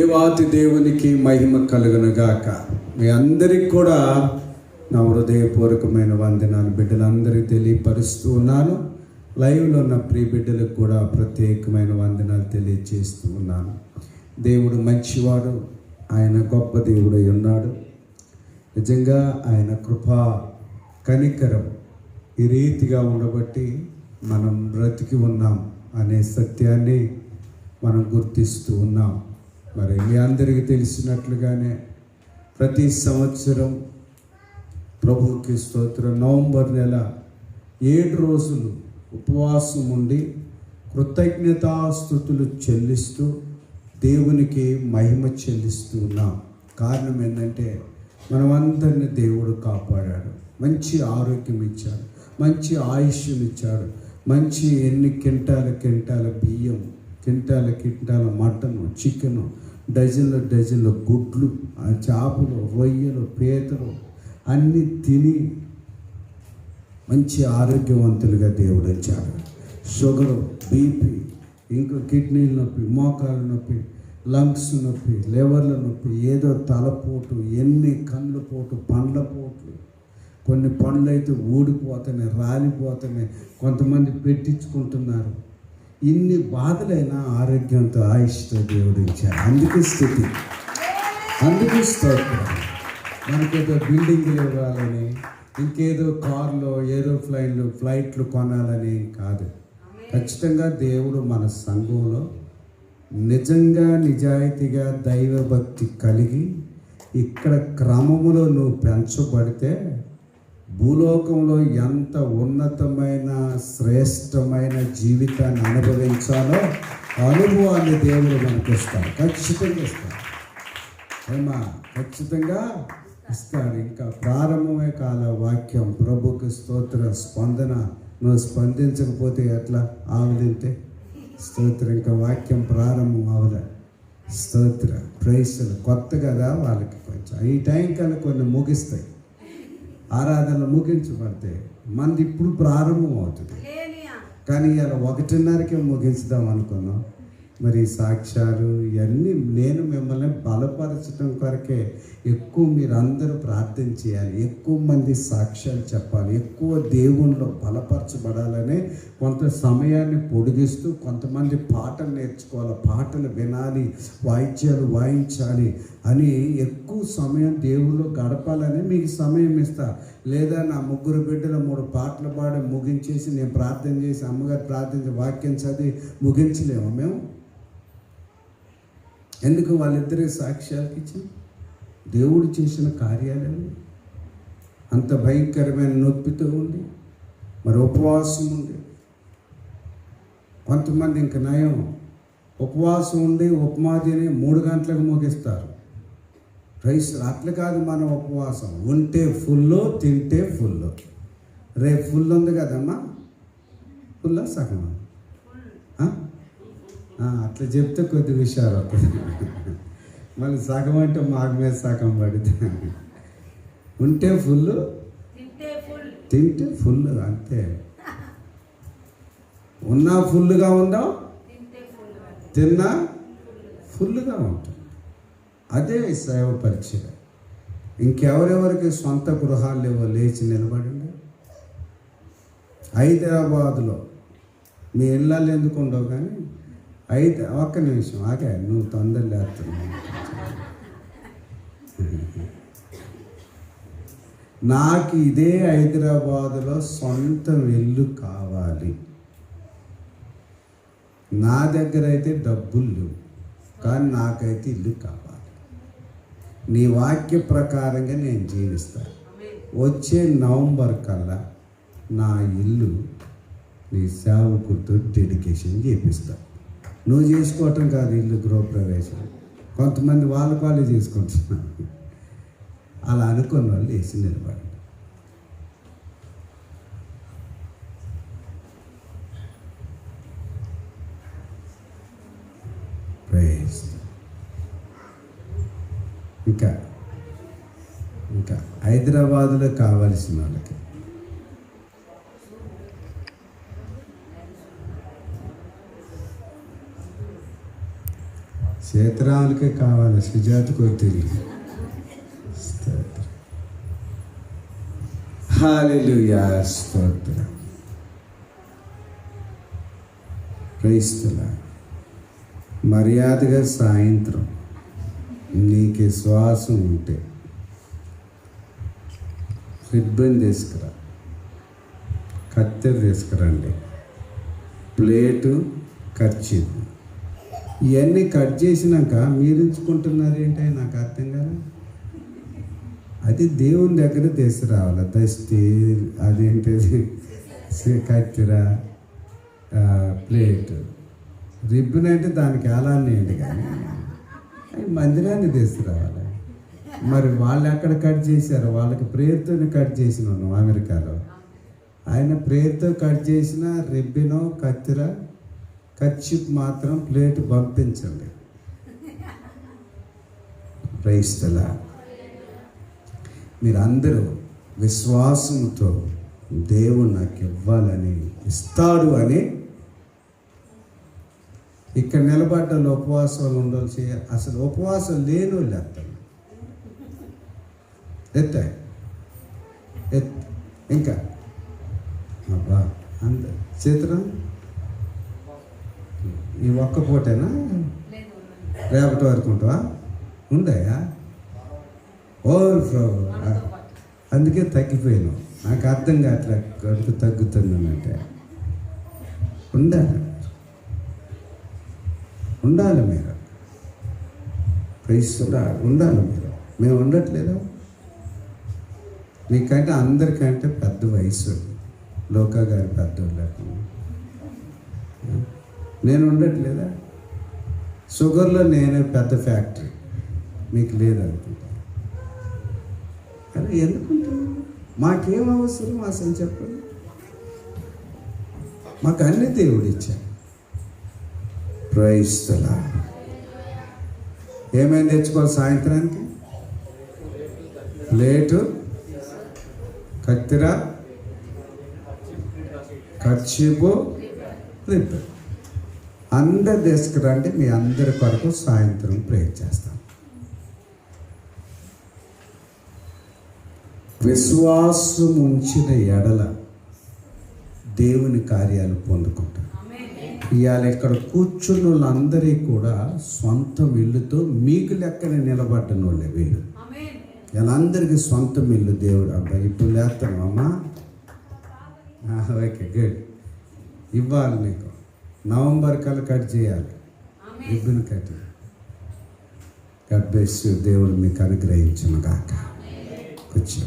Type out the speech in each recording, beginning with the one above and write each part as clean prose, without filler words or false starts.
దేవాతి దేవునికి మహిమ కలుగునుగాక. మీ అందరికి కూడా నా హృదయపూర్వకమైన వందనాలు బిడ్డలందరికీ తెలియపరుస్తూ ఉన్నాను. లైవ్లో ఉన్న ప్రియ బిడ్డలకు కూడా ప్రత్యేకమైన వందనాలు తెలియజేస్తూ ఉన్నాను. దేవుడు మంచివాడు, ఆయన గొప్ప దేవుడై ఉన్నాడు. నిజంగా ఆయన కృపా కనికరం ఈ రీతిగా ఉండబట్టి మనం బ్రతికి ఉన్నాం అనే సత్యాన్ని మనం గుర్తిస్తూ ఉన్నాం. మరి మీ అందరికీ తెలిసినట్లుగానే ప్రతి సంవత్సరం ప్రభువుకి స్తోత్రం నవంబర్ నెల 7 రోజులు ఉపవాసం ఉండి కృతజ్ఞతాస్తుతులు చెల్లిస్తూ దేవునికి మహిమ చెల్లిస్తూ ఉన్నాం. కారణం ఏంటంటే మనమందరినీ దేవుడు కాపాడాడు, మంచి ఆరోగ్యం ఇచ్చాడు, మంచి ఆయుష్యం ఇచ్చాడు, మంచి ఎన్ని కింటాల బియ్యం, కింటాల మటను, చికెను, డజన్ల గుడ్లు, చేపలు, రొయ్యలు, పీతలు అన్నీ తిని మంచి ఆరోగ్యవంతులుగా దేవుడు ఇచ్చాడు. షుగరు, బీపీ, ఇంకా కిడ్నీల నొప్పి, మోకాళ్ళ నొప్పి, లంగ్స్ నొప్పి, లివర్ల నొప్పి, ఏదో తలపోటు, ఎన్ని కళ్ళు పోటు, పండ్ల పోట్లు, కొన్ని పండ్లు అయితే ఊడిపోతున్నాయి, రాలిపోతున్నాయి, కొంతమంది పెట్టించుకుంటున్నారు. ఇన్ని బాధలైనా ఆరోగ్యంతో ఆయుష్తో దేవుడు ఇచ్చాడు. అందుకే స్థితి, అందుకే స్తోత్రం. మనకేదో బిల్డింగ్లు ఇవ్వాలని, ఇంకేదో కార్లో ఫ్లైట్లు కొనాలని కాదు. ఖచ్చితంగా దేవుడు మన సంఘంలో నిజంగా నిజాయితీగా దైవభక్తి కలిగి ఇక్కడ క్రమములో నువ్వు పెంచబడితే భూలోకంలో ఎంత ఉన్నతమైన శ్రేష్టమైన జీవితాన్ని అనుభవించాలో అనుభవాన్ని దేవుడు మనకు ఇస్తాడు, ఖచ్చితంగా ఇస్తాడు. ఏమా ఖచ్చితంగా ఇస్తాడు. ఇంకా ప్రారంభమే కాల వాక్యం. ప్రభుకి స్తోత్ర స్పందన. నువ్వు స్పందించకపోతే ఎట్లా? ఆవలింతే స్తోత్రం. ఇంకా వాక్యం ప్రారంభం అవలే. స్తోత్ర ప్రైస్లు కొత్త కదా వాళ్ళకి, కొంచెం ఈ టైం కల్లా కొన్ని ముగిస్తాయి, ఆరాధనలు ముగించబడతాయి. మనది ఇప్పుడు ప్రారంభం అవుతుంది, కానీ ఇలా 1:30కే ముగించుదాం అనుకున్నాం. మరి సాక్ష్యాలు ఇవన్నీ నేను మిమ్మల్ని బలపరచడం కొరకే ఎక్కువ మీరు అందరూ ప్రార్థన చేయాలి, ఎక్కువ మంది సాక్ష్యాలు చెప్పాలి, ఎక్కువ దేవుల్లో బలపరచబడాలని కొంత సమయాన్ని పొడిగిస్తూ కొంతమంది పాటలు నేర్చుకోవాలి, పాటలు వినాలి, వాయిద్యాలు వాయించాలి అని ఎక్కువ సమయం దేవుళ్ళు గడపాలని మీకు సమయం ఇస్తా. లేదా నా 3 బిడ్డలు 3 పాటలు పాడి ముగించేసి నేను ప్రార్థన చేసి అమ్మగారు ప్రార్థించి వాక్యం చదివి ముగించలేము మేము. ఎందుకు? వాళ్ళిద్దరికి సాక్ష్యాలకు ఇచ్చి దేవుడు చేసిన కార్యాలను అంత భయంకరమైన నొప్పితో ఉండి మరి ఉపవాసం ఉండి, కొంతమంది ఇంక నయం ఉపవాసం ఉండి ఉప్మా తిని 3 గంటలకు ముగిస్తారు. రైస్ అట్లా కాదు మన ఉపవాసం. ఉంటే ఫుల్, తింటే ఫుల్. రేపు ఫుల్ ఉంది కదమ్మా, ఫుల్లా సగమా? అట్లా చెప్తే కొద్ది విషయాలు అవుతుంది. మళ్ళీ సగం అంటే మాకు మీద సగం పడితే. ఉంటే ఫుల్, తింటే ఫుల్, అంతే. ఉన్నా ఫుల్గా ఉందాం, తిన్నా ఫుల్గా ఉంటాం. అదే సేవ పరీక్ష. ఇంకెవరెవరికి సొంత గృహాలు లేవో లేచి నిలబడండి. హైదరాబాదులో మీ ఇళ్ళల్లో ఎందుకు ఉండవు, కానీ అయితే ఒక్క నిమిషం ఆగే, నువ్వు తొందరలేస్తున్నావు. నాకు ఇదే హైదరాబాదులో సొంత ఇల్లు కావాలి. నా దగ్గర అయితే డబ్బులు లేవు, కానీ నాకైతే ఇల్లు కావాలి. నీ వాక్య ప్రకారంగా నేను జీవిస్తాను. వచ్చే నవంబర్ కల్లా నా ఇల్లు నీ సేవకుడితో డెడికేషన్ చేపిస్తాను. నువ్వు చేసుకోవటం కాదు, ఇల్లు గృహప్రవేశం. కొంతమంది వాళ్ళే చేసుకుంటున్నారు. అలా అనుకున్న వాళ్ళు వేసి నిలబడి ప్రైజ్. ఇంకా హైదరాబాదులో కావాల్సిన వాళ్ళకి చేతరాములకే కావాలి, సుజాతకు తెలియదు. హల్లెలూయా, స్తోత్రం. Praise the Lord. మర్యాదగా సాయంత్రం నీకు శ్వాసం ఉంటే రిబ్బన్ తీసుకురా, కత్తెర తీసుకురండి, ప్లేటు, కర్చీఫ్. ఇవన్నీ కట్ చేసినాక మీరు ఉంచుకుంటున్నారు ఏంటి? నాకు అర్థం కాదు. అది దేవుని దగ్గర తీసుకురావాలి. దస్తి అదేంటిది, కత్తెర, ప్లేట్, రిబ్బన్ అంటే దానికి ఏలాన్ని ఏంటి, కానీ మందిరాన్ని తీసుకురావాలి. మరి వాళ్ళు ఎక్కడ కట్ చేశారు? వాళ్ళకి ప్రేయర్తో కట్ చేసిన ఉన్నాం అమెరికాలో. ఆయన ప్రేయర్తో కట్ చేసిన రిబ్బెనో, కత్తెర, కర్చీఫ్ మాత్రం ప్లేట్ పంపించండి. Praise the Lord. మీరందరూ విశ్వాసంతో దేవుడు నాకు ఇవ్వాలని, ఇస్తాడు అని ఇక్కడ నిలబడ్డలు ఉపవాసాలు ఉండాలి చేయాలి. అసలు ఉపవాసం లేని వాళ్ళు ఎత్తాయి ఇంకా అబ్బా అంత చేతురా. ఈ ఒక్క పూటేనా? రేపటి వరకు ఉంటావా? ఉండయా? ఓవర్ఫ్లో. అందుకే తగ్గిపోయాను. నాకు అర్థం కావట్లే, కడుపు తగ్గుతుందనంటే. ఉండాలి మీరు. ప్రైజ్ ఉండాలి మీరు. మేము ఉండట్లేదా? మీకంటే అందరికంటే పెద్ద వయసు, లోకా గారి పెద్దోళ్ళు. నేను ఉండట్లేదా? షుగర్లో నేనే పెద్ద ఫ్యాక్టరీ, మీకు లేదనుకుంటా. కానీ ఎందుకుంటున్నాను? మాకేం అవసరం అసలు చెప్పండి? మాకు అన్ని దేవుడు ఇచ్చాడు. Praise the Lord. ఏమైనా తెచ్చుకోవాలి సాయంత్రానికి? ప్లేటు, కత్తెర, కర్చీఫ్, రిబ్బన్. అందరు తీసుకురండి. మీ అందరి కొరకు సాయంత్రం ప్రేయర్ చేస్తాం. విశ్వాసం ఉంచిన ఎడల దేవుని కార్యాలు పొందుకుంటారు. ఇవాళ ఇక్కడ కూర్చున్న వాళ్ళందరి కూడా సొంత ఇల్లుతో మీకు లెక్కన నిలబడ్డన వాళ్ళే వీళ్ళు. వీళ్ళందరికీ సొంత ఇల్లు దేవుడు. అబ్బాయి ఇప్పుడు లేస్తాను అమ్మా. Okay, good. ఇవ్వాలి నీకు. నవంబర్ కల్లా కట్ చేయాలి, ribbon cut. God bless you. దేవుడు మీకు అనుగ్రహించును గాక. కూర్చో.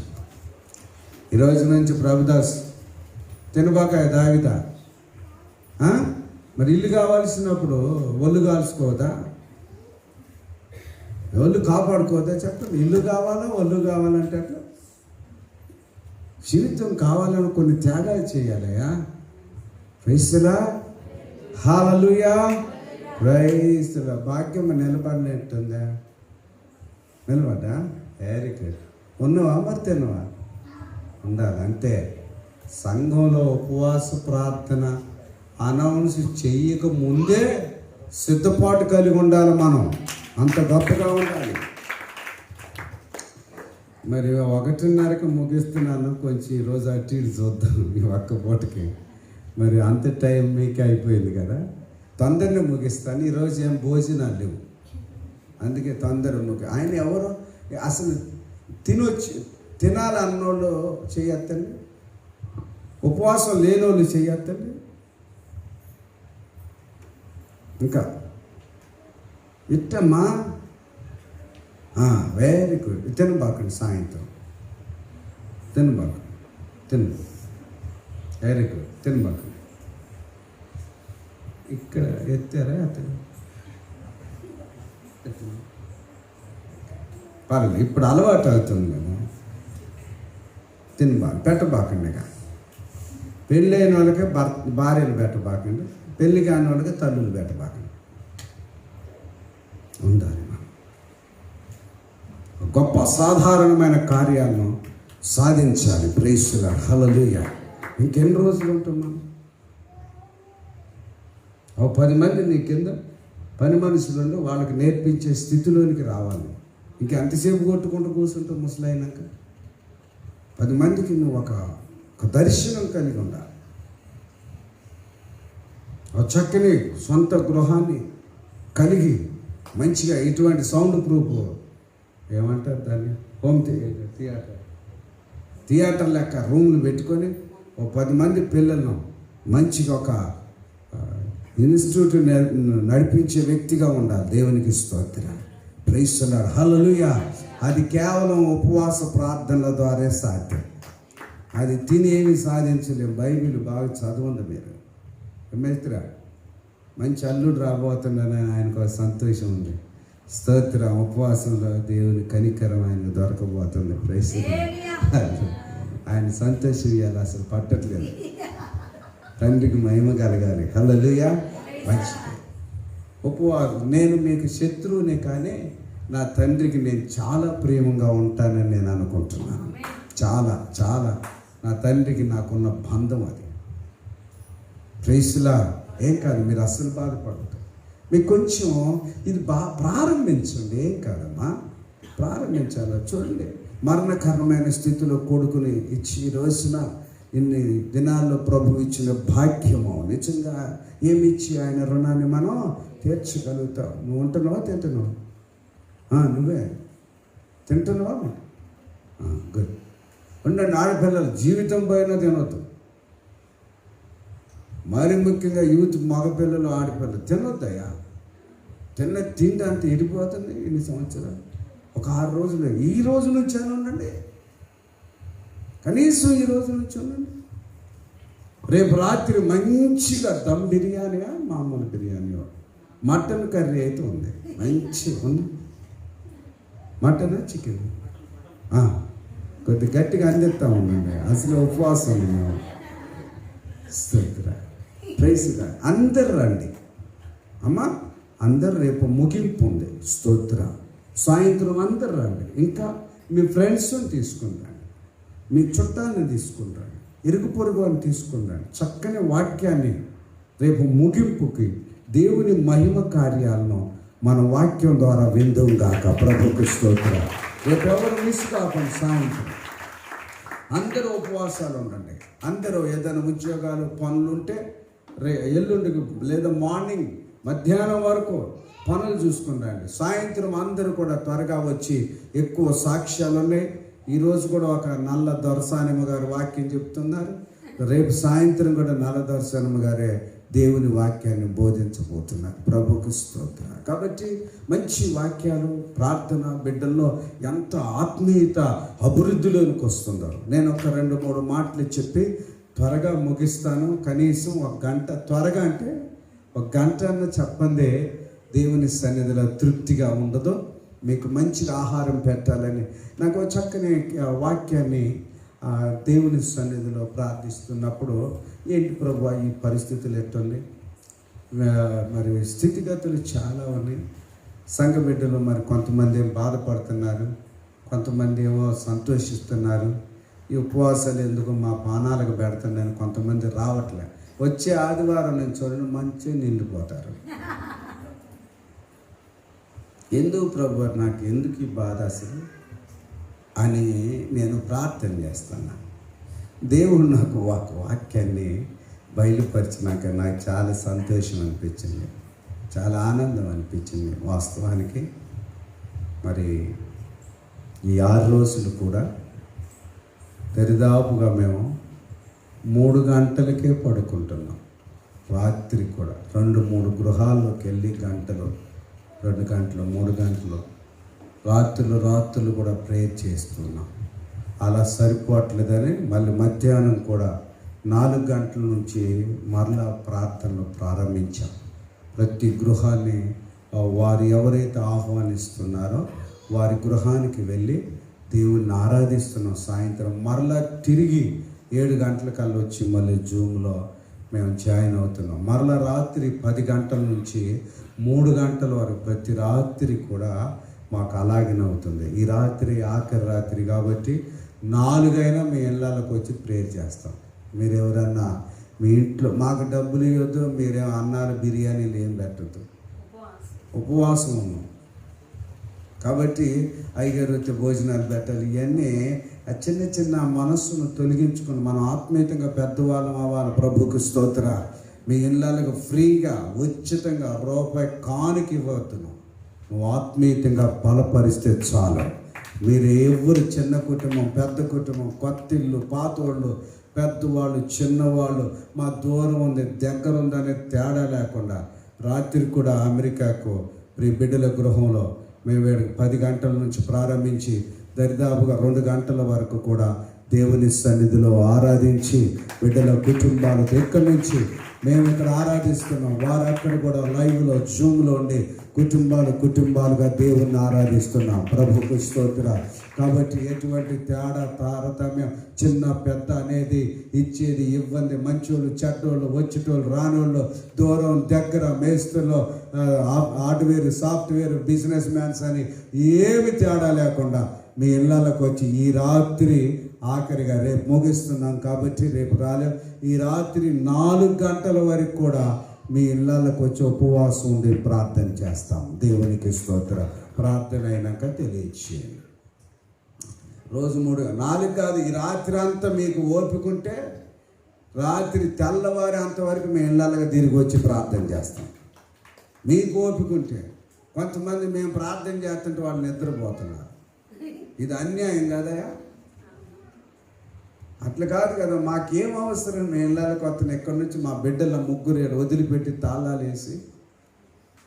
ఈరోజు నుంచి ప్రభుదాస్ తినబాకాయ దావిదా. మరి ఇల్లు కావాల్సినప్పుడు ఒళ్ళు కాల్చుకోవద్దా? ఒళ్ళు కాపాడుకోవద్దా? చెప్పండి. ఇల్లు కావాలా, ఒళ్ళు కావాలంటే అట్లా జీవితం కావాలని కొన్ని త్యాగాలు చేయాలయా. Praise the Lord. Hallelujah. Praise the Lord. భాగ్యం నిలబడినట్టుందా? నిలబడ్డా? Very good. ఉన్నావా? మరి తిన్నవా? ఉండాలి అంతే. సంఘంలో ఉపవాస ప్రార్థన అనౌన్స్ చెయ్యక ముందే సిద్ధపాటు కలిగి ఉండాలి. మనం అంత గొప్పగా ఉండాలి. మరి 1:30కి ముగిస్తున్నాను. కొంచెం ఈరోజు అటు ఇటు చూద్దాం ఈ ఒక్క పూటకి. మరి అంత టైం మీకే అయిపోయింది కదా. తొందరగా ముగిస్తాను. ఈరోజు ఏం భోజనాలు లేవు, అందుకే తొందరగా ఆయన ఎవరు అసలు తినాలన్నోళ్ళు చేయొద్దండి, ఉపవాసం లేనోళ్ళు చేయొద్దండి. ఇంకా ఇట్టమ్మా. Very good. తినబాకండి సాయంత్రం. తిను. Very good. తినబాకండి. ఇక్కడ ఎత్తారా? అతను పర్లేదు, ఇప్పుడు అలవాటు అవుతుంది కదా. పెట్టబాకండి. ఇక పెళ్ళి అయిన వాళ్ళకి భార్యలు పెట్టబాకండి, పెళ్ళి కాని వాళ్ళకి తల్లులు పెట్టబాకండి. ఉండాలి. గొప్ప అసాధారణమైన కార్యాలను సాధించాలి. Praise the Lord. హల్లెలూయా. ఇంకెన్ని రోజులు ఉంటున్నాం? 10 మంది నీ కింద పని మనుషులను వాళ్ళకి నేర్పించే స్థితిలోనికి రావాలి. ఇంకెంతసేపు కొట్టుకుంటూ కూర్చుంటావు ముసలైనాక? 10 మందికి నువ్వు ఒక దర్శనం కలిగి ఉండాలి. ఒక చక్కని సొంత గృహాన్ని కలిగి మంచిగా ఇటువంటి సౌండ్ ప్రూఫ్ ఏమంటారు దాన్ని, హోమ్ థియేటర్ లెక్క రూమ్లు పెట్టుకొని ఒక 10 మంది పిల్లలను మంచిగా ఒక ఇన్స్టిట్యూట్ నడిపించే వ్యక్తిగా ఉండాలి. దేవునికి స్తోత్రం. Praise the Lord. హల్లెలూయా. అది కేవలం ఉపవాస ప్రార్థనల ద్వారా సాధ్యం. అది తినేమి సాధించలేము. బైబిల్ బాగా చదవండి మీరు. మేస్త్రా మంచి అల్లుడు రాబోతున్నానని ఆయనకు సంతోషం ఉంది. స్తోత్రం. ఉపవాసంలో దేవుని కనికరం ఆయనకు దొరకబోతుంది. Praise the Lord. ఆయన సంతోషం ఇవ్వాలి, అసలు పట్టట్లేదు. తండ్రికి మహిమ కలగాలి. హల్లెలూయా. మంచిది. ఉపవాసం. నేను మీకు శత్రువునే, కానీ నా తండ్రికి నేను చాలా ప్రేమగా ఉంటానని నేను అనుకుంటున్నాను. చాలా చాలా నా తండ్రికి నాకున్న బంధం అది. Praise the Lord. ఏం కాదు, మీరు అస్సలు బాధపడదు. మీకు కొంచెం ఇది ప్రారంభించండి. ఏం కాదమ్మా, ప్రారంభించాలి. చూడండి, మరణకరమైన స్థితిలో కొడుకుని ఇచ్చి ఈ రోజున ఇన్ని దినాల్లో ప్రభు ఇచ్చిన భాగ్యము నిజంగా ఏమి ఇచ్చి ఆయన రుణాన్ని మనం తీర్చగలుగుతాం. నువ్వు ఉంటున్నావా, తింటున్నావా? నువ్వే తింటున్నావా? గుడ్. ఉండండి. ఆడపిల్లలు జీవితం పోయినా తినొద్దు. మరి ముఖ్యంగా యూత్, మగపిల్లలు, ఆడపిల్లలు తినొద్దయ్యా. తిండి అంత ఎడిపోతుంది. ఇన్ని సంవత్సరాలు ఒక 6 రోజులు, ఈ రోజు నుంచి అని ఉండండి. కనీసం ఈ రోజు నుంచి ఉండండి. రేపు రాత్రి మంచిగా దమ్ బిర్యానీయా, మామూలు బిర్యానీయో, మటన్ కర్రీ అయితే ఉంది. మంచిగా ఉంది. మటన్, చికెన్ కొద్ది గట్టిగా అందిస్తా ఉండండి. అసలు ఉపవాసం మేము. Praise the Lord. అందరు రండి అమ్మా, అందరు. రేపు ముగింపు ఉంది. స్తోత్రం. సాయంత్రం అందరు రండి. ఇంకా మీ ఫ్రెండ్స్ని తీసుకుని రండి, మీ చుట్టాన్ని తీసుకుని రండి, ఇరుగు పొరుగు అని తీసుకుని రండి. చక్కని వాక్యాన్ని రేపు ముగింపుకి దేవుని మహిమ కార్యాలను మన వాక్యం ద్వారా విందుగాక. ప్రభుకి స్తోత్రం. రేపు ఎవరు మిస్ కాకుండా సాయంత్రం అందరూ ఉపవాసాలు ఉండండి. అందరూ ఏదైనా ఉద్యోగాలు, పనులు ఉంటే ఎల్లుండికి లేదా మార్నింగ్ మధ్యాహ్నం వరకు పనులు చూసుకుని రండి. సాయంత్రం అందరూ కూడా త్వరగా వచ్చి, ఎక్కువ సాక్ష్యాలు ఉన్నాయి. ఈరోజు కూడా ఒక నల్ల దొరసానమ్మ గారు వాక్యం చెప్తున్నారు. రేపు సాయంత్రం కూడా నల్ల దొరసానమ్మ గారే దేవుని వాక్యాన్ని బోధించబోతున్నారు. ప్రభుకు స్తోత్రం. కాబట్టి మంచి వాక్యాలు, ప్రార్థన బిడ్డల్లో ఎంత ఆత్మీయత అభివృద్ధిలోనికి వస్తుందో. నేను ఒక 2-3 మాటలు చెప్పి త్వరగా ముగిస్తాను. కనీసం 1 గంట, త్వరగా అంటే 1 గంట అన్న చెప్పందే దేవుని సన్నిధిలో తృప్తిగా ఉండదు. మీకు మంచి ఆహారం పెట్టాలని నాకు చక్కని వాక్యాన్ని దేవుని సన్నిధిలో ప్రార్థిస్తున్నప్పుడు, ఏంటి ప్రభువా ఈ పరిస్థితులు ఎట్టుంది, మరి స్థితిగతులు చాలా ఉన్నాయి. సంఘ బిడ్డలు మరి కొంతమంది ఏమో బాధపడుతున్నారు, కొంతమంది ఏమో సంతోషిస్తున్నారు. ఈ ఉపవాసాలు ఎందుకు మా పానాలకు పెడుతున్నాను, కొంతమంది రావట్లే. వచ్చే ఆదివారం నుంచి చూడండి మంచిగా నిండిపోతారు. ఎందుకు ప్రభు నాకు ఎందుకు ఈ బాధ అసలు అని నేను ప్రార్థన చేస్తాను. దేవుడు నాకు ఒక వాక్యాన్ని బయలుపరిచినాక నాకు చాలా సంతోషం అనిపించింది, చాలా ఆనందం అనిపించింది. వాస్తవానికి మరి ఈ 6 రోజులు కూడా దరిదాపుగా మేము 3 గంటలకే పడుకుంటున్నాం. రాత్రి కూడా 2-3 గృహాల్లోకి వెళ్ళి గంటలు, 2 గంటలు, 3 గంటలు, రాత్రులు కూడా ప్రేయర్ చేస్తున్నాం. అలా సరిపోవట్లేదని మళ్ళీ మధ్యాహ్నం కూడా 4 గంటల నుంచి మరలా ప్రార్థనలు ప్రారంభించాం. ప్రతి గృహాన్ని వారు ఎవరైతే ఆహ్వానిస్తున్నారో వారి గృహానికి వెళ్ళి దేవుణ్ణి ఆరాధిస్తున్నాం. సాయంత్రం మరలా తిరిగి 7 గంటలకల్లా వచ్చి మళ్ళీ జూమ్లో మేము జాయిన్ అవుతున్నాం. మరలా రాత్రి 10 గంటల నుంచి 3 గంటల వరకు ప్రతి రాత్రి కూడా మాకు అలాగనే అవుతుంది. ఈ రాత్రి ఆఖరి రాత్రి కాబట్టి 4 అయినా మీ ఇళ్ళకి వచ్చి ప్రేయర్ చేస్తాం. మీరు ఎవరన్నా మీ ఇంట్లో మాకు డబ్బులు ఇవ్వద్దు, మీరేమో అన్నాలు బిర్యానీలు ఏం పెట్టద్దు. ఉపవాసం ఉన్నాం కాబట్టి అయ్యగారు వచ్చే భోజనాలు పెట్టాలి. ఇవన్నీ ఆ చిన్న చిన్న మనస్సును తొలగించుకుని మనం ఆత్మీయంగా పెద్దవాళ్ళం అవ్వాలి. ప్రభుకు స్తోత్ర. మీ ఇళ్ళకు ఫ్రీగా ఉచితంగా రూపాయి కానుక ఇవ్వద్దును. నువ్వు ఆత్మీయంగా బలపరిస్తే చాలు. మీరు ఎవరు చిన్న కుటుంబం పెద్ద కుటుంబం, కొత్త ఇల్లు పాతోళ్ళు, పెద్దవాళ్ళు చిన్నవాళ్ళు, మా దూరం ఉంది దగ్గర ఉందనే తేడా లేకుండా రాత్రి కూడా అమెరికాకు బిడ్డల గృహంలో మేము 10 గంటల నుంచి ప్రారంభించి దరిదాపుగా 2 గంటల వరకు కూడా దేవుని సన్నిధిలో ఆరాధించి బిడ్డల కుటుంబాల దగ్గర నుంచి మేము ఇక్కడ ఆరాధిస్తున్నాం. వారు అక్కడ కూడా లైవ్లో జూమ్లో ఉండి కుటుంబాలుగా దేవుణ్ణి ఆరాధిస్తున్నాం. ప్రభుకు స్తోత్ర. కాబట్టి ఎటువంటి తేడా తారతమ్యం చిన్న పెద్ద అనేది ఇచ్చేది ఇవ్వండి, మంచోళ్ళు చెడ్డోళ్ళు, వచ్చేటోళ్ళు రానోళ్ళు, దూరం దగ్గర, మేస్తుల్లో, హార్డ్వేర్ సాఫ్ట్వేర్ బిజినెస్ మ్యాన్స్ అని ఏమి తేడా లేకుండా మీ ఇళ్ళకు వచ్చి ఈ రాత్రి ఆఖరిగా రేపు ముగిస్తున్నాం కాబట్టి రేపు రాలేం. ఈ రాత్రి 4 గంటల వరకు కూడా మీ ఇళ్ళకు వచ్చి ఉపవాసం ఉండి ప్రార్థన చేస్తాం. దేవునికి స్తోత్ర. ప్రార్థన అయినాక తెలియచేయండి. రోజు 4 కాదు, ఈ రాత్రి అంతా మీకు ఓపికంటే రాత్రి తెల్లవారి అంతవరకు మీ ఇళ్ళకి తిరిగి వచ్చి ప్రార్థన చేస్తాం. మీకు ఓపికంటే. కొంతమంది మేము ప్రార్థన చేస్తుంటే వాళ్ళు నిద్రపోతున్నారు. ఇది అన్యాయం కాదయా? అట్లా కాదు కదా. మాకేం అవసరం? మీ ఇళ్ళకి వస్తాను ఎక్కడి నుంచి మా బిడ్డల 3 వదిలిపెట్టి తాళాలు వేసి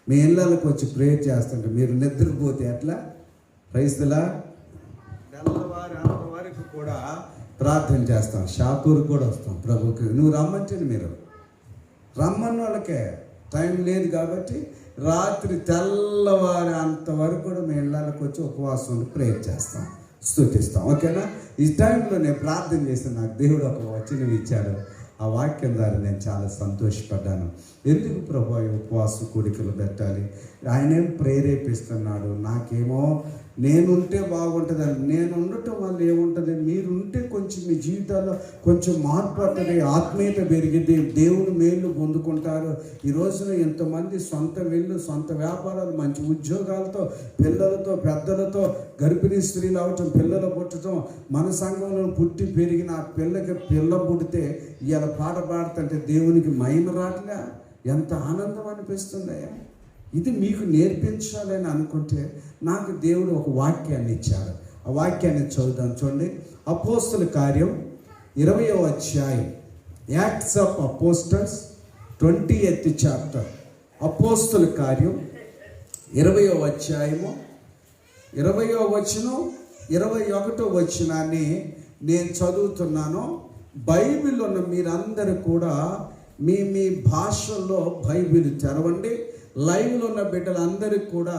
మీ ఇళ్ళకి వచ్చి ప్రేయర్ చేస్తుంటే మీరు నిద్రపోతే ఎట్లా? క్రైస్తలా తెల్లవారి అంతవరకు కూడా ప్రార్థన చేస్తాం. షాపూర్ కూడా వస్తాం ప్రభుకి. నువ్వు రమ్మంటే మీరు రమ్మన్న వాళ్ళకే టైం లేదు కాబట్టి రాత్రి తెల్లవారి అంతవరకు కూడా మీ ఇళ్ళకి వచ్చి ఉపవాసం ప్రేయర్ చేస్తాం, స్తుతిస్తాం. ఓకేనా? ఈ టైంలో నేను ప్రార్థన చేస్తే నాకు దేవుడు ఒక వచనం ఇచ్చాడు. ఆ వాక్యం ద్వారా నేను చాలా సంతోషపడ్డాను. ఎందుకు ప్రభు ఉపవాస కూడికలు పెట్టాలి? ఆయనేం ప్రేరేపిస్తున్నాడు. నాకేమో నేనుంటే బాగుంటుందని. నేను ఉండటం వల్ల ఏముంటుంది? మీరుంటే కొంచెం మీ జీవితాల్లో కొంచెం మార్పు వస్తుంది, ఆత్మీయత పెరిగిద్ది, దేవుని మేలు పొందుకుంటారు. ఈ రోజున ఎంతమంది సొంత వీళ్ళు, సొంత వ్యాపారాలు, మంచి ఉద్యోగాలతో, పిల్లలతో, పెద్దలతో, గర్భిణీ స్త్రీలు అవటం, పిల్లలు పుట్టడం, మన సంఘంలో పుట్టి పెరిగిన ఆ పిల్లకి పిల్ల పుడితే ఇలా పాట పాడుతుంటే దేవునికి మహిమ రాట్లే? ఎంత ఆనందం అనిపిస్తుందయ్యా. ఇది మీకు నేర్పించాలని అనుకుంటే నాకు దేవుడు ఒక వాక్యాన్ని ఇచ్చాడు. ఆ వాక్యాన్ని చదువుదాం. చూడండి, అపోస్తల కార్యం 20వ అధ్యాయం, acts of apostles 20th chapter. అపోస్తల కార్యం 20వ అధ్యాయము 20వ వచనం 21వ వచనాన్ని నేను చదువుతున్నాను. బైబిల్ ఉన్న మీరందరూ కూడా మీ మీ భాషల్లో బైబిల్ తెరవండి. లైవ్లో ఉన్న బిడ్డలందరికీ కూడా,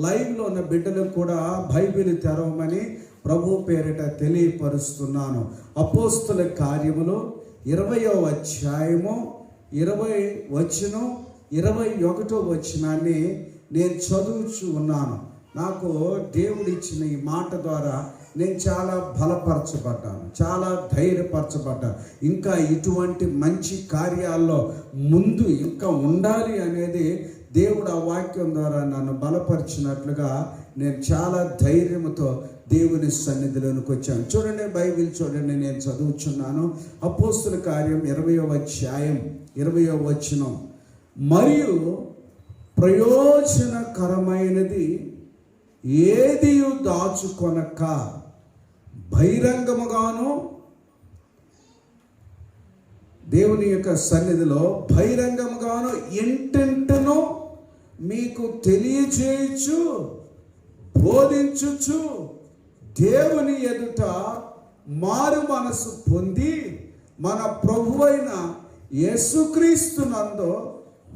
లైవ్లో ఉన్న బిడ్డలకు కూడా బైబిల్ తెరవమని ప్రభు పేరిట తెలియపరుస్తున్నాను. అపోస్తుల కార్యములు 20వ అధ్యాయము 20 వచనం 21వ వచనాన్ని నేను చదువుచు ఉన్నాను. నాకు దేవుడిచ్చిన ఈ మాట ద్వారా నేను చాలా బలపరచబడ్డాను, చాలా ధైర్యపరచబడ్డాను. ఇంకా ఇటువంటి మంచి కార్యాల్లో ముందు ఇంకా ఉండాలి అనేది దేవుడు ఆ వాక్యం ద్వారా నన్ను బలపరిచినట్లుగా నేను చాలా ధైర్యంతో దేవుని సన్నిధిలోనికి వచ్చాను. చూడండి, బైబిల్ చూడండి, నేను చదువుచున్నాను. అపోస్తుల కార్యం 20వ అధ్యాయం 20వ వచనం. మరియు ప్రయోజనకరమైనది ఏది దాచుకొనక బహిరంగముగాను, దేవుని యొక్క సన్నిధిలో బహిరంగముగాను ఇంటింటను మీకు తెలియజేయచ్చు, బోధించుచు దేవుని ఎదుట మారు మనసు పొంది మన ప్రభువైన యేసుక్రీస్తునందు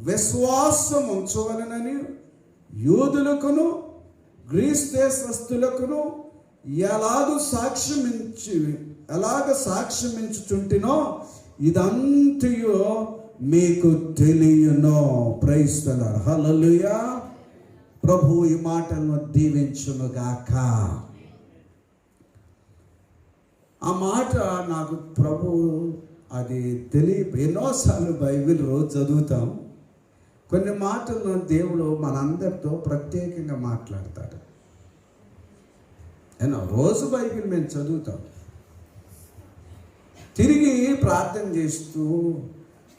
విశ్వాసం ఉంచవలనని యూదులకును గ్రీస్ దేశస్థులకును ఎలాగ సాక్ష్యమించుచుంటినో ఇదంతయు మీకు తెలియను. Praise the Lord. హల్లెలూయా. ప్రభు ఈ మాటలను దీవించునుగాక. ఆ మాట నాకు ప్రభు అది ఎన్నోసార్లు బైబిల్ రోజు చదువుతాం. కొన్ని మాటలను దేవుడు మనందరితో ప్రత్యేకంగా మాట్లాడతాడు. అయినా రోజు బైబిల్ మేము చదువుతాం, తిరిగి ప్రార్థన చేస్తూ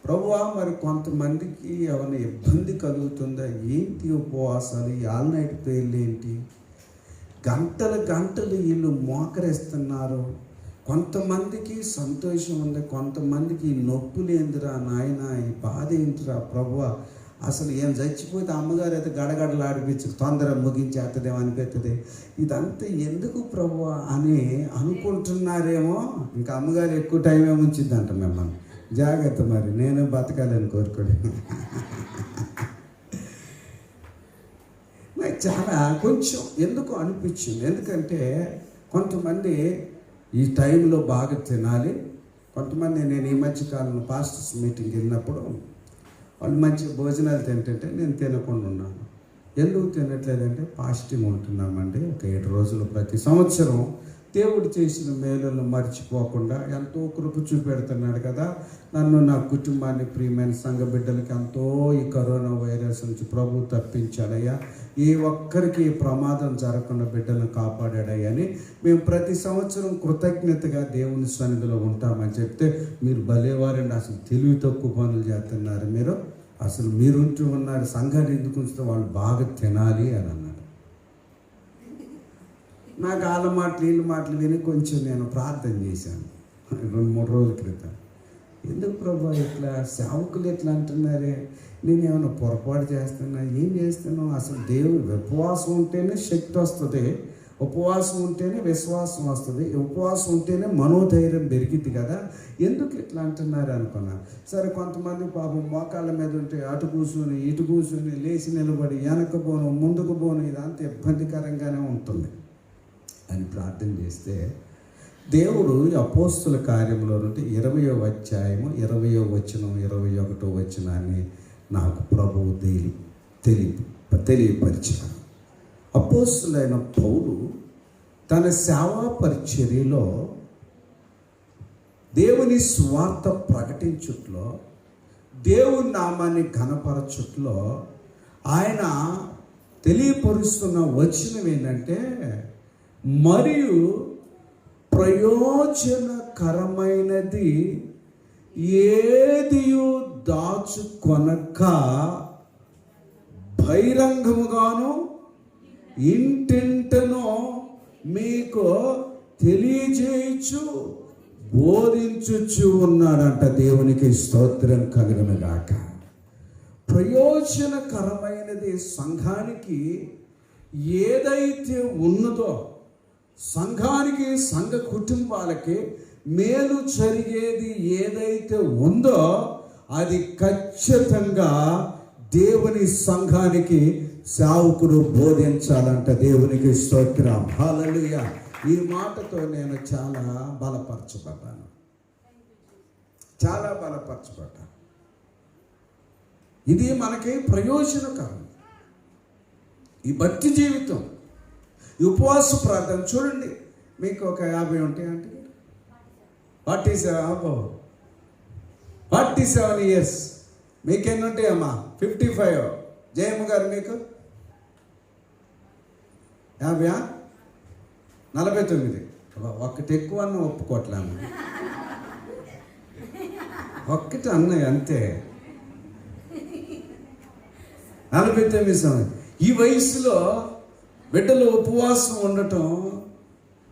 ప్రభువా మరి కొంతమందికి ఏమైనా ఇబ్బంది కలుగుతుందా, ఏంటి ఉపవాసాలు, ఈ ఆల్ నైట్ ప్రేయర్లు ఏంటి, గంటలు గంటలు వీళ్ళు మోకరేస్తున్నారు, కొంతమందికి సంతోషం ఉంది, కొంతమందికి ఈ నొప్పులు ఏందిరా నాయన, ఈ బాధ ఏంటిరా ప్రభువా, అసలు ఏం చచ్చిపోతే అమ్మగారు అయితే గడగడలాడిపించి తొందరగా ముగించేస్తుందేమో అనిపిస్తుంది, ఇదంతా ఎందుకు ప్రభువా అని అనుకుంటున్నారేమో. ఇంకా అమ్మగారు ఎక్కువ టైం ఏముంచిందంట మిమ్మల్ని, జాగ్రత్త మరి నేను బతకాలని కోరుకోండి. నాకు చాలా కొంచెం ఎందుకు అనిపించింది, ఎందుకంటే కొంతమంది ఈ టైంలో బాగా తినాలి, కొంతమంది నేను ఈ మధ్యకాలంలో పాస్టర్స్ మీటింగ్ వెళ్ళినప్పుడు వాళ్ళు మంచి భోజనాలు తింటుంటే నేను తినకుండా ఉన్నాను. ఎందుకు తినట్లేదంటే ఫాస్టింగ్ ఉంటున్నామండి ఒక 7 రోజులు. ప్రతి సంవత్సరం దేవుడు చేసిన మేలులను మర్చిపోకుండా ఎంతో కృప చూపెడుతున్నాడు కదా, నన్ను నా కుటుంబాన్ని ప్రియమైన సంఘ బిడ్డలకి ఎంతో ఈ కరోనా వైరస్ నుంచి ప్రభు తప్పించాడయ్యా, ఏ ఒక్కరికి ప్రమాదం జరగకుండా బిడ్డలను కాపాడాడయ్యా అని మేము ప్రతి సంవత్సరం కృతజ్ఞతగా దేవుని సన్నిధిలో ఉంటామని చెప్తే, మీరు భలేవారండి, అసలు తెలివి తక్కువ పనులు చేస్తున్నారు మీరు, అసలు మీరుంటూ ఉన్నారు, సంఘాన్ని ఎందుకు ఉంచితే వాళ్ళు బాగా తినాలి అని అన్నాడు. నాకు వాళ్ళ మాటలు వీళ్ళ మాటలు విని కొంచెం నేను ప్రార్థన చేశాను 2-3 రోజుల క్రితం. ఎందుకు ప్రభా ఇట్లా సేవకులు ఎట్లా అంటున్నారే, నేనేమైనా పొరపాటు చేస్తున్నా, ఏం చేస్తున్నావు, అసలు దేవుడు ఉపవాసం ఉంటేనే శక్తి వస్తుంది, ఉపవాసం ఉంటేనే విశ్వాసం వస్తుంది, ఉపవాసం ఉంటేనే మనోధైర్యం పెరిగిద్ది కదా, ఎందుకు ఇట్లా అంటున్నారు అనుకున్నా. సరే కొంతమంది పాపం మోకాళ్ళ మీద ఉంటే అటు కూర్చొని ఇటు కూర్చొని లేచి నిలబడి వెనక పోను ముందుకు పోను ఇదంతా ఇబ్బందికరంగానే ఉంటుంది అని ప్రార్థన చేస్తే, దేవుడు అపోస్తుల కార్యంలో నుండి 20వ అధ్యాయము 20వ వచనం 21వ వచనాన్ని నాకు ప్రభువు తెలియపరిచారు. అపోస్తులైన పౌలు తన సేవా పరిచర్యలో దేవుని స్వార్థ ప్రకటించుట్లో, దేవుని నామాన్ని ఘనపరచుట్లో ఆయన తెలియపరుస్తున్న వచనం ఏంటంటే, మరియు ప్రయోజనకరమైనది ఏదియు దాచుకొనక బహిరంగముగాను ఇంటింటను మీకు తెలియజేయచ్చు బోధించుచు ఉన్నాడంట. దేవునికి స్తోత్రం కలుగునుగాక. ప్రయోజనకరమైనది సంఘానికి ఏదైతే ఉన్నదో, సంఘానికి సంఘ కుటుంబాలకి మేలు జరిగేది ఏదైతే ఉందో అది ఖచ్చితంగా దేవుని సంఘానికి సేవకుడు బోధించాలంట. దేవునికి స్తోత్రం, హల్లెలూయా. ఈ మాటతో నేను చాలా బలపరచబడ్డాను. ఇది మనకి ప్రయోజనకరం. ఈ భక్తి జీవితం, ఈ ఉపవాస ప్రార్థన చూడండి, మీకు ఒక 50 ఉంటాయంటే 47 ఇయర్స్, మీకు ఎన్ని ఉంటాయమ్మా? 55. జయమ్మ గారు మీకు 50, 49. ఒక్కటి ఎక్కువ అన్న ఒప్పుకోవట్లేము, ఒక్కటి అన్నయ్య అంతే. 49 సంవత్సరం. ఈ వయసులో బిడ్డలు ఉపవాసం ఉండటం,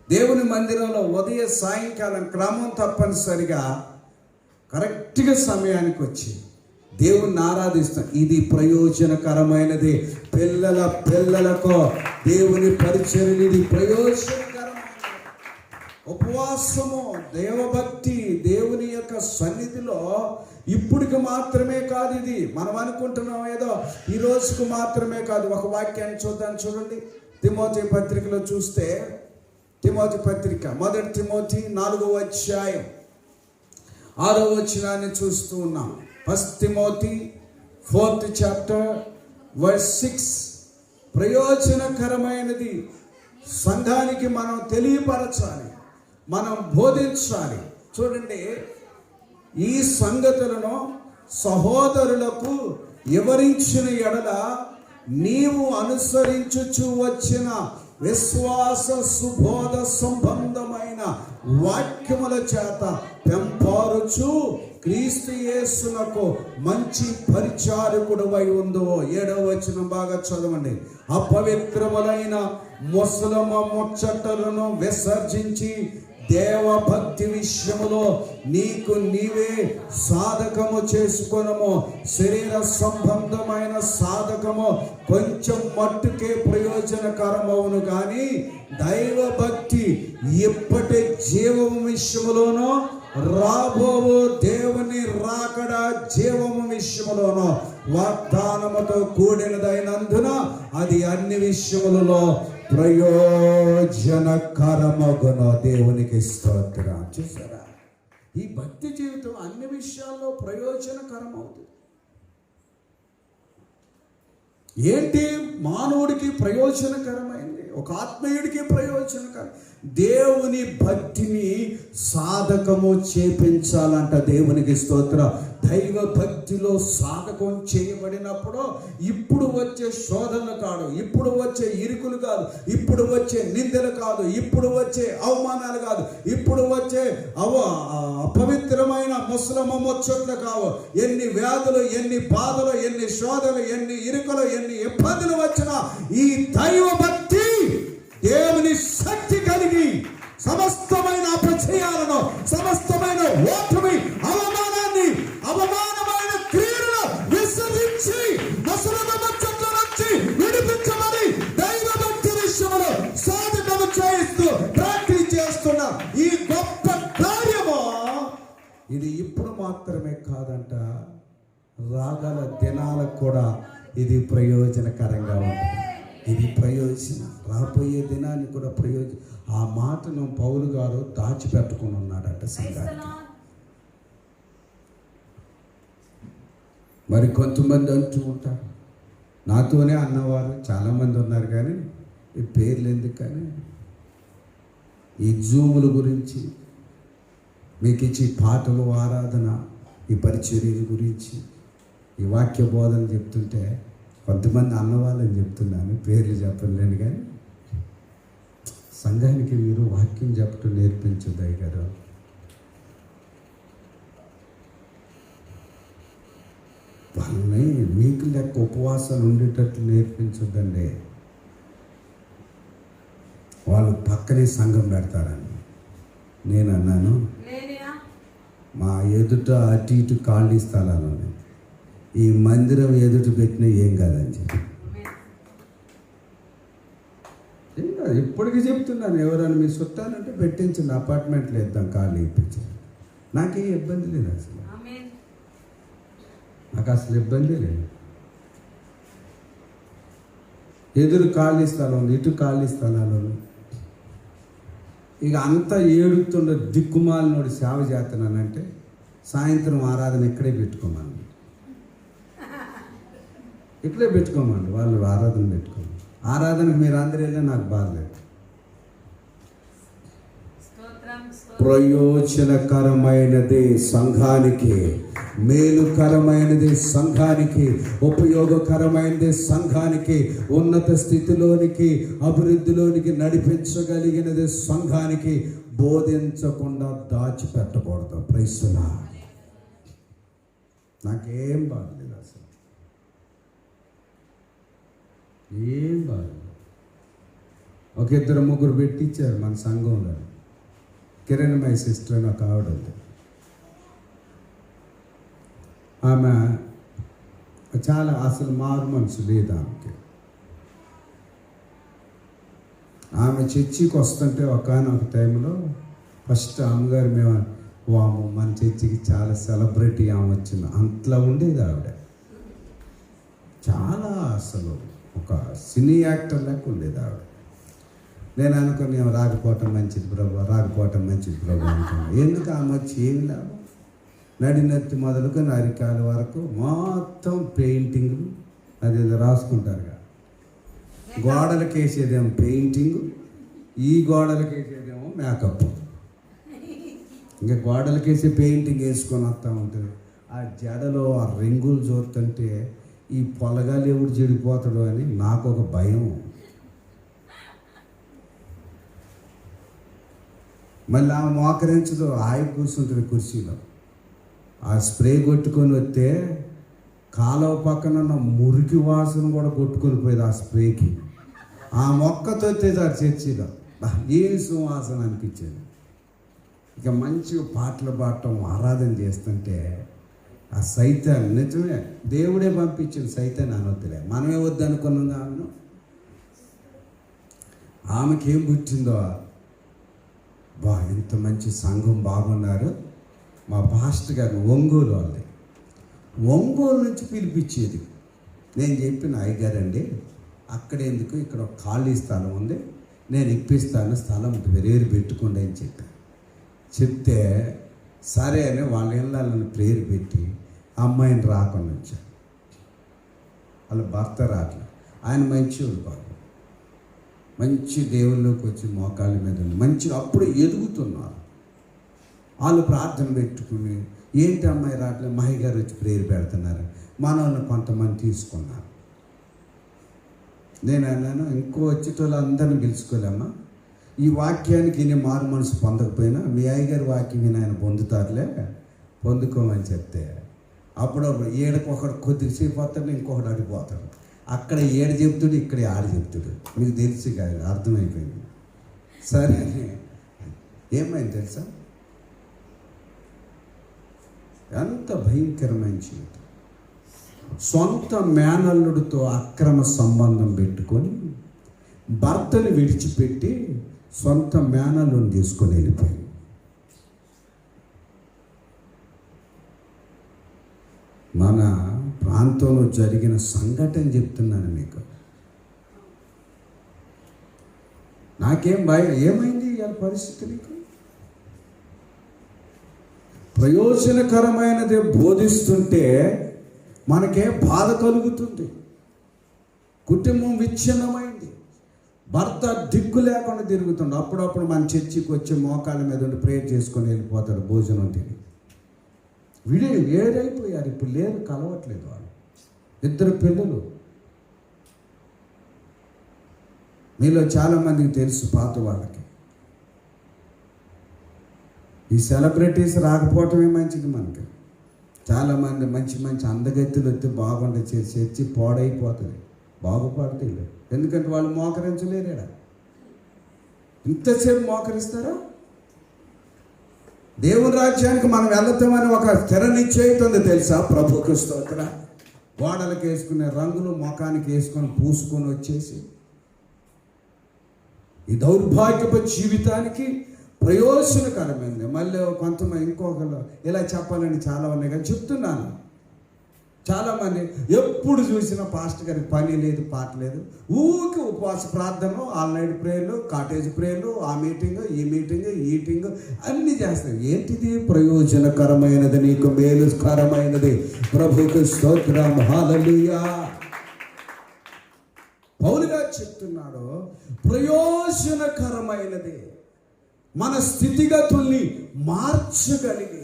దేవుని మందిరంలో ఉదయ సాయంకాలం క్రమం తప్పనిసరిగా కరెక్ట్గా సమయానికి వచ్చి దేవుణ్ణి ఆరాధిస్తాం. ఇది ప్రయోజనకరమైనది. పిల్లలకు దేవుని పరిచర్య ఇది ప్రయోజనకరమైనది. ఉపవాసము, దేవభక్తి, దేవుని యొక్క సన్నిధిలో ఇప్పటికి మాత్రమే కాదు. ఇది మనం అనుకుంటున్నాం ఏదో ఈ రోజుకు మాత్రమే కాదు. ఒక వాక్యాన్ని చూద్దాం, చూడండి. తిమోతి పత్రికలో చూస్తే, తిమోతి పత్రిక 1 తిమోతి 4వ అధ్యాయం 6వ వచనాన్ని చూస్తూ ఉన్నాం. 1 తిమోతి 4th chapter verse 6. ప్రయోజనకరమైనది సంఘానికి మనం తెలియపరచాలి, మనం బోధించాలి. చూడండి, ఈ సంగతులను సహోదరులకు వివరించిన ఎడల నీవు అనుసరించుచు వచ్చిన విశ్వాస సుబోధ సంబంధమైన వాక్యముల చేత పెంపారుచు క్రీస్తు యేసునకు మంచి పరిచారకుడవై ఉందో. 7వ వచనం బాగా చదవండి. అపవిత్రములైన ముసలమ ముచ్చటలను విసర్జించి దేవభక్తి విషయములో నీకు నీవే సాధకము చేసుకొనము. శరీర సంబంధమైన సాధకము కొంచెం మట్టుకే ప్రయోజనకరమవును కానీ దైవభక్తి ఇప్పటి జీవము విషయములోనో రాబోవు దేవుని రాకడ జీవము విషయములోనో వాగ్దానముతో కూడినదైనందున అది అన్ని విషయములలో ప్రయోజనకరమగును. దేవునికి స్తోత్రం. చూసారా, ఈ భక్తి జీవితం అన్ని విషయాల్లో ప్రయోజనకరం అవుతుంది. ఏంటి మానవుడికి ప్రయోజనకరమైంది? ఒక ఆత్మీయుడికి ప్రయోజనకరం. దేవుని భక్తిని సాధకము చేపించాలంట. దేవునికి స్తోత్రం. దైవ భక్తిలో సాధకం చేయబడినప్పుడు ఇప్పుడు వచ్చే శోధనలు కాదు, ఇప్పుడు వచ్చే ఇరుకులు కాదు, ఇప్పుడు వచ్చే నిందలు కాదు, ఇప్పుడు వచ్చే అవమానాలు కాదు, ఇప్పుడు వచ్చే అపవిత్రమైన ముసలమ ముచ్చట్లు కావు. ఎన్ని వ్యాధులు, ఎన్ని బాధలు, ఎన్ని శోధనలు, ఎన్ని ఇరుకులు, ఎన్ని ఇబ్బందులు వచ్చినా ఈ దైవ భక్తి దేవుని శక్తి కలిగి సమస్తమైన అపజయాలను, సమస్తమైన ఓటమి, అవమానమైన క్రియలను విసర్జించి ముసలమ ముచ్చట్ల నుంచి విడిపించమని దైవ భక్తి విషయంలో సాధకము చేయిస్తూ ప్రాక్టీస్ చేస్తున్న ఈ గొప్ప కార్యము ఇది ఇప్పుడు మాత్రమే కాదంట, రాగల దినాలకు కూడా ఇది ప్రయోజనకరంగా ఉంటుంది. ఇది ప్రయోజనం, రాబోయే దినాన్ని కూడా ప్రయోజనం. ఆ మాటను పౌలు గారు దాచిపెట్టుకుని ఉన్నాడట సంఘానికి. మరి కొంతమంది అంటూ ఉంటారు, నాతోనే అన్నవారు చాలామంది ఉన్నారు, కానీ ఈ పేర్లు ఎందుకు, కానీ ఈ జూముల గురించి మీకు ఇచ్చి పాటలు, ఆరాధన, ఈ పరిచర్యల గురించి, ఈ వాక్య బోధన చెప్తుంటే కొంతమంది అన్నవాళ్ళని చెప్తున్నాను, పేర్లు చెప్పలేను. కానీ సంఘానికి మీరు వాక్యం చెప్పటం నేర్పించదయ్య గారు. వాళ్ళని మీకు లెక్క ఉపవాసాలు ఉండేటట్లు నేర్పించొద్దండి. వాళ్ళు పక్కనే సంఘం పెడతారని నేను అన్నాను. మా ఎదుట అటు ఇటు ఖాళీ స్థలాలు ఈ మందిరం ఎదుట పెట్టినా ఏం కాదని చెప్పి ఇప్పటికీ చెప్తున్నాను. ఎవరైనా మీ చుట్టాలంటే పెట్టించండి, అపార్ట్మెంట్లో ఇద్దాం, ఖాళీ ఇప్పించండి. నాకేం ఇబ్బంది లేదు, అసలు నాకు అసలు ఇబ్బంది లేదు. ఎదురు ఖాళీ స్థలం ఉంది, ఇటు ఖాళీ స్థలాలు ఉంది. ఇక అంతా ఏడుతుండ దిక్కుమాలినోడు సేవ చేస్తున్నానంటే సాయంత్రం ఆరాధన ఇక్కడే పెట్టుకోమని, ఇక్కడే పెట్టుకోమండి. వాళ్ళు ఆరాధన పెట్టుకోండి. ఆరాధనకు మీరు అందరూ వెళ్ళినా నాకు బాధలేదు. ప్రయోజనకరమైనది సంఘానికి, మేలుకరమైనది సంఘానికి, ఉపయోగకరమైనది సంఘానికి, ఉన్నత స్థితిలోనికి, అభివృద్ధిలోనికి నడిపించగలిగినది సంఘానికి బోధించకుండా దాచిపెట్టకూడదు. Praise the Lord. నాకేం బాధలేదు, అసలు ఏం బాధలేదు. ఒక 2-3 పెట్టించారు మన సంఘంలో. కిరణ్మయ సిస్టర్ అని ఒక ఆవిడ ఉంది. ఆమె చాలా అసలు మారు మనసు లేదు ఆమెకి. ఆమె చర్చికి వస్తుంటే ఒకనొక టైంలో ఫస్ట్ అమ్మగారు మేము వాము మన చర్చికి చాలా సెలబ్రిటీ ఆమె వచ్చింది, అంతలా ఉండేది ఆవిడ. చాలా అసలు ఒక సినీ యాక్టర్ లెక్క ఉండేది ఆవిడ. నేను అనుకుని రాకపోవటం మంచిది ప్రభు, రాకపోవటం మంచిది ప్రభు అనుకున్నాను. ఎందుకు ఆమె వచ్చి ఏమి లాభం? నడినెత్తి మొదలుకొని అరికాల వరకు మొత్తం పెయింటింగ్లు అది రాసుకుంటారుగా. గోడలకు వేసేదేమో పెయింటింగ్, ఈ గోడలకు వేసేదేమో మేకప్. ఇంకా గోడలకు వేసే పెయింటింగ్ వేసుకొని వస్తూ ఉంటుంది. ఆ జడలో ఆ రింగులు చూస్తుంటే ఈ పొలగాలు ఎవడు చెడిపోతాడు అని నాకు ఒక భయం. మళ్ళీ ఆమె మోకరించదు, ఆయి కూర్చుంటుంది కుర్చీలో. ఆ స్ప్రే కొట్టుకొని వస్తే కాలువ పక్కన ఉన్న మురికి వాసన కూడా కొట్టుకొని పోయేది ఆ స్ప్రేకి. ఆ మొక్కతో వచ్చేసారు చర్చిలో, ఏం సువాసన అనిపించేది. ఇక మంచిగా పాటలు పాడటం, ఆరాధన చేస్తుంటే ఆ సైతాన్, నిజమే దేవుడే పంపించింది సైతాన్ అనొద్దులే, మనమే వద్దనుకున్నాం. ఆమెను, ఆమెకి ఏం పుట్టిందో, బా ఇంత మంచి సంఘం బాగున్నారు. మా పాస్టర్ గారు ఒంగోలు వాళ్ళది, ఒంగోలు నుంచి పిలిపించేది. నేను చెప్పిన అయ్యగారండి అక్కడ ఎందుకు, ఇక్కడ ఒక ఖాళీ స్థలం ఉంది, నేను ఇప్పిస్తాను, స్థలం వేరేరు పెట్టుకోండి అని చెప్తే సరే అని వాళ్ళ ఇళ్ళని ప్రేరు పెట్టి అమ్మాయిని రాకుండా వచ్చారు. వాళ్ళ భర్త రాట్ల, ఆయన మంచివాడు బాబు, మంచి దేవుళ్ళలోకి వచ్చి మోకాళ్ళ మీద మంచి అప్పుడు ఎదుగుతున్నారు. వాళ్ళు ప్రార్థన పెట్టుకుని ఏంటి అమ్మాయి రావట్లేదు, మహి గారు వచ్చి ప్రేరు పెడుతున్నారు, మన వాళ్ళని కొంతమంది తీసుకున్నారు. నేను అన్నాను, ఇంకో వచ్చేటోళ్ళు అందరిని గెలుచుకోలేమ్మా, ఈ వాక్యానికి ఈయన మారు మనసు పొందకపోయినా మీ అయ్యగారి వాక్యం విని ఆయన పొందుతారులే, పొందుకోమని చెప్తే అప్పుడప్పుడు ఏడకొకడు కొద్దిసేపు వస్తాడు, ఇంకొకటి అడిగిపోతాడు. అక్కడ ఏడు చెప్తుడు, ఇక్కడ ఆడు చెప్తుడు. మీకు తెలిసి కాదు, అర్థమైపోయింది. సరే ఏమైంది తెలుసా, ఎంత భయంకరమైన జీవితం. సొంత మేనల్లుడితో అక్రమ సంబంధం పెట్టుకొని భర్తను విడిచిపెట్టి సొంత మేనల్లుని తీసుకొని వెళ్ళిపోయింది. మన ప్రాంతంలో జరిగిన సంఘటన చెప్తున్నాను మీకు. నాకేం భయం, ఏమైంది ఇవాళ పరిస్థితి నీకు? ప్రయోజనకరమైనది బోధిస్తుంటే మనకే బాధ కలుగుతుంది. కుటుంబం విచ్ఛిన్నమైంది, భర్త దిక్కు లేకుండా తిరుగుతుండు. అప్పుడప్పుడు మన చర్చికి వచ్చి మోకాళ్ళ మీద ఉండి ప్రేయర్ చేసుకొని వెళ్ళిపోతాడు భోజనం తిని. వీడే ఏడైపోయారు, ఇప్పుడు లేరు, కలవట్లేదు. వాళ్ళు ఇద్దరు పిల్లలు. మీలో చాలామందికి తెలుసు, పాత వాళ్ళకి ఈ సెలబ్రిటీస్ రాకపోవటమే మంచిది మనకి. చాలామంది మంచి మంచి అందగత్తులు వస్తే బాగుండే చర్చి పాడైపోతుంది, బాగుపడితే. ఎందుకంటే వాళ్ళు మోకరించలేరా? ఇంతసేపు మోకరిస్తారా? దేవుని రాజ్యానికి మనం వెళ్తామని ఒక స్థిర నిశ్చయిత ఉంది తెలుసా? ప్రభువుకు స్తోత్రం. గోడలకు వేసుకునే రంగులు ముఖానికి వేసుకొని పూసుకొని వచ్చేసి ఈ దౌర్భాగ్యపు జీవితానికి ప్రయోజనకరమైంది. మళ్ళీ కొంతమంది ఇంకొకరు ఇలా చెప్పాలని చాలా ఉన్నాయి, కానీ చెప్తున్నాను. చాలామంది ఎప్పుడు చూసినా పాస్టర్ గారికి పని లేదు, పాట లేదు, ఊరికి ఉపవాస ప్రార్థనలు, ఆల్ నైట్ ప్రేయర్లు, కాటేజ్ ప్రేయర్లు, ఆ మీటింగ్, ఈ మీటింగ్, ఈటింగ్ అన్నీ చేస్తారు. ఏంటిది? ప్రయోజనకరమైనది, నీకు మేలుకరమైనది. ప్రభువుకు స్తోత్రం, హల్లెలూయా. పౌలుగా చెప్తున్నాడు, ప్రయోజనకరమైనది, మన స్థితిగతుల్ని మార్చగలిగేది,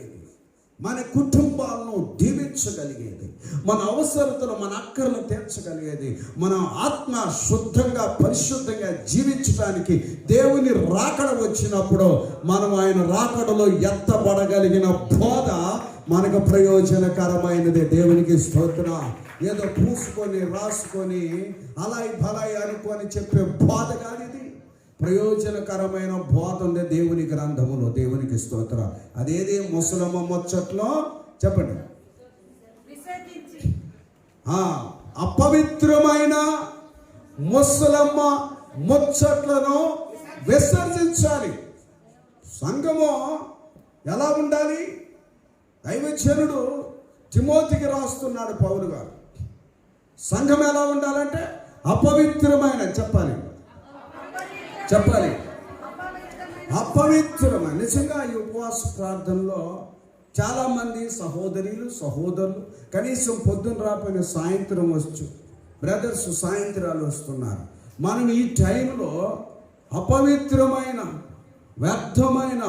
మన కుటుంబాలను దీవించగలిగేది, మన అవసరతలు, మన అక్కర్లను తీర్చగలిగేది, మన ఆత్మ శుద్ధంగా పరిశుద్ధంగా జీవించడానికి దేవుని రాకడ వచ్చినప్పుడు మనం ఆయన రాకడలో ఎత్తబడగలిగిన బోధ మనకు ప్రయోజనకరమైనది. దేవునికి స్తోత్రం. ఏదో పూసుకొని రాసుకొని అలాయి భలాయి అనుకొని చెప్పే బోధ కాదు ఇది. ప్రయోజనకరమైన బోధ ఉంది దేవుని గ్రంథములో. దేవునికి స్తోత్రం. అదేది? ముసలమ్మ ముచ్చట్లో చెప్పండి. అపవిత్రమైన ముసలమ్మ ముచ్చట్లను విసర్జించాలి. సంఘము ఎలా ఉండాలి? దైవజనుడు తిమోతికి రాస్తున్నాడు పౌలు గారు. సంఘం ఎలా ఉండాలంటే అపవిత్రమైన చెప్పాలి అపవిత్రమైన. నిజంగా ఈ ఉపవాస ప్రార్థనలో చాలామంది సహోదరులు కనీసం పొద్దున్న రాపోయిన సాయంత్రం వచ్చు, బ్రదర్స్ సాయంత్రాలు వస్తున్నారు. మనం ఈ టైంలో అపవిత్రమైన వ్యర్థమైన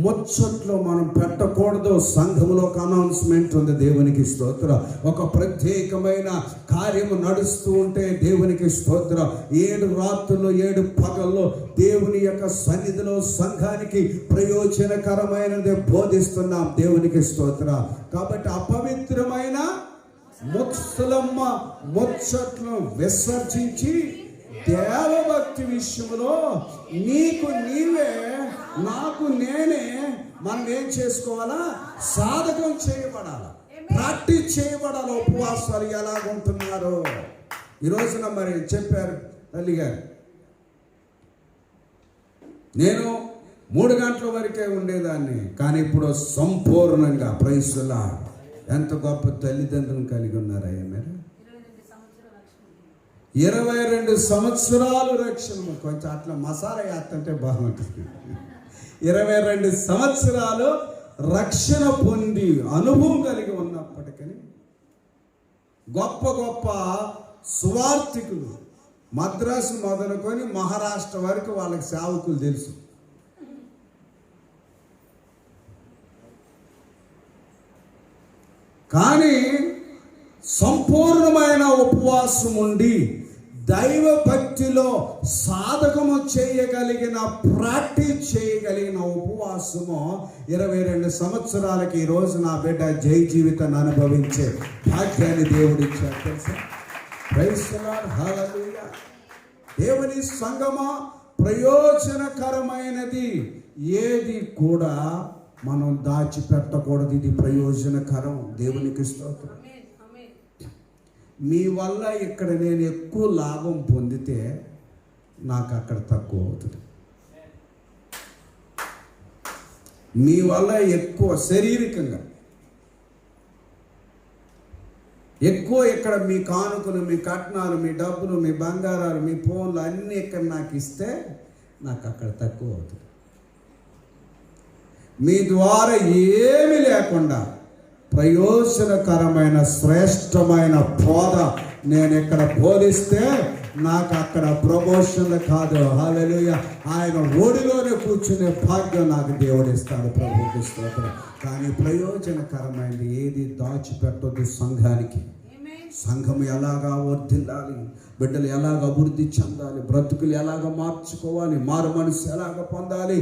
ముచ్చట్లో మనం పెట్టకూడదు. సంఘములో ఒక అనౌన్స్మెంట్ ఉంది. దేవునికి స్తోత్రం. ఒక ప్రత్యేకమైన కార్యము నడుస్తూ ఉంటే దేవునికి స్తోత్రం. 7 రాత్రులు 7 పగల్లో దేవుని యొక్క సన్నిధిలో సంఘానికి ప్రయోజనకరమైనది బోధిస్తున్నాం. దేవునికి స్తోత్రం. కాబట్టి అపవిత్రమైన ముత్సలమ్మ ముచ్చట్లు విసర్జించి దేవభక్తి విషయంలో నీకు నీవే నాకు నేనే మనం ఏం చేసుకోవాలా? సాధకం చేయబడాలి, ప్రాక్టీస్ చేయబడాలి. ఉపవాసాలు ఎలాగుంటున్నారు ఈ రోజున మరి చెప్పారు తల్లి గారు. నేను 3 గంటల వరకే ఉండేదాన్ని, కానీ ఇప్పుడు సంపూర్ణంగా ప్రైస్లా ఎంత గొప్ప తల్లిదండ్రులను కలిగి ఉన్నారయ్యా మీరు. 22 సంవత్సరాలు రక్షణ. కొంచెం అట్లా మసాలా వేస్తుంటే బాగుంటుంది. 22 సంవత్సరాలు రక్షణ పొంది అనుభవం కలిగి ఉన్నప్పటికీ గొప్ప గొప్ప సువార్థికులు మద్రాసు మొదలుకొని మహారాష్ట్ర వరకు వాళ్ళకి సేవకులు తెలుసు. కానీ సంపూర్ణమైన ఉపవాసం ఉండి దైవ భక్తిలో సాధకము చేయగలిగిన, ప్రాక్టీస్ చేయగలిగిన ఉపవాసము 22 సంవత్సరాలకి ఈ రోజు నా బిడ్డ జై జీవితాన్ని అనుభవించే భాగ్యాన్ని దేవుడిచ్చాడు తెలుసా. ప్రైజ్ ది లార్డ్, హల్లెలూయా. దేవుని సంగమా, ప్రయోజనకరమైనది ఏది కూడా మనం దాచిపెట్టకూడదు. ఇది ప్రయోజనకరం. దేవునికి స్తోత్రం. మీ వల్ల ఇక్కడ నేను ఎక్కువ లాభం పొందితే నాకు అక్కడ తక్కువ అవుతుంది. మీ వల్ల ఎక్కువ శారీరకంగా ఎక్కువ ఇక్కడ మీ కానుకలు, మీ కట్నాలు, మీ డబ్బులు, మీ బంగారాలు, మీ ఫోన్లు అన్నీ ఇక్కడ నాకు ఇస్తే నాకు అక్కడ తక్కువ అవుతుంది. మీ ద్వారా ఏమీ లేకుండా ప్రయోజనకరమైన శ్రేష్టమైన బోధ నేను ఇక్కడ బోధిస్తే నాకు అక్కడ ప్రమోషన్లు కాదు. హల్లెలూయా. ఆయన ఒడిలోనే కూర్చునే భాగ్యం నాకు దేవుడిస్తాడు. ప్రభువుకి స్తోత్రం. కానీ ప్రయోజనకరమైనది ఏది దాచిపెట్టొద్దు సంఘానికి. సంఘం ఎలాగా వర్ధిల్లాలి, బిడ్డలు ఎలాగ అభివృద్ధి చెందాలి, బ్రతుకులు ఎలాగ మార్చుకోవాలి, మారు మనసు ఎలాగ పొందాలి,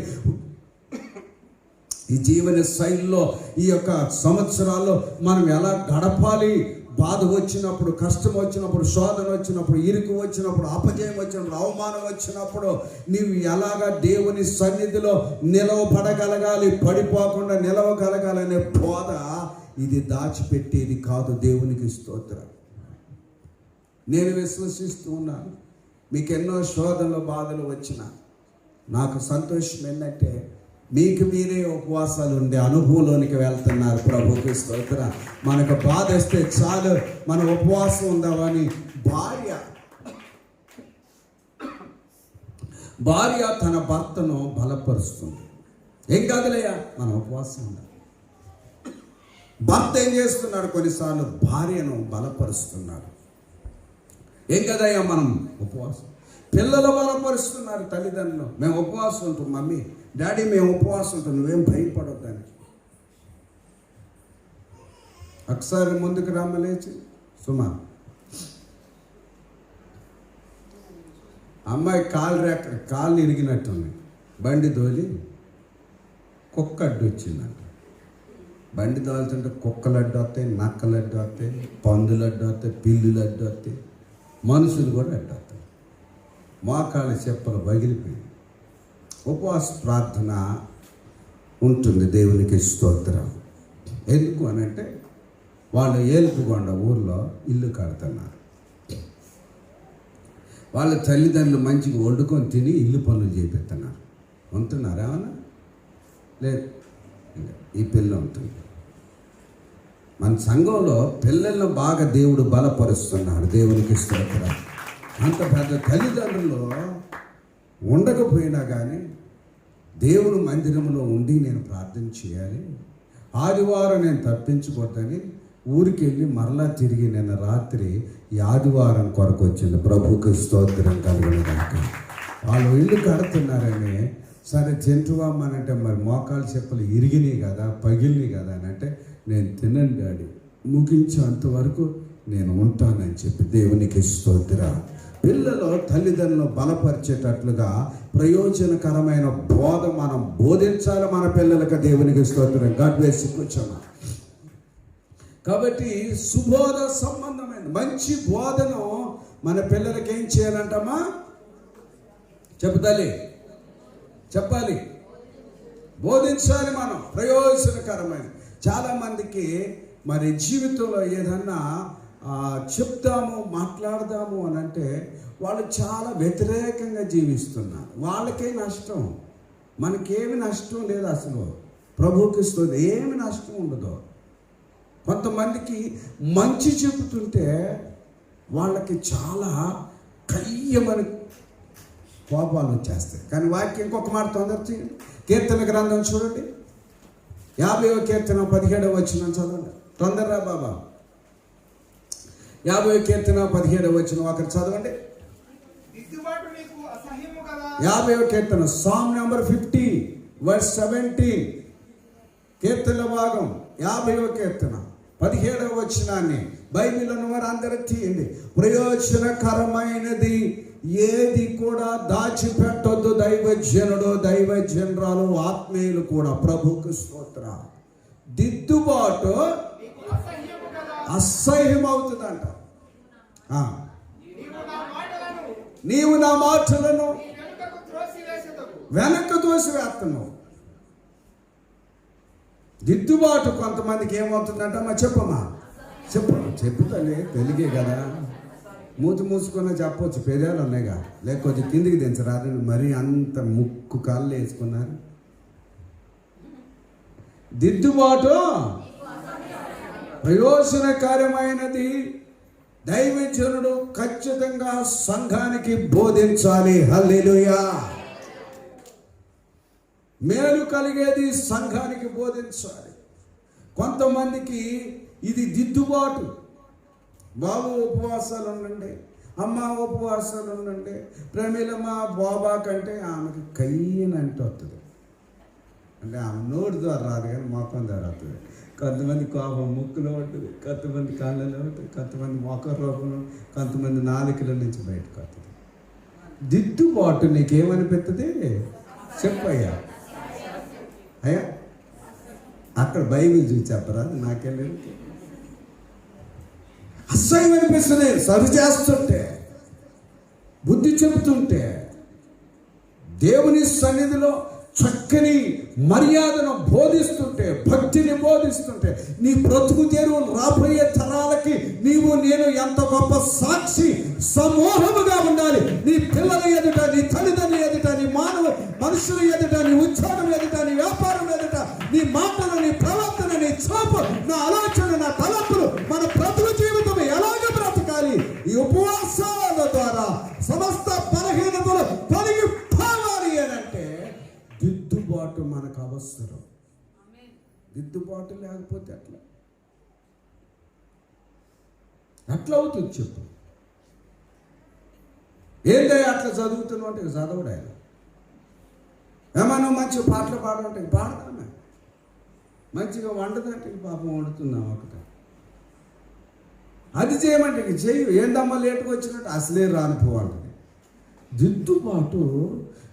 ఈ జీవన శైలిలో ఈ యొక్క సంవత్సరాల్లో మనం ఎలా గడపాలి, బాధ వచ్చినప్పుడు, కష్టం వచ్చినప్పుడు, శోధన వచ్చినప్పుడు, ఇరుకు వచ్చినప్పుడు, అపజయం వచ్చినప్పుడు, అవమానం వచ్చినప్పుడు నీవు ఎలాగా దేవుని సన్నిధిలో నిలవబడగలగాలి, పడిపోకుండా నిలవగలగాలనే బోధ ఇది దాచిపెట్టేది కాదు. దేవునికి స్తోత్రం. నేను విశ్వసిస్తూ ఉన్నాను. మీకు ఎన్నో శోధనలు, బాధలు వచ్చినా నాకు సంతోషం ఏంటంటే మీకు మీరే ఉపవాసాలు ఉండే అనుభవంలోనికి వెళ్తున్నారు. ప్రభుకి స్తోత్రం. మనకు బాధ వస్తే చాలు మన ఉపవాసం ఉందామని భార్య తన భర్తను బలపరుస్తుంది. ఏం కాదులేయా మన ఉపవాసం ఉండాలి. భర్త ఏం చేస్తున్నాడు? కొన్నిసార్లు భార్యను బలపరుస్తున్నాడు. ఏం కదయ్యా మనం ఉపవాసం. పిల్లలు బలపరుస్తున్నారు తల్లిదండ్రులు. మేము ఉపవాసం ఉంటాం, మమ్మీ డాడీ మేము ఉపవాసం ఉంటాం, నువ్వేం భయపడొద్దని. ఒకసారి ముందుకు రమ్మలేచి సుమా, అమ్మాయి కాళ్ళు ఇరిగినట్టుంది, బండి దోలి కుక్క అడ్డు వచ్చిందంట. బండి దోలుతుంటే కుక్కలు అడ్డు వస్తాయి, నక్కలు అడ్డు వస్తాయి, పందులు అడ్డు వస్తాయి, పిల్లులు అడ్డు వస్తాయి, మనుషులు కూడా అడ్డు వస్తాయి. మోకాళ్ళ చెప్పలు పగిలిపోయి ఉపవాస ప్రార్థన ఉంటుంది. దేవునికి స్తోత్రం. ఎందుకు అనంటే వాళ్ళు ఏలుపుగొండ ఊర్లో ఇల్లు కడుతున్నారు. వాళ్ళ తల్లిదండ్రులు మంచిగా వండుకొని తిని ఇల్లు పనులు చేపిస్తున్నారు. ఉంటున్నారు ఏమన్నా? లేదు, ఈ పిల్ల ఉంటుంది. మన సంఘంలో పిల్లలను బాగా దేవుడు బలపరుస్తున్నాడు. దేవునికి స్తోత్రం. అంత పెద్ద తల్లిదండ్రులు ఉండకపోయినా కానీ దేవుని మందిరంలో ఉండి నేను ప్రార్థన చేయాలి, ఆదివారం నేను తప్పించుకోవద్దని ఊరికి వెళ్ళి మరలా తిరిగి నిన్న రాత్రి ఈ ఆదివారం కొరకు వచ్చింది. ప్రభుకి స్తోత్రం కలిగిన దాకా వాళ్ళు ఇల్లు కడుతున్నారని సరే తింటువామ్మా అని అంటే, మరి మోకాలు చెప్పులు ఇరిగినాయి కదా, పగిలినాయి కదా అని అంటే, నేను తినండి డాడీ, ముగించేంతవరకు నేను ఉంటానని చెప్పి దేవునికి స్తోత్రం. పిల్లలు తల్లిదండ్రులను బలపరిచేటట్లుగా ప్రయోజనకరమైన బోధ మనం బోధించాలి మన పిల్లలకు. దేవునికి స్తోత్రం. God bless you. కూర్చోమా. కాబట్టి సుబోధ సంబంధమైన మంచి బోధను మన పిల్లలకి ఏం చేయాలంటమ్మా? చెప్తాలి, చెప్పాలి, బోధించాలి మనం, ప్రయోజనకరమైన. చాలామందికి మరి జీవితంలో ఏదన్నా చెప్తాము, మాట్లాడదాము అని అంటే వాళ్ళు చాలా వ్యతిరేకంగా జీవిస్తున్నారు. వాళ్ళకే నష్టం, మనకేమి నష్టం లేదు. అసలు ప్రభువుకి స్తోత్రం, ఏమి నష్టం ఉండదు. కొంతమందికి మంచి చెబుతుంటే వాళ్ళకి చాలా కయ్యమని కోపాలు వచ్చేస్తాయి. కానీ వాక్యం ఇంకొక మాట తొందరచి కీర్తన గ్రంథం చూడండి, 50వ కీర్తన 17వ వచనం చదవండి. తొందరరా బాబా. 50వ కీర్తన 17వ వచనం ఒకరు చదవండి. 50వ కీర్తన, సామ్ నెంబర్ 50 వర్స్ 17, కీర్తన భాగం 50వ కీర్తన 17వ వచనాన్ని బైబిల్ ఉన్నవారు అందరూ తీయండి. ప్రయోజనకరమైనది ఏది కూడా దాచిపెట్టొద్దు. దైవజనుడు, దైవజనరాలు, ఆత్మీయులు కూడా ప్రభుకు స్తోత్ర. దిద్దుబాటు అసహ్యం అవుతుందంట. నీవు నా మాటలను వెనక తోసివేస్తున్నావు. దిద్దుబాటు కొంతమందికి ఏమవుతుందంట? మా చెప్పమ్మా, చెప్పుతానే, తెలుగే కదా, మూతి మూసుకున్నా చెప్పవచ్చు, పెదాలు ఉన్నాయిగా, లేకపోతే కిందికి దించరాదని మరీ అంత ముక్కు కాళ్ళు వేసుకున్నారు. దిద్దుబాటు ప్రయోజనకరమైనది. దైవజనుడు ఖచ్చితంగా సంఘానికి బోధించాలి. హల్లెలూయా. మేలు కలిగేది సంఘానికి బోధించాలి. కొంతమందికి ఇది దిద్దుబాటు. బాబు ఉపవాసాలు ఉండండి, అమ్మ ఉపవాసాలు ఉండండి, ప్రమీలమ్మ బాబా కంటే ఆమెకి కయ్యనంటే వస్తుంది. అంటే ఆమె నోటి ద్వారా రాదు కానీ మొక్కం ద్వారా వస్తుంది. కొంతమంది కోపం ముక్కులో ఉంటుంది, కొంతమంది కాళ్ళలో ఉంటుంది, కొంతమంది మొక్క రూపంలో, కొంతమంది నాలుకల నుంచి బయటకు వస్తుంది. దిద్దుబాటు నీకేమనిపిస్తుంది? చెప్పయ్యా. అయ్యా అక్కడ బైబిల్ చూసి చెప్పరా? నాకెళ్ళి అసహ్యం అనిపిస్తుంది. సరి చేస్తుంటే, బుద్ధి చెబుతుంటే, దేవుని సన్నిధిలో చక్కని మర్యాదను బోధిస్తుంటే, భక్తిని బోధిస్తుంటే, నీ బ్రతుకు తెరువులు రాబోయే తరాలకి నీవు నేను ఎంత గొప్ప సాక్షి సమూహముగా ఉండాలి. నీ పిల్లల ఎదుట, నీ తల్లిదండ్రుల ఎదుట, నీ మనుషుల ఎదుట, నీ ఉద్యోగం ఎదుట, నీ వ్యాపారం ఎదుట, నీ మాటలు, నీ ప్రవర్తన, నీ చూపు, నా ఆలోచన, నా తలపులు, మన బ్రతుకు జీవితం ఎలాగ బ్రతకాలి? ఈ ఉపవాసాల ద్వారా సమస్త బలహీనతలు తొలగి పోవాలి అని అంటే దిద్దుబాటు మనకు అవసరం. దిద్దుబాటు లేకపోతే ఎట్లా అవుతుంది చెప్పు? ఏంటో అట్లా చదువుతున్నావు అంటే చదవడు ఆయన. ఏమన్నా మంచి పాటలు పాడమంటే పాడతామే, మంచిగా వండదంటే పాపం వండుతున్నాం ఒకటి, అది చేయమంటే ఇంక చెయ్యి, ఏందమ్మా లేటుగా వచ్చినట్టు అసలే రానిపోవాలి. దిద్దుబాటు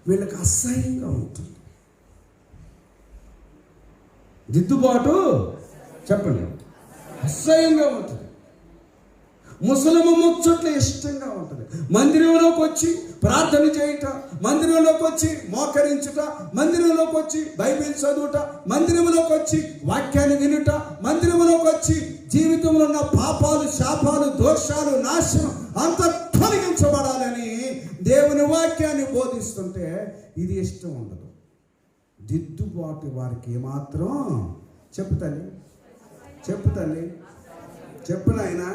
వీళ్ళకి అసహ్యంగా ఉంటుంది. దిద్దుబాటు చెప్పండి, అసహ్యంగా ఉంటుంది. ముసలమ్మ ముచ్చట్లు ఇష్టంగా ఉంటుంది. మందిరంలోకి వచ్చి ప్రార్థన చేయుట, మందిరంలోకి వచ్చి మోకరించుట, మందిరంలోకి వచ్చి బైబిల్ చదువుట, మందిరంలోకి వచ్చి వాక్యాన్ని వినుట, మందిరంలోకి వచ్చి జీవితంలో ఉన్న పాపాలు, శాపాలు, దోషాలు, నాశనం అంత తొలగించబడాలని దేవుని వాక్యాన్ని బోధిస్తుంటే ఇది ఇష్టం ఉండదు. దిద్దుబాటు వారికి ఏమాత్రం చెప్పుతాను, చెప్పు నాయనా.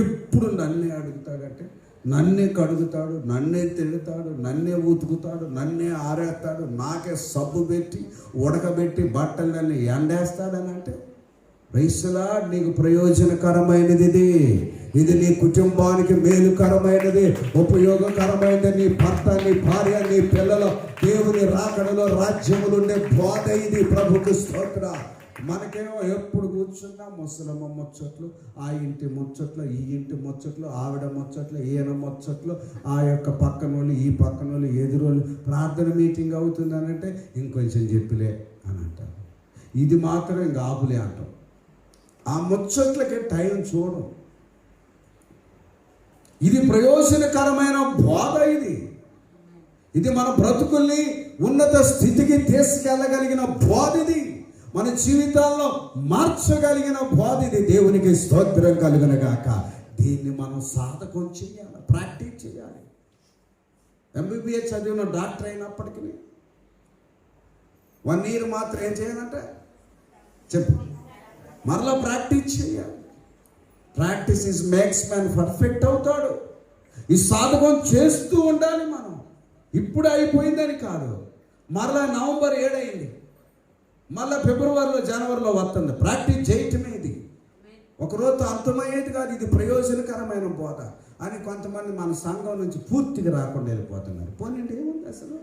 ఎప్పుడు నన్నే అడుగుతాడంటే నన్నే కడుగుతాడు, నన్నే తిడుతాడు, నన్నే ఉతుకుతాడు, నన్నే ఆరేస్తాడు, నాకే సబ్బు పెట్టి ఉడకబెట్టి బట్టలన్నీ ఎండేస్తాడని అంటే రైసులా నీకు ప్రయోజనకరమైనది ఇది నీ కుటుంబానికి మేలుకరమైనది, ఉపయోగకరమైనది. నీ భర్త, నీ భార్య, నీ పిల్లలు దేవుని రాకడలో రాజ్యములుండే బోధ ఇది. ప్రభుకి స్తోత్ర. మనకేమో ఎప్పుడు కూర్చున్నా ముసలమ్మ ముచ్చట్లు, ఆ ఇంటి ముచ్చట్లు, ఈ ఇంటి ముచ్చట్లు, ఆవిడ ముచ్చట్లు, ఈయన ముచ్చట్లు, ఆ యొక్క పక్కన వాళ్ళు, ఈ పక్కన వాళ్ళు, ఎదురోళ్ళు. ప్రార్థన మీటింగ్ అవుతుంది అని అంటే ఇంకొంచెం చెప్పిలే అని అంటారు. ఇది మాత్రం ఇంకా ఆపులే అంటాం. ఆ ముచ్చట్లకి టైం చూడం. ఇది ప్రయోజనకరమైన బోధ. ఇది మన బ్రతుకుల్ని ఉన్నత స్థితికి తీసుకెళ్ళగలిగిన బోధ. ఇది మన జీవితాల్లో మార్చగలిగిన బోధ. ఇది దేవునికి స్తోత్రం కలుగును గాక. దీన్ని మనం సాధకం చేయాలి, ప్రాక్టీస్ చేయాలి. ఎంబీబీఎస్ చదివిన డాక్టర్ అయినప్పటికీ 1 year మాత్రం ఏం చేయాలంటే చెప్పు, మరలా ప్రాక్టీస్ చేయాలి. Practice is makes man perfect అవుతాడు. ఈ సాధకం చేస్తూ ఉండాలి మనం. ఇప్పుడు అయిపోయిందని కాదు, మరలా November 7 అయింది, మళ్ళీ February, January వస్తుంది. ప్రాక్టీస్ చేయటమే ఇది. ఒకరోజు అర్థమయ్యేది కాదు. ఇది ప్రయోజనకరమైన బోధ అని కొంతమంది మన సంఘం నుంచి పూర్తిగా రాకుండా వెళ్ళిపోతున్నారు. పోనండి, ఏముంది అసలు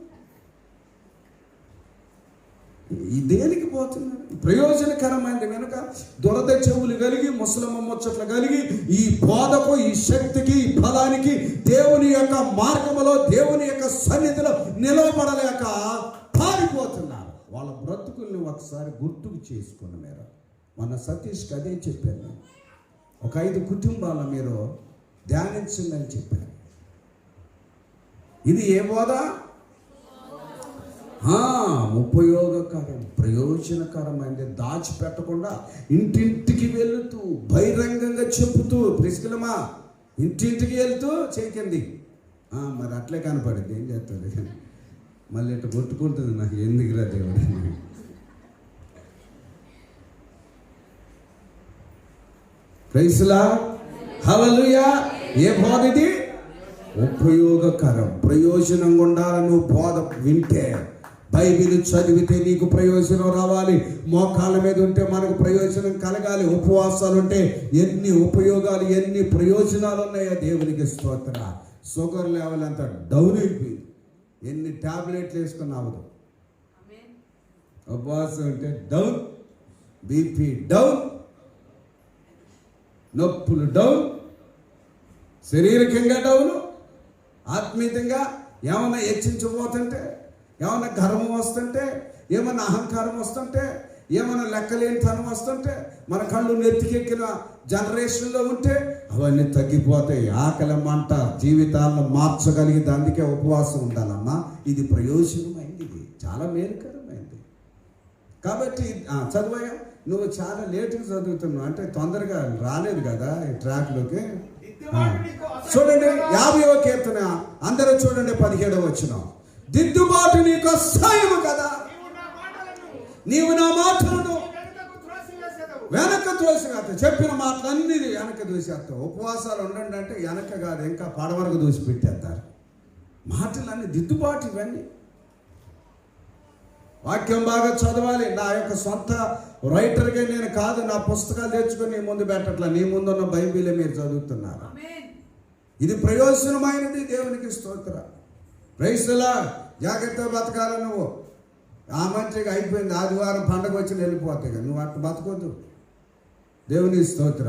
దేనికి పోతున్నారు? ప్రయోజనకరమైనది వెనుక దొరద చెవులు కలిగి, ముసలమ్మ ముచ్చట్లు కలిగి, ఈ బోధకు, ఈ శక్తికి, ఈ ఫలానికి, దేవుని యొక్క మార్గములో, దేవుని యొక్క సన్నిధిలో నిలబడలేక పారిపోతున్నారు. వాళ్ళ బ్రతుకుల్ని ఒకసారి గుర్తుకు చేసుకుని మీరు. మన సతీష్కి అదే చెప్పాను. ఒక 5 కుటుంబాల మీరు ధ్యానించండి అని చెప్పాను. ఇది ఏ బోధ? ఉపయోగకరం, ప్రయోజనకరమైనది. దాచిపెట్టకుండా ఇంటింటికి వెళుతూ, బహిరంగంగా చెబుతూ, ప్రిస్కిలమా ఇంటింటికి వెళ్తూ చేయకండి. మరి అట్లే కనపడింది, ఏం చేస్తుంది? మళ్ళీ ఇట్లా కొట్టుకుంటుంది. నాకు ఎందుకురా దేవుడు. ప్రైస్లా, హల్లెలూయా. ఏ బోధ ఇది? ఉపయోగకరం, ప్రయోజనంగా ఉండాలని నువ్వు బోధ వింటే, బైబిల్ చదివితే నీకు ప్రయోజనం రావాలి. మోకాళ్ళ మీద ఉంటే మనకు ప్రయోజనం కలగాలి. ఉపవాసాలు ఉంటే ఎన్ని ఉపయోగాలు, ఎన్ని ప్రయోజనాలు ఉన్నాయో దేవునికి స్తోత్ర. షుగర్ లెవెల్ అంతా డౌన్ అయిపోయింది. ఎన్ని టాబ్లెట్లు వేసుకున్నావు. ఉపవాసం ఉంటే డౌన్, బీపీ డౌన్, నొప్పులు డౌన్, శారీరకంగా డౌన్, ఆత్మీయంగా ఏమన్నా హెచ్చించబోతుంటే, ఏమన్నా గర్వం వస్తుంటే, ఏమన్నా అహంకారం వస్తుంటే, ఏమన్నా లెక్కలేని తనం వస్తుంటే, మన కళ్ళు నెత్తికెక్కిన జనరేషన్లో ఉంటే అవన్నీ తగ్గిపోతాయి. ఆకలి మంట జీవితాలను మార్చగలిగింది. అందుకే ఉపవాసం ఉండాలమ్మా. ఇది ప్రయోజనమైంది, ఇది చాలా మేలుకరమైంది. కాబట్టి చదువయ్యా, నువ్వు చాలా లేటుగా చదువుతున్నావు అంటే తొందరగా రాలేదు కదా ఈ ట్రాక్లోకి. చూడండి 50వ కీర్తన, అందరూ చూడండి 17వ వచనం. దిద్దుబాటు నీకు అసహ్యము కదా, నీవు నా మాటలను వెనక తోసివేస్తావు. చెప్పిన మాటలన్నీ వెనక దూసేస్తావు. ఉపవాసాలు ఉండండి అంటే వెనక కాదు, ఇంకా పడవరకు దూసి పెట్టేస్తారు. మాటలన్నీ దిద్దుబాటు. ఇవన్నీ వాక్యం బాగా చదవాలి. నా యొక్క సొంత రైటర్గా నేను కాదు, నా పుస్తకాలు తెచ్చుకొని నీ ముందు పెట్టట్లా, నీ ముందున్న బైబిలే మీరు చదువుతున్నారు. ఇది ప్రయోజనమైనది. దేవునికి స్తోత్ర. ప్రైస్లా, జాగ్రత్తగా బతకాలి. నువ్వు ఆ మంచిగా అయిపోయింది, ఆదివారం పండగ వచ్చి వెళ్ళిపోతాయి కదా, నువ్వు అట్లా బతకొద్దు. దేవుని స్తోత్ర.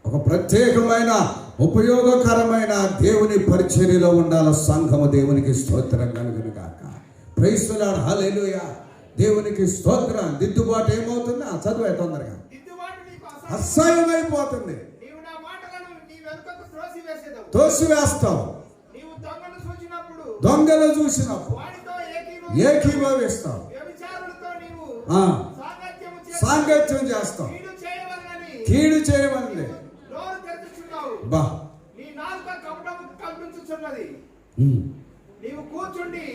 ఒక ప్రత్యేకమైన ఉపయోగకరమైన దేవుని పరిచర్యలో ఉండాలి సంఘము. దేవునికి స్తోత్రం కలుగును గాక. ప్రైజ్ ది లార్డ్, హల్లెలూయా. దేవునికి స్తోత్రం. దిద్దుబాటు ఏమవుతుంది? చదువు తొందరగా. అసహ్యమైపోతుంది, తోసివేస్తావు. దొంగలు చూసినప్పుడు ఏకీభవిస్తావు, సాంగత్యం చేస్తావు, కీడు చేయవలే. బా, నీవు కూర్చుండి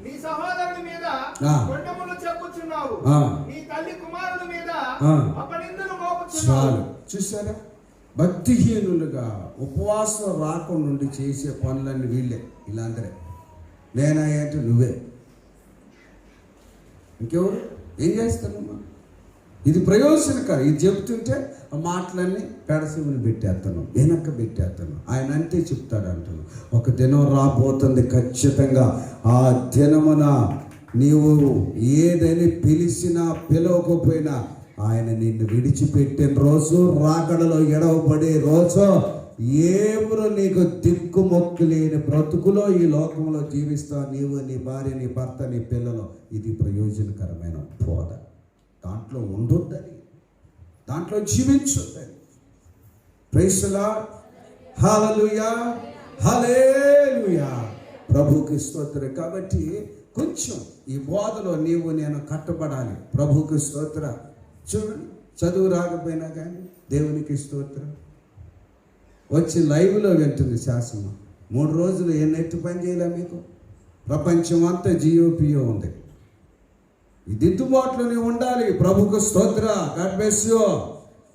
నీ సహోదరుని మీద కొండములు చెప్పుచున్నావు, నీ తల్లి కుమారుని మీద అపనిందలు మోపుచున్నావు. చూసారా, భక్తిహీనులుగా ఉపవాసం రాకుండా నుండి చేసే పనులన్నీ వీళ్ళే. ఇలాందరే నేనంటే నువ్వే, ఇంకెవరు? ఏం చేస్తానమ్మా? ఇది ప్రయోజనకరం. ఇది చెబుతుంటే ఆ మాటలన్నీ పెడసీమని పెట్టేస్తాను, వెనక్క పెట్టేస్తాను. ఆయన అంతే చెప్తాడు అంటాను. ఒక దినం రాబోతుంది ఖచ్చితంగా. ఆ దినమున నీవు ఏదని పిలిచినా పిలవకపోయినా ఆయన నిన్ను విడిచిపెట్టిన రోజు, రాకడలో ఎడవబడే రోజు, ఎవరు నీకు దిక్కుమొక్కు లేని బ్రతుకులో ఈ లోకంలో జీవిస్తావు. నీవు, నీ భార్య, నీ భర్త, నీ పిల్లలు. ఇది ప్రయోజనకరమైన బోధ. దాంట్లో ఉండొద్దని, దాంట్లో జీవించొద్దని. Praise the Lord. Hallelujah, hallelujah. ప్రభుకి స్తోత్రం. కాబట్టి కొంచెం ఈ బోధలో నీవు నేను కట్టబడాలి. ప్రభుకి స్తోత్రం. చూడండి, చదువు రాకపోయినా కానీ దేవునికి స్తోత్రం. వచ్చి లైవ్లో వింటుంది శాసనం. 3 రోజులు ఏ నెట్ పని చేయలే మీకు? ప్రపంచం అంతా జియోపియో ఉంది. ఈ దిద్దుబాటులోనే ఉండాలి. ప్రభుకు స్తోత్ర. God bless you.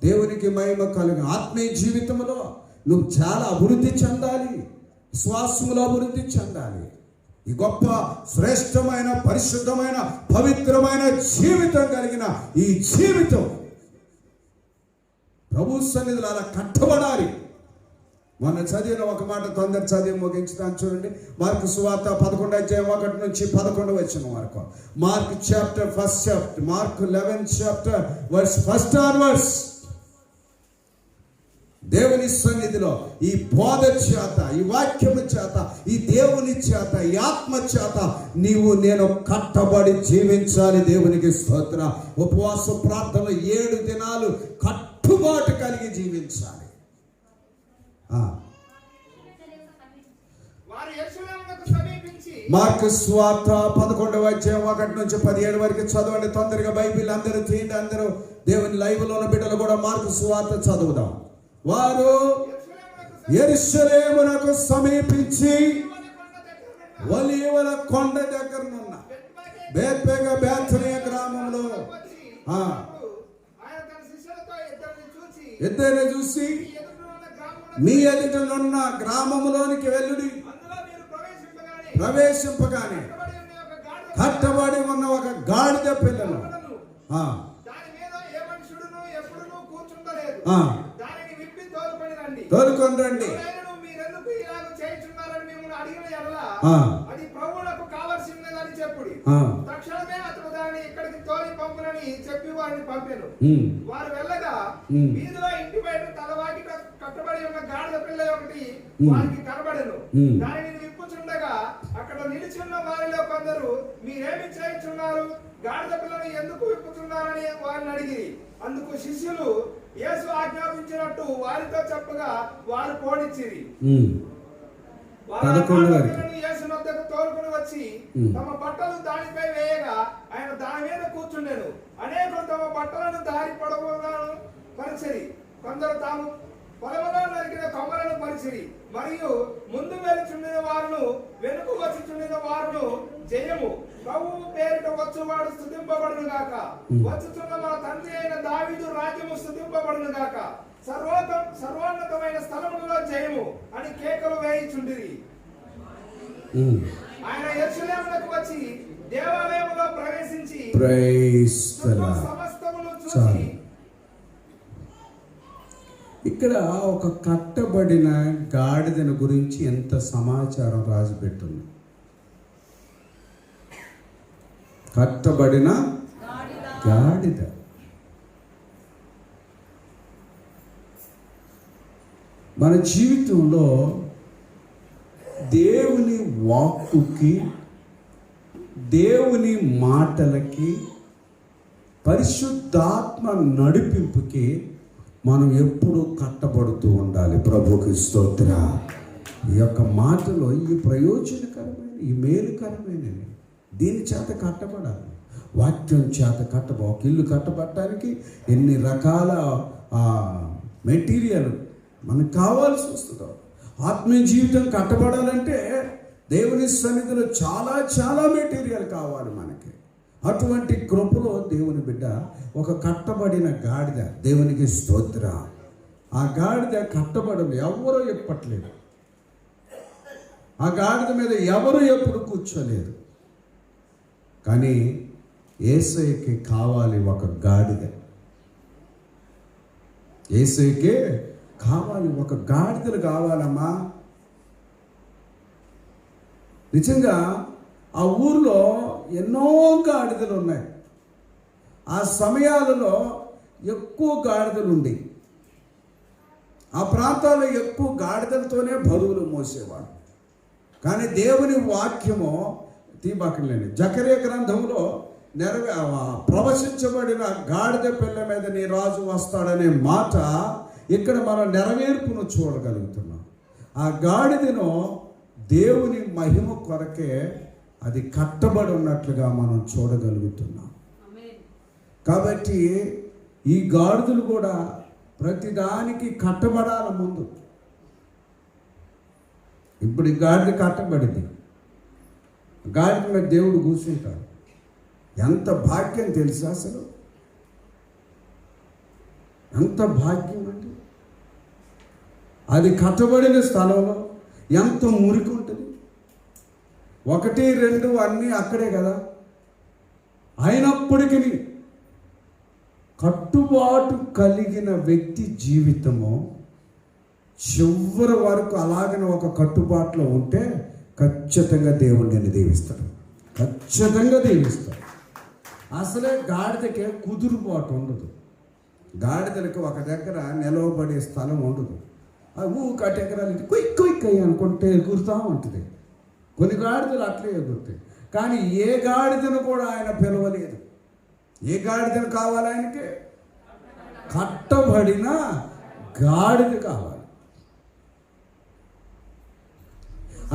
దేవునికి మహిమ కలుగు. ఆత్మీయ జీవితంలో నువ్వు చాలా అభివృద్ధి చెందాలి. విశ్వాసంలో అభివృద్ధి చెందాలి. ఈ గొప్ప శ్రేష్టమైన పరిశుద్ధమైన పవిత్రమైన జీవితం కలిగిన ఈ జీవితం ప్రభు సన్నిధిలో అలా కట్టబడాలి. మొన్న చదివిన ఒక మాట తొందర చదివి ముగించుతాను. చూడండి, మార్కు సువార్త 11:1-11 వరకు. Mark chapter 1 Mark 11 chapter verse 1 onwards. దేవుని సన్నిధిలో ఈ బోధ చేత, ఈ వాక్యము చేత, ఈ దేవుని చేత, ఈ ఆత్మ చేత నీవు నేను కట్టబడి జీవించాలి. దేవునికి స్తోత్ర. ఉపవాస ప్రార్థనలు 7 దినాలు కట్టుబాటు కలిగి జీవించాలి. మార్కు సువార్త 11:1-17 వరకు చదవండి. తొందరగా బైబిల్ అందరూ తీయండి. అందరూ దేవుని లైవ్లో ఉన్న బిడ్డలు కూడా మార్కు సువార్త చదువుదాం. వారు యెరూషలేమునకు సమీపించి ఒలీవల కొండ దగ్గరనున్న బేత్ఫగే గ్రామంలో ఇద్దరిని చూసి, మీ ఎదుటనున్న గ్రామములోనికి వెళ్ళుడి. ప్రవేశింపగానే కట్టబడి ఉన్న ఒక గాడిద పిల్లను తోలుకొని రండి. తక్షణమే అతడు దాన్ని ఇక్కడికి తోలి పంపునని చెప్పి వారిని పంపాను. వారు వెళ్ళగా వీధిలో ఇంటి బయట తలవాకి కట్టబడి ఉన్న గాడిద పిల్ల ఒకటి వారికి కనబడెను. దానిని విప్పుచుండగా అక్కడ నిలిచి ఉన్న వారిలో కొందరు, మీరేమి చేయుచున్నారు? గాడిద పిల్లను ఎందుకు విప్పుచున్నారని వారిని అడిగి, అందుకు శిష్యులు యేసు ఆజ్ఞాపించినట్టు వారితో చెప్పగా వారు పోనిచ్చిరి. యేసు వద్దకు తోలుకొని వచ్చి తమ బట్టలు దానిపై వేయగా ఆయన దాని మీద కూర్చుండెను. అనేకులు తమ బట్టలను దారి పొడవుగా పరిచిరి. కొందరు తాము పొలములో నరికిన కొమ్మలను పరిచిరి. మరియు ముందు వెలుచుండిన వారును వెనుక వచ్చుచుండిన వారును, జయము ప్రభువు పేరిట వచ్చువాడు స్తుతింపబడును గాక, వచ్చుచున్న మా తండ్రి అయిన దావీదు రాజ్యము స్తుతింపబడును గాక, సర్వోన్నతమైన స్థలములలో జయము అని కేకలు వేయిచుండిరి. ఆయన యెరూషలేమునకు వచ్చి దేవాలయములో ప్రవేశించి సమస్తమును చూసి. ఇక్కడ ఒక కట్టబడిన గాడిదను గురించి ఎంత సమాచారం రాసిపెట్టుంది. కట్టబడిన గాడిద. మన జీవితంలో దేవుని వాక్కుకి, దేవుని మాటలకి, పరిశుద్ధాత్మ నడిపింపుకి మనం ఎప్పుడూ కట్టబడుతూ ఉండాలి. ప్రభుకి స్తోత్ర. ఈ యొక్క మాటలో ఈ ప్రయోజనకరమైన, ఈ మేలుకరమైనవి, దీని చేత కట్టబడాలి. వాక్యం చేత ఒక ఇల్లు కట్టబడటానికి ఎన్ని రకాల మెటీరియల్ మనకు కావాల్సి వస్తుందో. ఆత్మీయ జీవితం కట్టబడాలంటే దేవుని సన్నిధిలో చాలా చాలా మెటీరియల్ కావాలి మనకి. అటువంటి కృపలో దేవుని బిడ్డ ఒక కట్టబడిన గాడిద. దేవునికి స్తోత్ర. ఆ గాడిద కట్టబడలు ఎవరో ఎప్పట్లేదు. ఆ గాడిద మీద ఎవరు ఎప్పుడు కూర్చోలేదు. కానీ యేసయ్యకి కావాలి ఒక గాడిద. యేసయ్యకి కావాలి ఒక గాడిదలు కావాలమ్మా. నిజంగా ఆ ఊర్లో ఎన్నో గాడిదలు ఉన్నాయి. ఆ సమయాలలో ఎక్కువ గాడిదలు ఉండేవి. ఆ ప్రాంతాల్లో ఎక్కువ గాడిదలతోనే బరువులు మోసేవాడు. కానీ దేవుని వాక్యము తీబాకలేని జకరియా గ్రంథంలో ప్రవచించబడిన గాడిద పిల్ల మీద నీ రాజు వస్తాడనే మాట ఇక్కడ మనం నెరవేర్పును చూడగలుగుతున్నాం. ఆ గాడిదను దేవుని మహిమ కొరకే అది కట్టబడి ఉన్నట్లుగా మనం చూడగలుగుతున్నాం. కాబట్టి ఈ గాడిదలు కూడా ప్రతిదానికి కట్టబడాల ముందు. ఇప్పుడు ఈ గాడిద కట్టబడింది. గాడిద మీద దేవుడు కూర్చుంటాడు. ఎంత భాగ్యం తెలుసా అసలు? ఎంత భాగ్యం అండి. అది కట్టబడిన స్థలంలో ఎంత మురికి ఉంటుంది. 1, 2 అన్నీ అక్కడే కదా. అయినప్పటికీ కట్టుబాటు కలిగిన వ్యక్తి జీవితము చివరి వరకు అలాగనే ఒక కట్టుబాటులో ఉంటే ఖచ్చితంగా దేవుడు నిన్ను దీవిస్తాడు. ఖచ్చితంగా దీవిస్తాడు. అసలే గాడిదకే కుదురుబాటు ఉండదు. గాడిదలకి ఒక దగ్గర నిలవబడే స్థలం ఉండదు. అది ఊకటి ఎకరాలు కొయ్యి అనుకుంటే ఎగురుతూ ఉంటుంది. కొన్ని గాడిదలు అట్లే ఎగురుతాయి. కానీ ఏ గాడిదను కూడా ఆయన పిలవలేదు. ఏ గాడిదను కావాలి ఆయనకి? కట్టబడిన గాడిద కావాలి.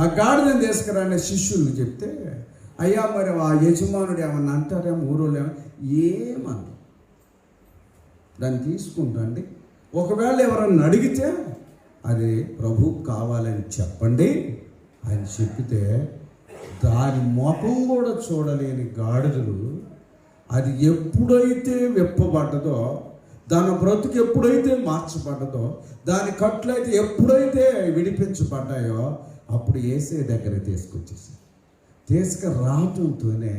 ఆ గాడిదని తీసుకురాని శిష్యులు చెప్తే, అయ్యా మరి ఆ యజమానుడు ఏమన్నా అంటారేమో, ఊరోళ్ళు ఏమన్నా దాన్ని తీసుకుంటండి. ఒకవేళ ఎవరన్నా అడిగితే అది ప్రభువు కావాలని చెప్పండి అని చెప్పితే, దాని ముఖం కూడా చూడలేని గాడిదలు అది ఎప్పుడైతే విప్పబడ్డదో, దాని బ్రతుకు ఎప్పుడైతే మార్చబడ్డదో, దాని కట్లయితే ఎప్పుడైతే విడిపించబడ్డాయో అప్పుడు యేసే దగ్గర తీసుకురావటంతోనే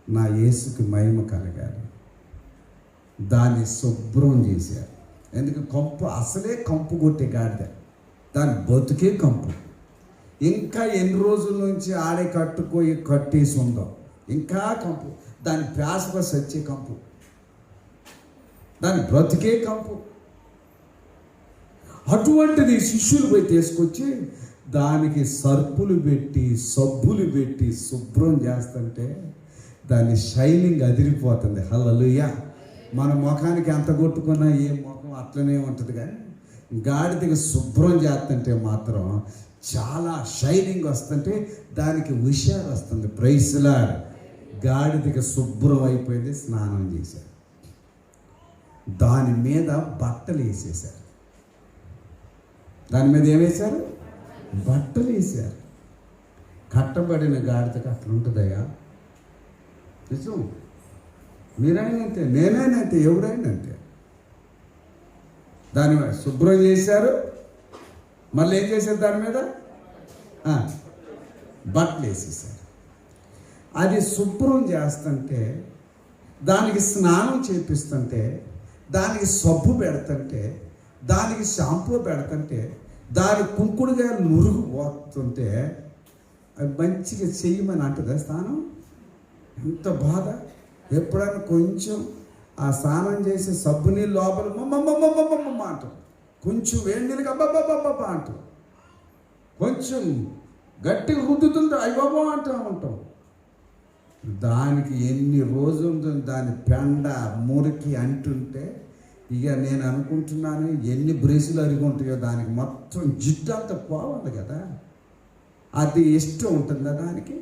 నా యేసుకి మహిమ కలగాలి. దాన్ని శుభ్రం చేశారు. ఎందుకు? కంపు అసలే కంపు కొట్టే గాడిద, దాని బతుకే కంపు. ఇంకా ఎన్ని రోజుల నుంచి ఆడే కట్టేసి ఉందో ఇంకా కంపు. దాని ప్యాస సచ్చే కంపు, దాని బ్రతికే కంపు. అటువంటిది శిష్యులు పోయి తీసుకొచ్చి దానికి సర్పులు పెట్టి సబ్బులు పెట్టి శుభ్రం చేస్తుంటే దాని షైనింగ్ అదిరిపోతుంది. హల్లెలూయా. మన ముఖానికి ఎంత కొట్టుకున్నా ఏ ముఖం అట్లనే ఉంటుంది. కానీ గాడిదకి శుభ్రం చేస్తుంటే మాత్రం చాలా షైనింగ్ వస్తుంటే దానికి హుషారు వస్తుంది. Praise lord. గాడిదకి శుభ్రం అయిపోయింది. స్నానం చేశారు. దాని మీద బట్టలు వేసేశారు. దాని మీద ఏమేశారు? బట్టలు వేశారు. కట్టబడిన గాడిదకి అట్లా ఉంటుందయ్యా. నిజం. మీరైనా అంతే, నేనైనా అంతే, ఎవరైనా అంతే. దాని మీద శుభ్రం చేశారు. మళ్ళీ ఏం చేశారు? దాని మీద బట్టలు వేసేసారు. అది శుభ్రం చేస్తుంటే, దానికి స్నానం చేపిస్తుంటే, దానికి సబ్బు పెడుతుంటే, దానికి షాంపూ పెడుతుంటే, దాని కుంకుడుగా నురుగు పోతుంటే అది మంచిగా చెయ్యమని అంటుందా స్నానం? ఎంత బాధ. ఎప్పుడైనా కొంచెం ఆ స్నానం చేసే సబ్బు నీళ్ళు లోపల మమ్మమ్మ అంటాం, కొంచెం వేడి నీళ్ళకి అబ్బబ్బబ్బబ్బా అంటాం, కొంచెం గట్టిగా రుద్దుతుంటే అయ్యబాబా అంటూ ఉంటాం. దానికి ఎన్ని రోజులు దాని పెండ మురికి అంటుంటే ఇక నేను అనుకుంటున్నాను ఎన్ని బ్రేసులు అరిగి ఉంటాయో దానికి. మొత్తం జిడ్డు అంతా పోవాలి కదా. అది ఇష్టం ఉంటుందా దానికి?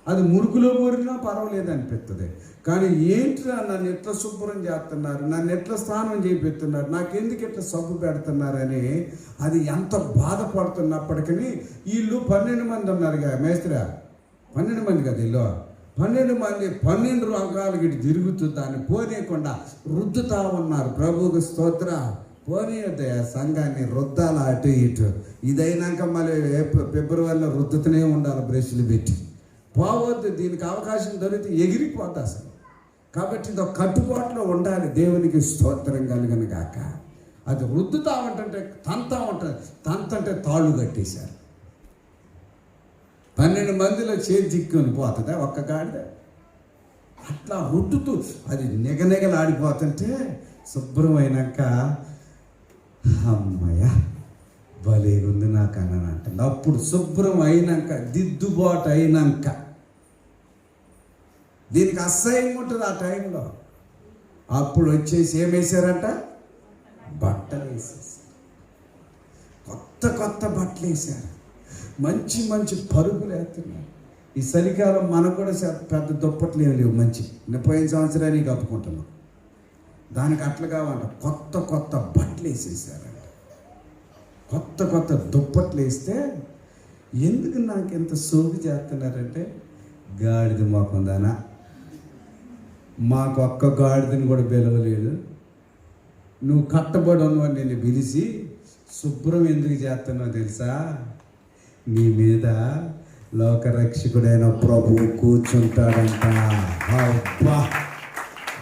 అది మురుగులో కోరినా పర్వాలేదు అనిపిస్తుంది. కానీ ఏంట్రా నన్ను ఎట్లా శుభ్రం చేస్తున్నారు, నన్ను ఎట్లా స్నానం చేపిస్తున్నారు, నాకెందుకు ఎట్లా సబ్బు పెడుతున్నారని అది ఎంత బాధపడుతున్నప్పటికీ వీళ్ళు 12 మంది ఉన్నారుగా మేస్త్రా, 12 మంది కదా వీళ్ళు, 12 మంది 12 రంగాలకి తిరుగుతూ దాన్ని పోనీయకుండా రుద్దుతా ఉన్నారు. ప్రభువుకు స్తోత్ర. పోనీయద్దయ్యా సంఘాన్ని రుద్దాల అటు ఇటు. ఇదైనాక మళ్ళీ ఫిబ్రవరిలో రుద్దుతూనే ఉండాలి బ్రష్లు పెట్టి. పోవద్దు, దీనికి అవకాశం దొరికితే ఎగిరిపోతా అసలు. కాబట్టి ఇది ఒక కట్టుబాటులో ఉండాలి. దేవునికి స్తోత్రం కలుగును గాక. అది రుద్దుతా ఉంటుంటే తంతా ఉంటుంది, తంతంటే తాళ్ళు కట్టేశారు. 12 మందిలో చేతి చిక్కుని పోతుందా ఒక్క గాడిద? అట్లా రుద్దుతూ అది నిగనిగలాడిపోతుంటే శుభ్రమైనాక అమ్మయ్య భలే ఉంది నాకు అన్నాను అంటుంది. అప్పుడు శుభ్రం అయినాక, దిద్దుబాటు అయినాక, దీనికి అసహ్యంగా ఉంటుంది ఆ టైంలో. అప్పుడు వచ్చేసి ఏం వేసారంట? బట్టలు వేసేసారు. కొత్త కొత్త బట్టలు వేసారు. మంచి మంచి పరుగులు వేస్తున్నారు. ఈ చలికాలం మనకు కూడా పెద్ద దుప్పట్లు ఏమి లేవు. మంచి పోయిన సంవత్సరానికి కప్పుకుంటున్నాం. దానికి అట్లా కావాలంట కొత్త కొత్త బట్టలు వేసేసారంట. కొత్త కొత్త దుప్పట్లు వేస్తే ఎందుకు నాకు ఎంత సోగు చేస్తున్నారంటే, గాడిద మాకుందానా, మాకు ఒక్క గాడిదని కూడా పిలవలేదు, నువ్వు కట్టబడి ఉన్నవాడు నేను పిలిచి శుభ్రం ఎందుకు చేస్తున్నావు తెలుసా? నీ మీద లోకరక్షకుడైన ప్రభువు కూర్చుంటాడంట. అబ్బా,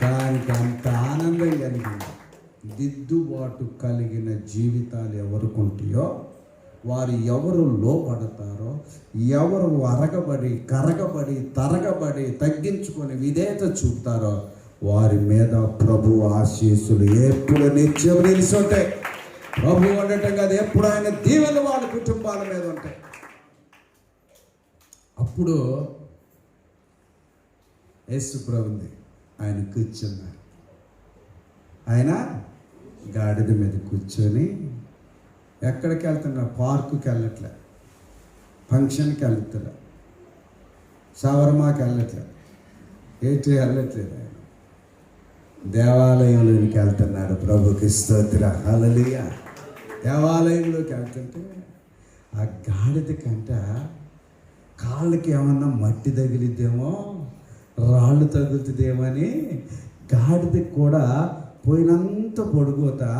దానికి అంత ఆనందం కలిగింది. దిద్దుబాటు కలిగిన జీవితాలు ఎవరికి ఉంటాయో, వారు ఎవరు లోపడతారో, ఎవరు అరగబడి కరగబడి తరగబడి తగ్గించుకొని విధేయత చూపుతారో, వారి మీద ప్రభు ఆశీస్సులు ఎప్పుడు నిత్యం నిలిచి ఉంటాయి. ప్రభు ఉండటం కాదు, ఎప్పుడు ఆయన దీవెనలు వాళ్ళ కుటుంబాల మీద ఉంటాయి. అప్పుడు యేసు ప్రభుని ఆయన కూర్చున్నారు. ఆయన గాడిద మీద కూర్చొని ఎక్కడికి వెళ్తున్నారు? పార్కుకి వెళ్ళట్లే, ఫంక్షన్కి వెళ్తలే, షవర్మాకి వెళ్ళట్లే, ఏంటి వెళ్ళట్లేదు. ఆయన దేవాలయంలోకి వెళ్తున్నాడు. ప్రభుకి స్తోత్రం, హల్లెలూయా. దేవాలయంలోకి వెళ్తుంటే ఆ గాడిద కంట కాళ్ళకి ఏమన్నా మట్టి తగిలిద్దేమో, రాళ్ళు తగులుతుందేమో అని గాడిదకి కూడా పోయినంత పొడుగుతా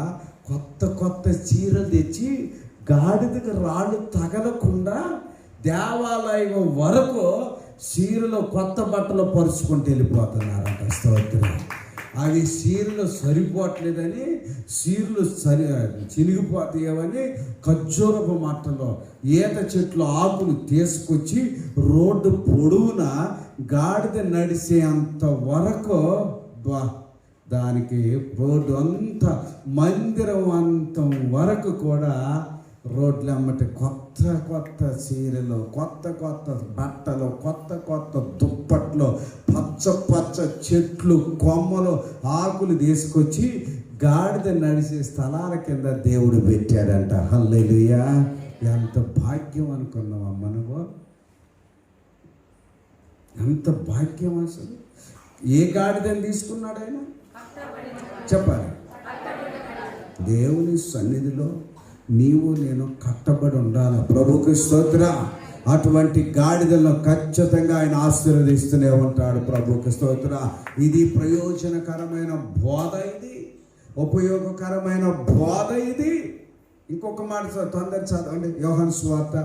కొత్త కొత్త చీరలు తెచ్చి గాడిదకి రాళ్ళు తగలకుండా దేవాలయం వరకు చీరలో కొత్త బట్టలు పరుచుకుంటూ వెళ్ళిపోతున్నారంట. స్తోత్రం. అవి చీరలు సరిపోవట్లేదని, చీరలు చినిగిపోతాయని ఖర్జూరపు మట్టలో ఈత చెట్లు ఆకులు తీసుకొచ్చి రోడ్డు పొడవున గాడిద నడిచే అంత వరకు దానికి రోడ్డు అంతా మందిరం అంతం వరకు కూడా రోడ్లు అమ్మటి కొత్త కొత్త చీరలు, కొత్త కొత్త బట్టలు, కొత్త కొత్త దుప్పట్లు, పచ్చ పచ్చ చెట్లు కొమ్మలు ఆకులు తీసుకొచ్చి గాడిద నడిచే స్థలాల కింద దేవుడు పెట్టాడంట. హల్లెలూయా. ఎంత భాగ్యం అనుకున్నావా మనకు? ఎంత భాగ్యం అసలు. ఏ గాడిదని తీసుకున్నాడు ఆయన? చెప్పాలి. దేవుని సన్నిధిలో నీవు నేను కట్టబడి ఉండాలి. ప్రభుకి స్తోత్రం. అటువంటి గాడిదలను ఖచ్చితంగా ఆయన ఆశీర్వదిస్తూనే ఉంటాడు. ప్రభుకి స్తోత్రం. ఇది ప్రయోజనకరమైన బోధ, ఇది ఉపయోగకరమైన బోధ. ఇది ఇంకొక మాట తొందర చదవండి. యోహాను సువార్త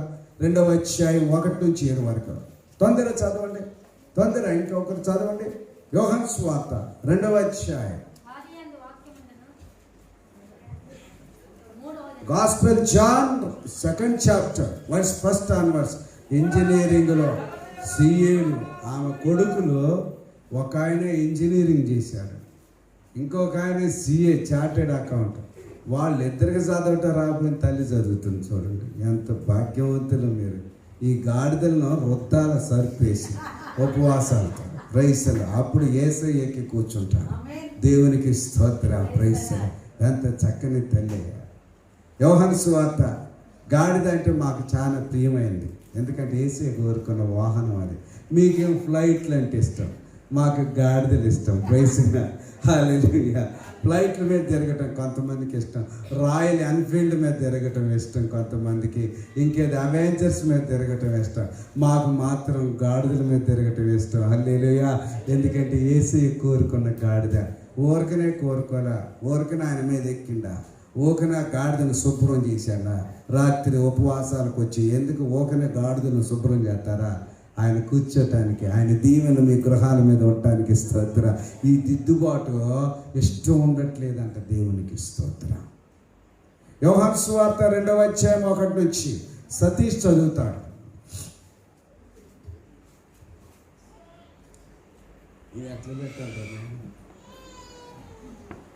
2వ అధ్యాయం 1 నుంచి 7 వరకు తొందర చదవండి. తొందర ఇంకొకరు చదవండి. యోహాను సువార్త 2వ అధ్యాయం. Gospel John 2nd chapter verse 1st onwards. ఇంజనీరింగ్లో సిఏలు ఆమె కొడుకులు, ఒక ఆయన ఇంజనీరింగ్ చేశాడు, ఇంకొక ఆయన సిఏ చార్టెడ్ అకౌంట్. వాళ్ళిద్దరికి చదవటం రాకపోయిన తల్లి చదువుతుంది. చూడండి ఎంత భాగ్యవంతులు మీరు. ఈ గాడిదలను వృద్ధాల సర్పేసి ఉపవాసాలతో ప్రైసలు అప్పుడు యేసయ్యకి కూర్చుంటారు. దేవునికి స్తోత్రం. ప్రైసలు. ఎంత చక్కని తల్లి. యోహాను సువార్త. గాడిద అంటే మాకు చాలా ప్రియమైంది, ఎందుకంటే యేసయ్య కోరుకున్న వాహనం అది. మీకేం ఫ్లైట్లు అంటే ఇష్టం, మాకు గాడిదలు ఇష్టం. ప్రైస్గా హల్లెలూయా. ఫ్లైట్ల మీద తిరగటం కొంతమందికి ఇష్టం, రాయల్ ఎన్ఫీల్డ్ మీద తిరగటం ఇష్టం కొంతమందికి, ఇంకేది అవెంజర్స్ మీద తిరగటం ఇష్టం. మాకు మాత్రం గాడిదల మీద తిరగటం ఇష్టం. హల్లెలూయా. ఎందుకంటే యేసయ్య కోరుకున్న గాడిద. ఊరికనే కోరుకోలే, ఊరికనే ఆయన మీద ఎక్కిండా, ఊకనే గాడిదను శుభ్రం చేశాడా. రాత్రి ఉపవాసాలకు వచ్చి ఎందుకు ఊకనే గాడిదను శుభ్రం చేస్తారా? ఆయన కూర్చోటానికి, ఆయన దీవెన మీ గృహాల మీద ఉండటానికి స్తోత్ర. ఈ దిద్దుబాటు ఇష్టం ఉండట్లేదంట దేవునికి స్తోత్ర. యోహాను సువార్త 2వ అధ్యాయం 1 నుంచి సతీష్ చదువుతాడు. ఇది ఎట్లా పెట్టాలి?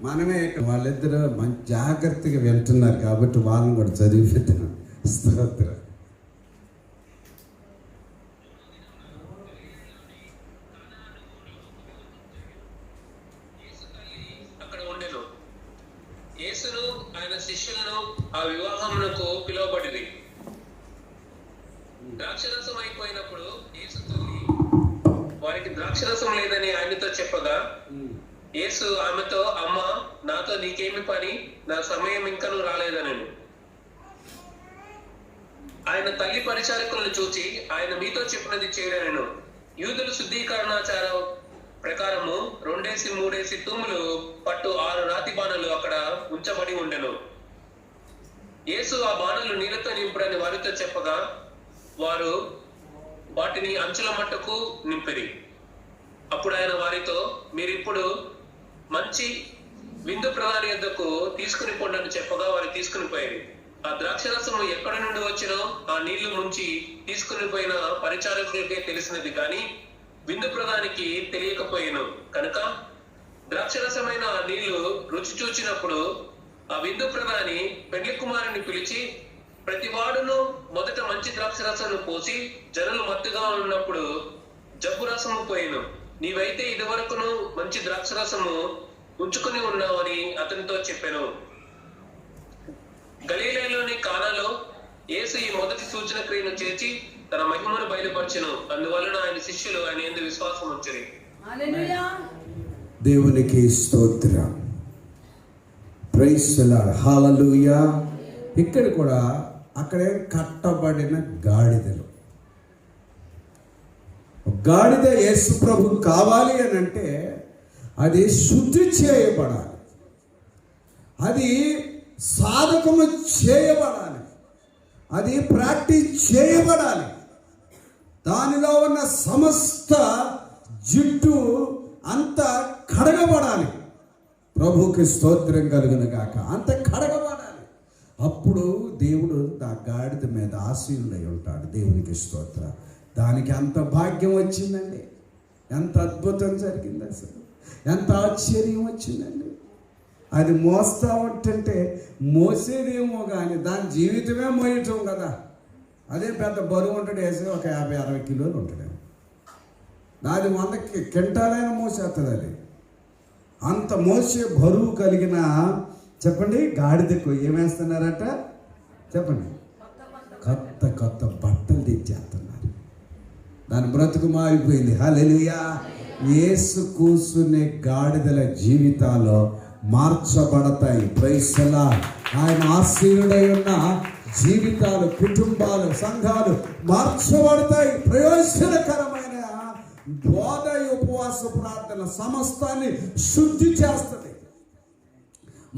మనమే వాళ్ళిద్దరూ మంచి జాగ్రత్తగా వింటున్నారు కాబట్టి వాళ్ళని కూడా చదివి పెట్టాను. స్తోత్ర. యేసును ఆయన శిష్యులను ఆ వివాహమునకు పిలువబడింది. ద్రాక్షరసం అయిపోయినప్పుడు యేసు తల్లి వారికి ద్రాక్షరసం లేదని ఆయనతో చెప్పగా, యేసు ఆమెతో, అమ్మ, నాతో నీకేమి పని? నా సమయం ఇంకనూ రాలేదనెను. ఆయన తల్లి పరిచారకులను చూచి, ఆయన మీతో చెప్పినది చేయడనెను. యూదుల శుద్ధీకరణాచారం ప్రకారము 2-3 తూములు పట్టు 6 రాతి బాణలు అక్కడ ఉంచబడి ఉండెను. యేసు ఆ బాణలు నీళ్లతో నింపుడని వారితో చెప్పగా, వారు వాటిని అంచుల మట్టుకు నింపిరి. అప్పుడు ఆయన వారితో, మీరిప్పుడు మంచి విందు ప్రధాని యొద్దకు తీసుకుని పొండని చెప్పగా వారు తీసుకుని పోయారు. ఆ ద్రాక్షరసము ఎక్కడి నుండి వచ్చినో ఆ నీళ్లు ముంచి తీసుకుని పోయిన పరిచారకులకే తెలిసినది కానీ విందు ప్రధానికి తెలియకపోయాను. కనుక ద్రాక్షరసమైన ఆ నీళ్లు రుచి చూచినప్పుడు ఆ విందు ప్రధాని పెండ్లి కుమారుని పిలిచి, ప్రతి వాడును మొదట మంచి ద్రాక్షరసము పోసి జనులు మత్తుగా ఉన్నప్పుడు జబ్బు రసము పోయిను. నీవైతే ఇదివరకును మంచి ద్రాక్షరసము ఉంచుకుని ఉన్నావని అతనితో చెప్పాను. గలిలయలోని కానాలో యేసు ఈ మొదటి సూచన క్రియను చేసి తన మహిమను బయలుపరచెను. అందువలన ఆయన శిష్యులు ఆయన యందు విశ్వాసం ఉంచిరి. దేవునికి స్తోత్రం. Praise the Lord. హల్లెలూయా. ఇక్కడ కూడా అక్కడే కట్టబడిన గాడిదలు. గాడిద యేసు ప్రభు కావాలి అని అంటే అది శుద్ధి చేయబడాలి, అది సాధకము చేయబడాలి, అది ప్రాక్టీస్ చేయబడాలి. దానిలో ఉన్న సమస్త జిడ్డు అంత కడగబడాలి. ప్రభుకి స్తోత్రం కలుగును గాక. అంత కడగబడాలి. అప్పుడు దేవుడు ఆ గాడిద మీద ఆసీనుడై ఉంటాడు. దేవునికి స్తోత్రం. దానికి అంత భాగ్యం వచ్చిందండి. ఎంత అద్భుతం జరిగింది, అసలు ఎంత ఆశ్చర్యం వచ్చిందండి. అది మోస్తా ఉంటుంటే మోసేదేమో కానీ దాని జీవితమే మోయటం కదా. అదే పెద్ద బరువు ఉంటాడు, వేసే ఒక 50-60 కిలోలు ఉంటాడు. దాని 100 క్వింటాలైనా మోసేస్తుంది. అది అంత మోసే బరువు కలిగిన, చెప్పండి, గాడిదకు ఏమేస్తున్నారట చెప్పండి, కొత్త కొత్త బట్టలు తెచ్చేస్తున్నారు. దాని బ్రతుకు మారిపోయింది. హల్లెలూయా. యేసు కూర్చునే గాడిదల జీవితాలు మార్చబడతాయి. Praise the Lord. ఆయన ఆశీనుడై ఉన్న జీవితాలు, కుటుంబాలు, సంఘాలు మార్చబడతాయి. ప్రయోజనకరమైన బోధ, ఉపవాస ప్రార్థన సమస్తాన్ని శుద్ధి చేస్తుంది.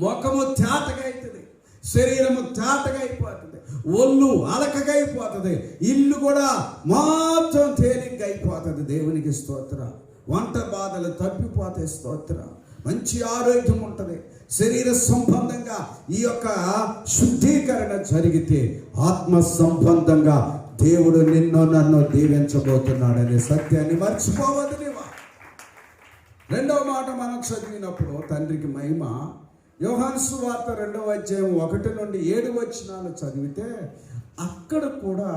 ముఖము తేటగా అవుతుంది, శరీరము తేటగా అయిపోతుంది, ఒళ్ళు అలకగా అయిపోతుంది, ఇల్లు కూడా మొత్తం తేలిగ్గా అయిపోతుంది. దేవునికి స్తోత్రం. వంట బాధలు తప్పిపోతాయి. స్తోత్రం. మంచి ఆరోగ్యం ఉంటుంది. శరీర సంబంధంగా ఈ యొక్క శుద్ధీకరణ జరిగితే ఆత్మ సంబంధంగా దేవుడు నిన్ను నన్ను దీవించబోతున్నాడనే సత్యాన్ని మర్చిపోవద్దు నీవా. రెండవ మాట మనం చదివినప్పుడు తండ్రికి మహిమ. యోహాను సువార్త 2వ అధ్యాయం 1 నుండి 7 వచనాలు చదివితే అక్కడ కూడా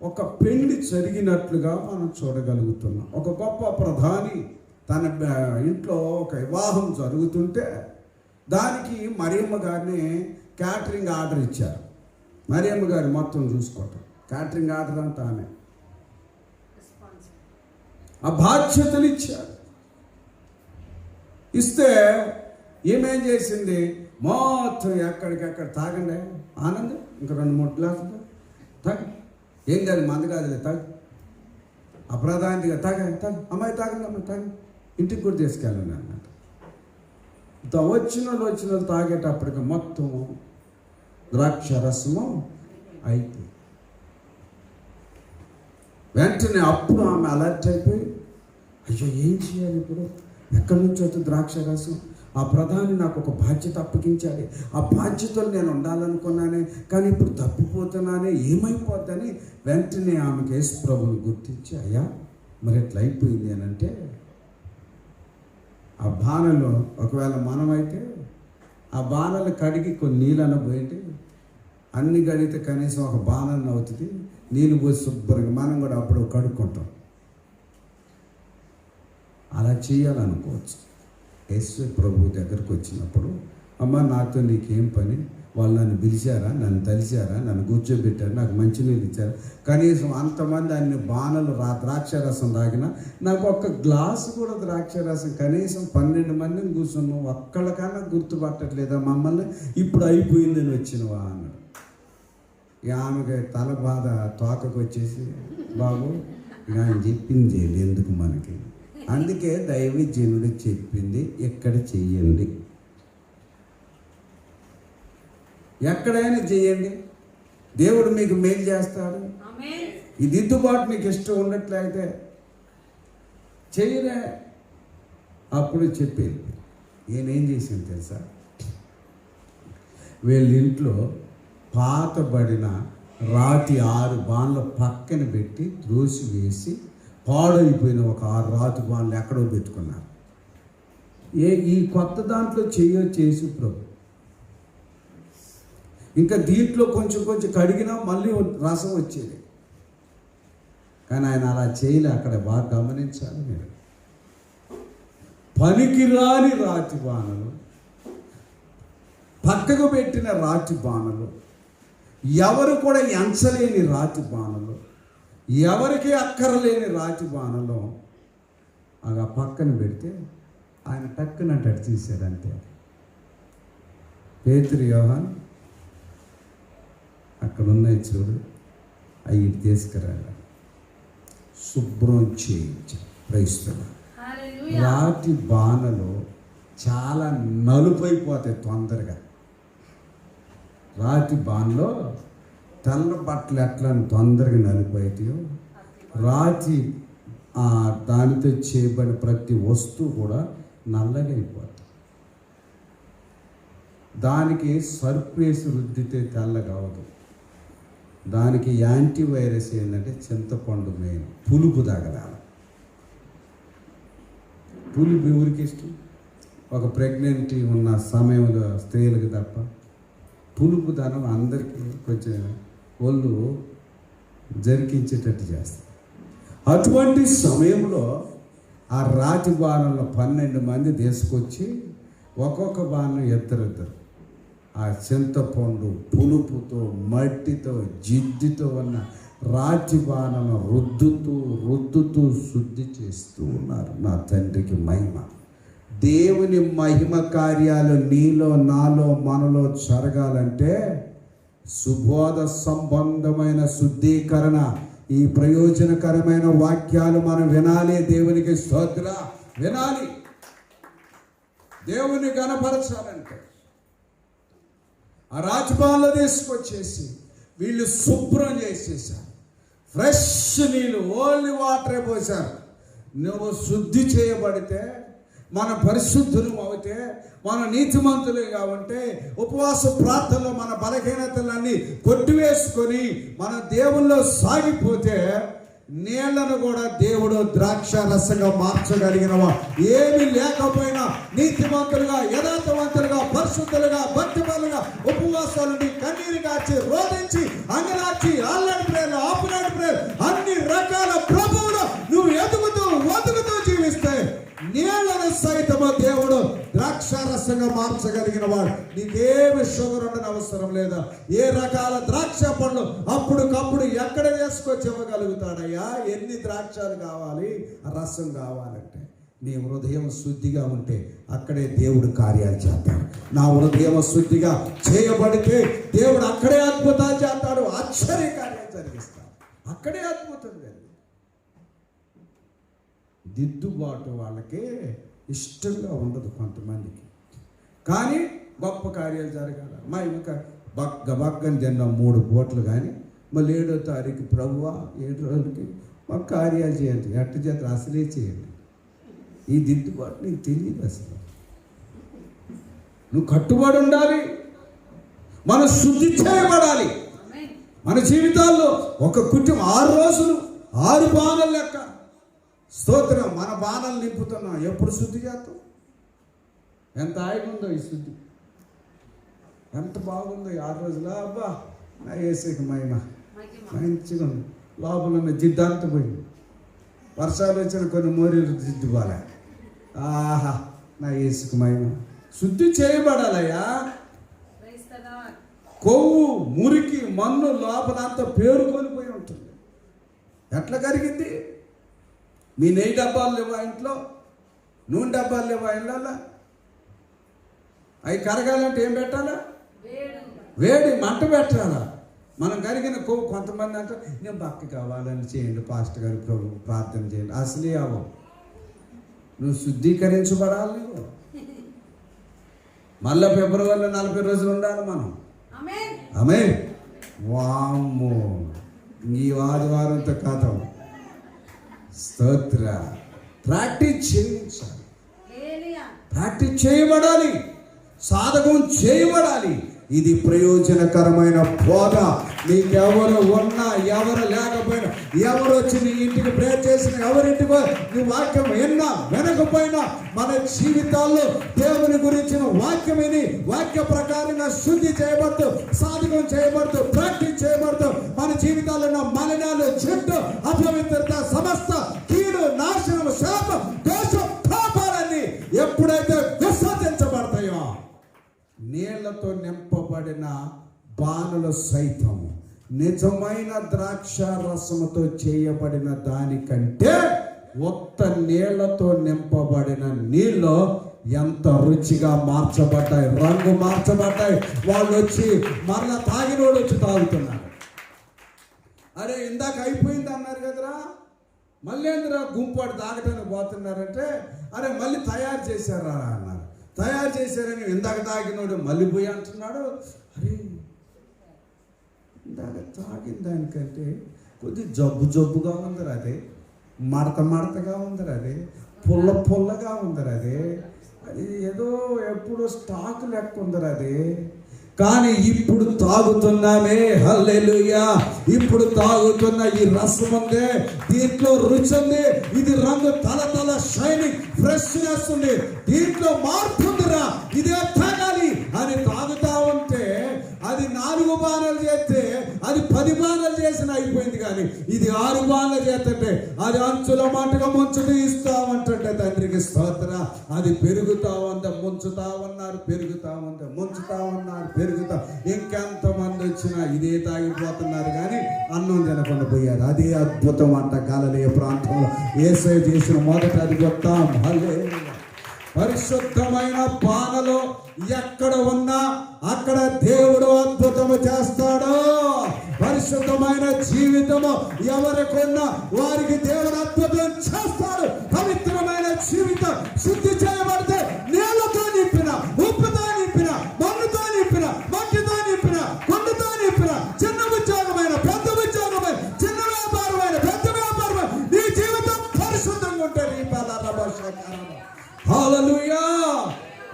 ఒక పెళ్లి జరిగినట్లుగా మనం చూడగలుగుతున్నాం. ఒక గొప్ప ప్రధాని తన ఇంట్లో ఒక వివాహం జరుగుతుంటే దానికి మరియమ్మ గారిని క్యాటరింగ్ ఆర్డర్ ఇచ్చారు. మరియమ్మ గారి మొత్తం చూసుకోవటం, క్యాటరింగ్ ఆర్డర్ అంతా ఆమె ఆ బాధ్యతలు ఇచ్చారు. ఇస్తే ఏమేం చేసింది, మొత్తం ఎక్కడికెక్కడ తాగండి, ఆనందం, ఇంకా 2-3 గ్లాసులు తాగ, ఏం కాదు, మంది కాదులే, తాగ, అప్రధానిగా తాగ, అమ్మాయి తాగండి, అమ్మాయి తాగండి, ఇంటికి కూడా తీసుకెళ్ళండి అన్నట్టు. వచ్చిన వాళ్ళు తాగేటప్పటికి మొత్తం ద్రాక్ష రసము అయిపోయింది. వెంటనే అప్పుడు ఆమె అలర్ట్ అయిపోయి, అయ్యో ఏం చేయాలి ఇప్పుడు, ఎక్కడి నుంచి వస్తుంది ద్రాక్ష రసం? ఆ ప్రధాని నాకు ఒక బాధ్యత అప్పగించాలి, ఆ బాధ్యతలు నేను ఉండాలనుకున్నానే, కానీ ఇప్పుడు తప్పిపోతున్నానే, ఏమైపోద్దని వెంటనే ఆమెకి యేసు ప్రభువుని గుర్తించి, అయ్యా మరి ఎట్లా అయిపోయింది అని అంటే, ఆ బాణలో ఒకవేళ మనమైతే ఆ బాణలు కడిగి కొన్ని నీళ్ళన్న పోయింది, అన్ని కడిగితే కనీసం ఒక బాణన్న అవుతుంది, నీళ్ళు పోసి శుభ్రంగా మనం కూడా అప్పుడు కడుక్కుంటాం. అలా చేయాలనుకోవచ్చు. యేసు ప్రభు దగ్గరకు వచ్చినప్పుడు, అమ్మ నాతో నీకేం పని, వాళ్ళు నన్ను పిలిచారా, నన్ను తలిచారా, నన్ను కూర్చోబెట్టారు, నాకు మంచినీళ్ళు ఇచ్చారు, కనీసం అంతమంది అన్ని బాణలు ద్రాక్షరసం తాగినా నాకు ఒక్క గ్లాసు కూడా ద్రాక్షరసం, కనీసం 12 మందిని కూర్చున్నావు, ఒక్కళ్ళకన్నా గుర్తుపట్టట్లేదా మమ్మల్ని, ఇప్పుడు అయిపోయిందని వచ్చినవా అన్నాడు. ఆమెకి తల బాధ తోకకు వచ్చేసి, బాబు ఆయన చెప్పింది చేయండి, ఎందుకు మనకి, అందుకే దైవజనుడు చెప్పింది ఎక్కడ చెయ్యండి, ఎక్కడైనా చేయండి, దేవుడు మీకు మేలు చేస్తాడు. ఈ దిద్దుబాటు మీకు ఇష్టం ఉండట్లయితే చేయలే. అప్పుడు చెప్పేది నేనేం చేసింది తెలుసా, వీళ్ళ ఇంట్లో పాతబడిన రాతి 6 బాణలు పక్కన పెట్టి త్రోసి వేసి పాడైపోయిన ఒక 6 రాతి బాణలు ఎక్కడో పెట్టుకున్నారు. ఈ కొత్త దాంట్లో చేసి ప్రభు, ఇంకా దీంట్లో కొంచెం కొంచెం కడిగినా మళ్ళీ రసం వచ్చేది, కానీ ఆయన అలా చేయలే. అక్కడ బాగా గమనించాలి మీరు, పనికిరాని రాతి బాణలు, పక్కకు పెట్టిన రాతి బాణలు, ఎవరు కూడా ఎంచలేని రాతి బాణలు, ఎవరికి అక్కరలేని రాతి బాణలు అలా పక్కన పెడితే ఆయన టక్కునట్టు తీశాడంతే. పేతురు యోహాను అక్కడ ఉన్నాయి చూడు, అవి తీసుకురాలి, శుభ్రం చేయించి క్రైస్తవులు. రాతి బాణలు చాలా నలుపైపోతాయి తొందరగా. రాతి బాణలో తెల్ల బట్టలు ఎట్లా తొందరగా నలిపోతాయో, రాతి దానితో చేయబడిన ప్రతి వస్తువు కూడా నల్లగా అయిపోతుంది. దానికి సర్ఫేస్ రుద్దితే తెల్లగా అవదు. దానికి యాంటీవైరస్ ఏంటంటే చింతపండు మెయిన్, పులుపు తగలాలి. పులుపు ఎవరికి ఇష్టం? ఒక ప్రెగ్నెంట్ ఉన్న సమయంలో స్త్రీలకు తప్ప. పులుపు ధనం అందరికీ కొంచెం ఒళ్ళు జరికించేటట్టు చేస్తారు. అటువంటి సమయంలో ఆ రాతి బాణంలో 12 మంది తీసుకొచ్చి ఒక్కొక్క బాణం ఇద్దరు ఆ చింతపండు పులుపుతో మట్టితో జిడ్డుతో ఉన్న రాతి బాణను రుద్దుతూ శుద్ధి చేస్తూ ఉన్నారు. నా తండ్రికి మహిమ. దేవుని మహిమ కార్యాలు నీలో నాలో మనలో జరగాలంటే సుబోధ సంబంధమైన శుద్ధీకరణ, ఈ ప్రయోజనకరమైన వాక్యాలు మనం వినాలి. దేవునికి స్తోత్ర వినాలి. దేవుని గణపరచాలంటే ఆ రాజబాన్లో తీసుకొచ్చేసి వీళ్ళు శుభ్రం చేసేసారు. ఫ్రెష్ నీళ్ళు, ఓన్లీ వాటరే పోసారు. నువ్వు శుద్ధి చేయబడితే, మన పరిశుద్ధులు అవుతే, మన నీతిమంతులుగా ఉంటే, ఉపవాస ప్రార్థనలో మన బలహీనతలన్నీ కొట్టివేసుకొని మన దేవుల్లో సాగిపోతే, నీళ్లను కూడా దేవుడు ద్రాక్ష రసంగా మార్చగలిగినవా. ఏమి లేకపోయినా నీతిమంతులుగా, యథార్థవంతులుగా, పరిశుద్ధులుగా, భక్తిపరులుగా ఉపవాసాలని కన్నీరు కాచి, రోధించి, అంగనాచి, ఆల్రెడీ ప్రేయర్, ఆపరేట్ ప్రేయర్, అన్ని రకాల ప్రభువులు నువ్వు ఎదుగుతూ జీవిస్తే నీళ్లను సైతము దేవుడు ద్రాక్షారసంగా మార్చగలిగిన వాడు. నీకేమి షుగర్ ఉండని అవసరం లేదా. ఏ రకాల ద్రాక్ష పండ్లు అప్పటికప్పుడు ఎక్కడ వేసుకొచ్చి ఇవ్వగలుగుతాడయ్యా. ఎన్ని ద్రాక్షాలు కావాలి, రసం కావాలంటే నీ హృదయం శుద్ధిగా ఉంటే అక్కడే దేవుడు కార్యాలు చేస్తాడు. నా హృదయం శుద్ధిగా చేయబడితే దేవుడు అక్కడే అద్భుతాలు చేస్తాడు, ఆశ్చర్య కార్యాలు జరిగిస్తాడు. అక్కడే అద్భుతం జరిగింది. దిద్దుబాటు వాళ్ళకే ఇష్టంగా ఉండదు కొంతమందికి, కానీ గొప్ప కార్యాలు జరగాలి. మా ఇంకా బగ్గని తిన్నాం 3 పూటలు, కానీ మళ్ళీ 7వ తారీఖు ప్రభువా 7 రోజులకి మాకు కార్యాలు చేయండి, ఎట్ట చేస్తారు అసలే చేయండి. ఈ దిద్దుబాటు నీకు తెలియదు అసలు. నువ్వు కట్టుబడి ఉండాలి, మనం శుద్ధి చేయబడాలి. మన జీవితాల్లో ఒక కుటుంబం 6 రోజులు 6 బాణాలు లెక్క. స్తోత్రం. మన బాణాలు నింపుతున్నాం, ఎప్పుడు శుద్ధి చేస్తాం? ఎంత హాయిగా ఉందో ఈ శుద్ధి, ఎంత బాగుందో 6 రోజులు. అబ్బా నా యేసుకి మహిమ మంచిగా ఉంది. లోపల ఉన్న జిద్దంతా పోయింది. వర్షాలు వచ్చిన కొన్ని మోరీలు జిడ్డు బాలే. ఆహా నా యేసుకి మహిమ. శుద్ధి చేయబడాలయ్యా. కొవ్వు, మురికి, మన్ను లోపలంతా పేరుకొని ఉంటుంది. ఎట్లా కరిగింది? మీ నెయ్యి డబ్బాలు లేవా ఇంట్లో? నూనె డబ్బాలు లేవా ఇళ్ళల్లో? అవి కరగాలంటే ఏం పెట్టాలా? వేడి మంట పెట్టాలా? మనం కరిగిన కొవ్వు. కొంతమంది అంటే నేను భక్తి కావాలని చేయండి పాస్టర్ గారు, ప్రభు ప్రార్థన చేయండి. అసలే అవ్వవు. నువ్వు శుద్ధీకరించబడాలి. నువ్వు మళ్ళీ ఫిబ్రవరిలో 40 రోజులు ఉండాలి మనం. ఆమేన్. వామ్మో, ఈ ఆదివారంతో కథం. స్తోత్ర. ప్రాక్టీస్ చేయించాలి, ప్రాక్టీస్ చేయబడాలి, సాధకం చేయబడాలి. ఇది ప్రయోజనకరమైన బోధ. నీకెవరు ఉన్నా ఎవరు లేకపోయినా, ఎవరు వచ్చి నీ ఇంటికి ప్రేర్ చేసిన, ఎవరింటికో నీ వాక్యం విన్నా వినకపోయినా, మన జీవితాల్లో దేవుని గురించిన వాక్యం విని వాక్య ప్రకారంగా శుద్ధి చేయబడుతూ, సాధకం చేయబడుతూ, ప్రాక్టీస్ చేయబడుతూ, మన జీవితాల్లో ఉన్న మలినాలు, చెట్టు, అపవిత్రత, సమస్త కీడు, నాశనం, శాపం, దోషం, పాపాలన్నీ ఎప్పుడైతే విసర్జించబడతాయో, నీళ్లతో నింపబడిన బాణలు సైతము నిజమైన ద్రాక్ష రసముతో చేయబడిన దానికంటే ఒక్క నీళ్లతో నింపబడిన నీళ్ళు ఎంత రుచిగా మార్చబడ్డాయి, రంగు మార్చబడ్డాయి. వాళ్ళు వచ్చి మరలా తాగినోడు వచ్చి తాగుతున్నారు. అరే ఇందాక అయిపోయింది అన్నారు కదరా, మళ్ళీ ఎందురా గుంపాడు తాగటానికి పోతున్నారంటే, అరే మళ్ళీ తయారు చేశారా అన్నారు. తయారు చేశారని ఇందాక తాగినోడు మళ్ళీ పోయి అంటున్నాడు. అరే ఇందాక తాగిన దానికంటే కొద్ది జబ్బుగా ఉందరు, అదే మడతగా ఉందరు, అదే పుల్లగా ఉందరు, అది ఏదో ఎప్పుడు స్టాక్ లెక్క ఉందరు, అదే. కానీ ఇప్పుడు తాగుతున్నామే, హల్లెలూయా, ఇప్పుడు తాగుతున్న ఈ రసం ఉంది, దీంట్లో రుచి ఉంది, ఇది రంగు తల షైనింగ్ ఫ్రెష్నెస్ ఉంది, దీంట్లో మార్పు ఉందిరా, ఇదే తాగాలి అని తాగుతా ఉంటే అది 4 బాణాలు చేస్తే అది 10 బాణాలు చేసిన అయిపోయింది. కానీ ఇది 6 బాణాలు చేస్తుంటే అది అంచుల మాటగా ముంచుతూ ఇస్తా ఉంటుంటే తండ్రికి స్తోత్ర. అది పెరుగుతా ఉంది, ముంచుతా ఉన్నారు, పెరుగుతా ఉంది, ముంచుతా ఉన్నారు, పెరుగుతా. ఇంకెంతమంది వచ్చినా ఇదే తాగిపోతున్నారు కానీ అన్నం తినకుండా పోయారు. అదే అద్భుతం అంట. గలిలయ ప్రాంతంలో యేసయ్య చేసిన మొదటి అద్భుతం. హల్లెలూయా. పరిశుద్ధమైన పానలో ఎక్కడ ఉన్నా అక్కడ దేవుడు అద్భుతము చేస్తాడు. పరిశుద్ధమైన జీవితము ఎవరికున్నా వారికి దేవుడు అద్భుతం చేస్తాడు. పవిత్రమైన జీవితం శుద్ధి చేయబడితే నీళ్లతో నింపిన, ఉప్పుతో నింపిన, మన్నుతో నింపిన, మట్టితో నింపిన, కొండతో నింపిన, చిన్న ఉద్యోగమైన, పెద్ద ఉద్యోగమైన, చిన్న వ్యాపారమైన, పెద్ద వ్యాపారమైన నీ జీవితం పరిశుద్ధంగా ఉంటుంది. హల్లెలూయా.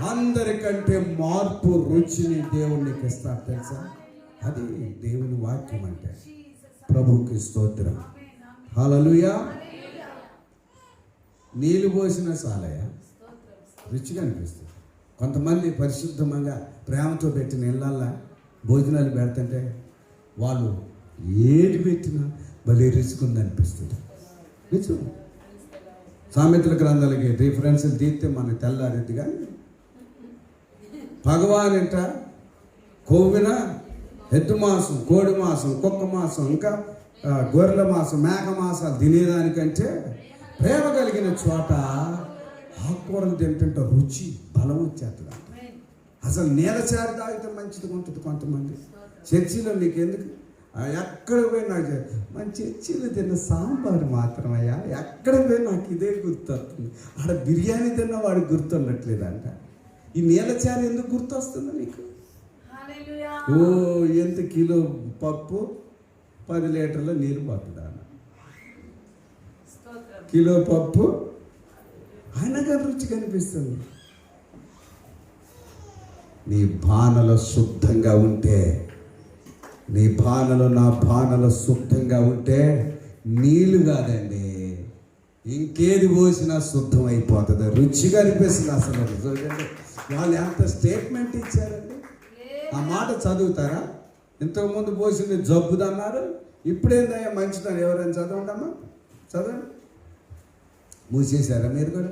అందరికంటే మార్పు రుచిని దేవునికి ఇస్తారు తెలుసా? అది దేవుని వాక్యం అంటే. ప్రభుకి స్తోత్రం. హల్లెలూయా. నీళ్ళు పోసిన సాలయ రుచిగా అనిపిస్తుంది. కొంతమంది పరిశుద్ధంగా ప్రేమతో పెట్టిన ఇళ్ళల్లో భోజనాలు పెడుతుంటే వాళ్ళు ఏది పెట్టినా భలే రుచిగా అనిపిస్తుంది. నిజం. సామెతల గ్రంథాలకి రిఫరెన్స్లు తీస్తే మనకు తెల్లారిద్ది. కానీ భగవాన్ అంట కొవ్విన ఎద్దు మాంసం, కోడి మాంసం, కుక్క మాంసం, ఇంకా గొర్రెల మాంసం, మేక మాంసాలు తినేదానికంటే ప్రేమ కలిగిన చోట ఆకుకూరలు తింటుంటే రుచి, బలం వచ్చేస్తుంది. అసలు నీలచారి తాగితే మంచిది ఉంటుంది. కొంతమంది చర్చిలో నీకు ఎందుకు ఎక్కడ పోయి నాకు మన చర్చిలో తిన్న సాంబారు మాత్రమయ్యా, ఎక్కడ పోయి నాకు ఇదే గుర్తొస్తుంది. ఆడ బిర్యానీ తిన్న వాడికి గుర్తుండట్లేదంట. ఈ నీలచారి ఎందుకు గుర్తొస్తుంది నీకు? ఓ ఎంత కిలో పప్పు 10 లీటర్ల నీళ్ళు పట్టుదాన. కిలో పప్పు అయినా కానీ రుచి కనిపిస్తుంది. నీ బాణలో శుద్ధంగా ఉంటే, నీ బాణలో నా బాణలో శుద్ధంగా ఉంటే నీళ్ళు కాదండి, ఇంకేది పోసినా శుద్ధం అయిపోతుంది, రుచి కనిపిస్తుంది. అసలు చూడండి వాళ్ళు ఎంత స్టేట్మెంట్ ఇచ్చారండి. ఆ మాట చదువుతారా? ఇంతకుముందు పోసింది జబ్బుదన్నారు, ఇప్పుడేందయ్యా మంచిదని. ఎవరైనా చదవండమ్మా, చదవండి. మూసేశారా మీరు కూడా?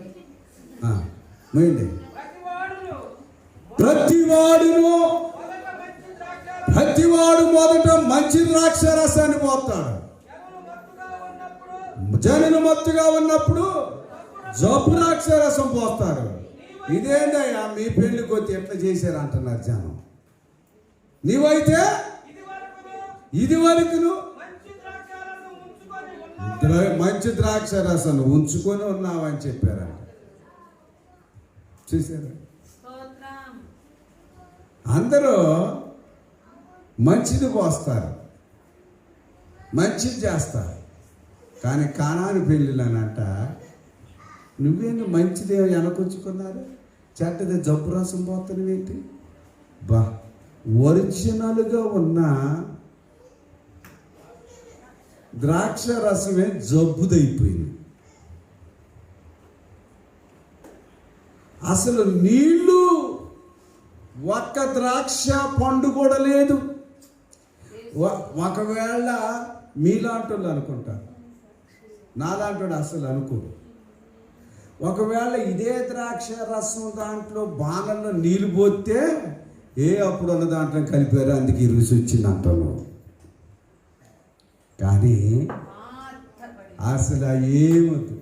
మూయండి. ప్రతివాడు మొదట మంచి ద్రాక్ష రసాన్ని పోతాడు. జనులు మత్తుగా ఉన్నప్పుడు జబ్బు ద్రాక్ష రసం పోస్తారు. ఇదేందయ్యా మీ పెళ్లికి వచ్చి ఎట్లా చేశారు అంటున్నారు జనం. నీవైతే ఇది వరకు మంచి ద్రాక్ష రసం ఉంచుకొని ఉన్నావని చెప్పారంట. చూసారా? అందరూ మంచిది పోస్తారు, మంచిది చేస్తారు. కానీ కానాని పెళ్ళిళ్ళనంట నువ్వేంటి మంచిదే వెనకొచ్చుకున్నారు, చెడ్డది జబ్బు రసం పోతున్నావు ఏంటి? బా, ఒరిజినల్గా ఉన్న ద్రాక్ష రసమే జబ్బుదైపోయింది. అసలు నీళ్ళు ఒక్క ద్రాక్ష పండు కూడా లేదు. ఒకవేళ మీలాంటి వాళ్ళు అనుకుంటారు, నాలాంటి అసలు అనుకోడు. ఒకవేళ ఇదే ద్రాక్ష రసం దాంట్లో బాణంలో నీళ్ళు పోతే అప్పుడు ఉన్న దాంట్లో కలిపారు, అందుకే ఈ రుచి వచ్చింది అంటాను. కానీ అసలు ఏమవుతుంది?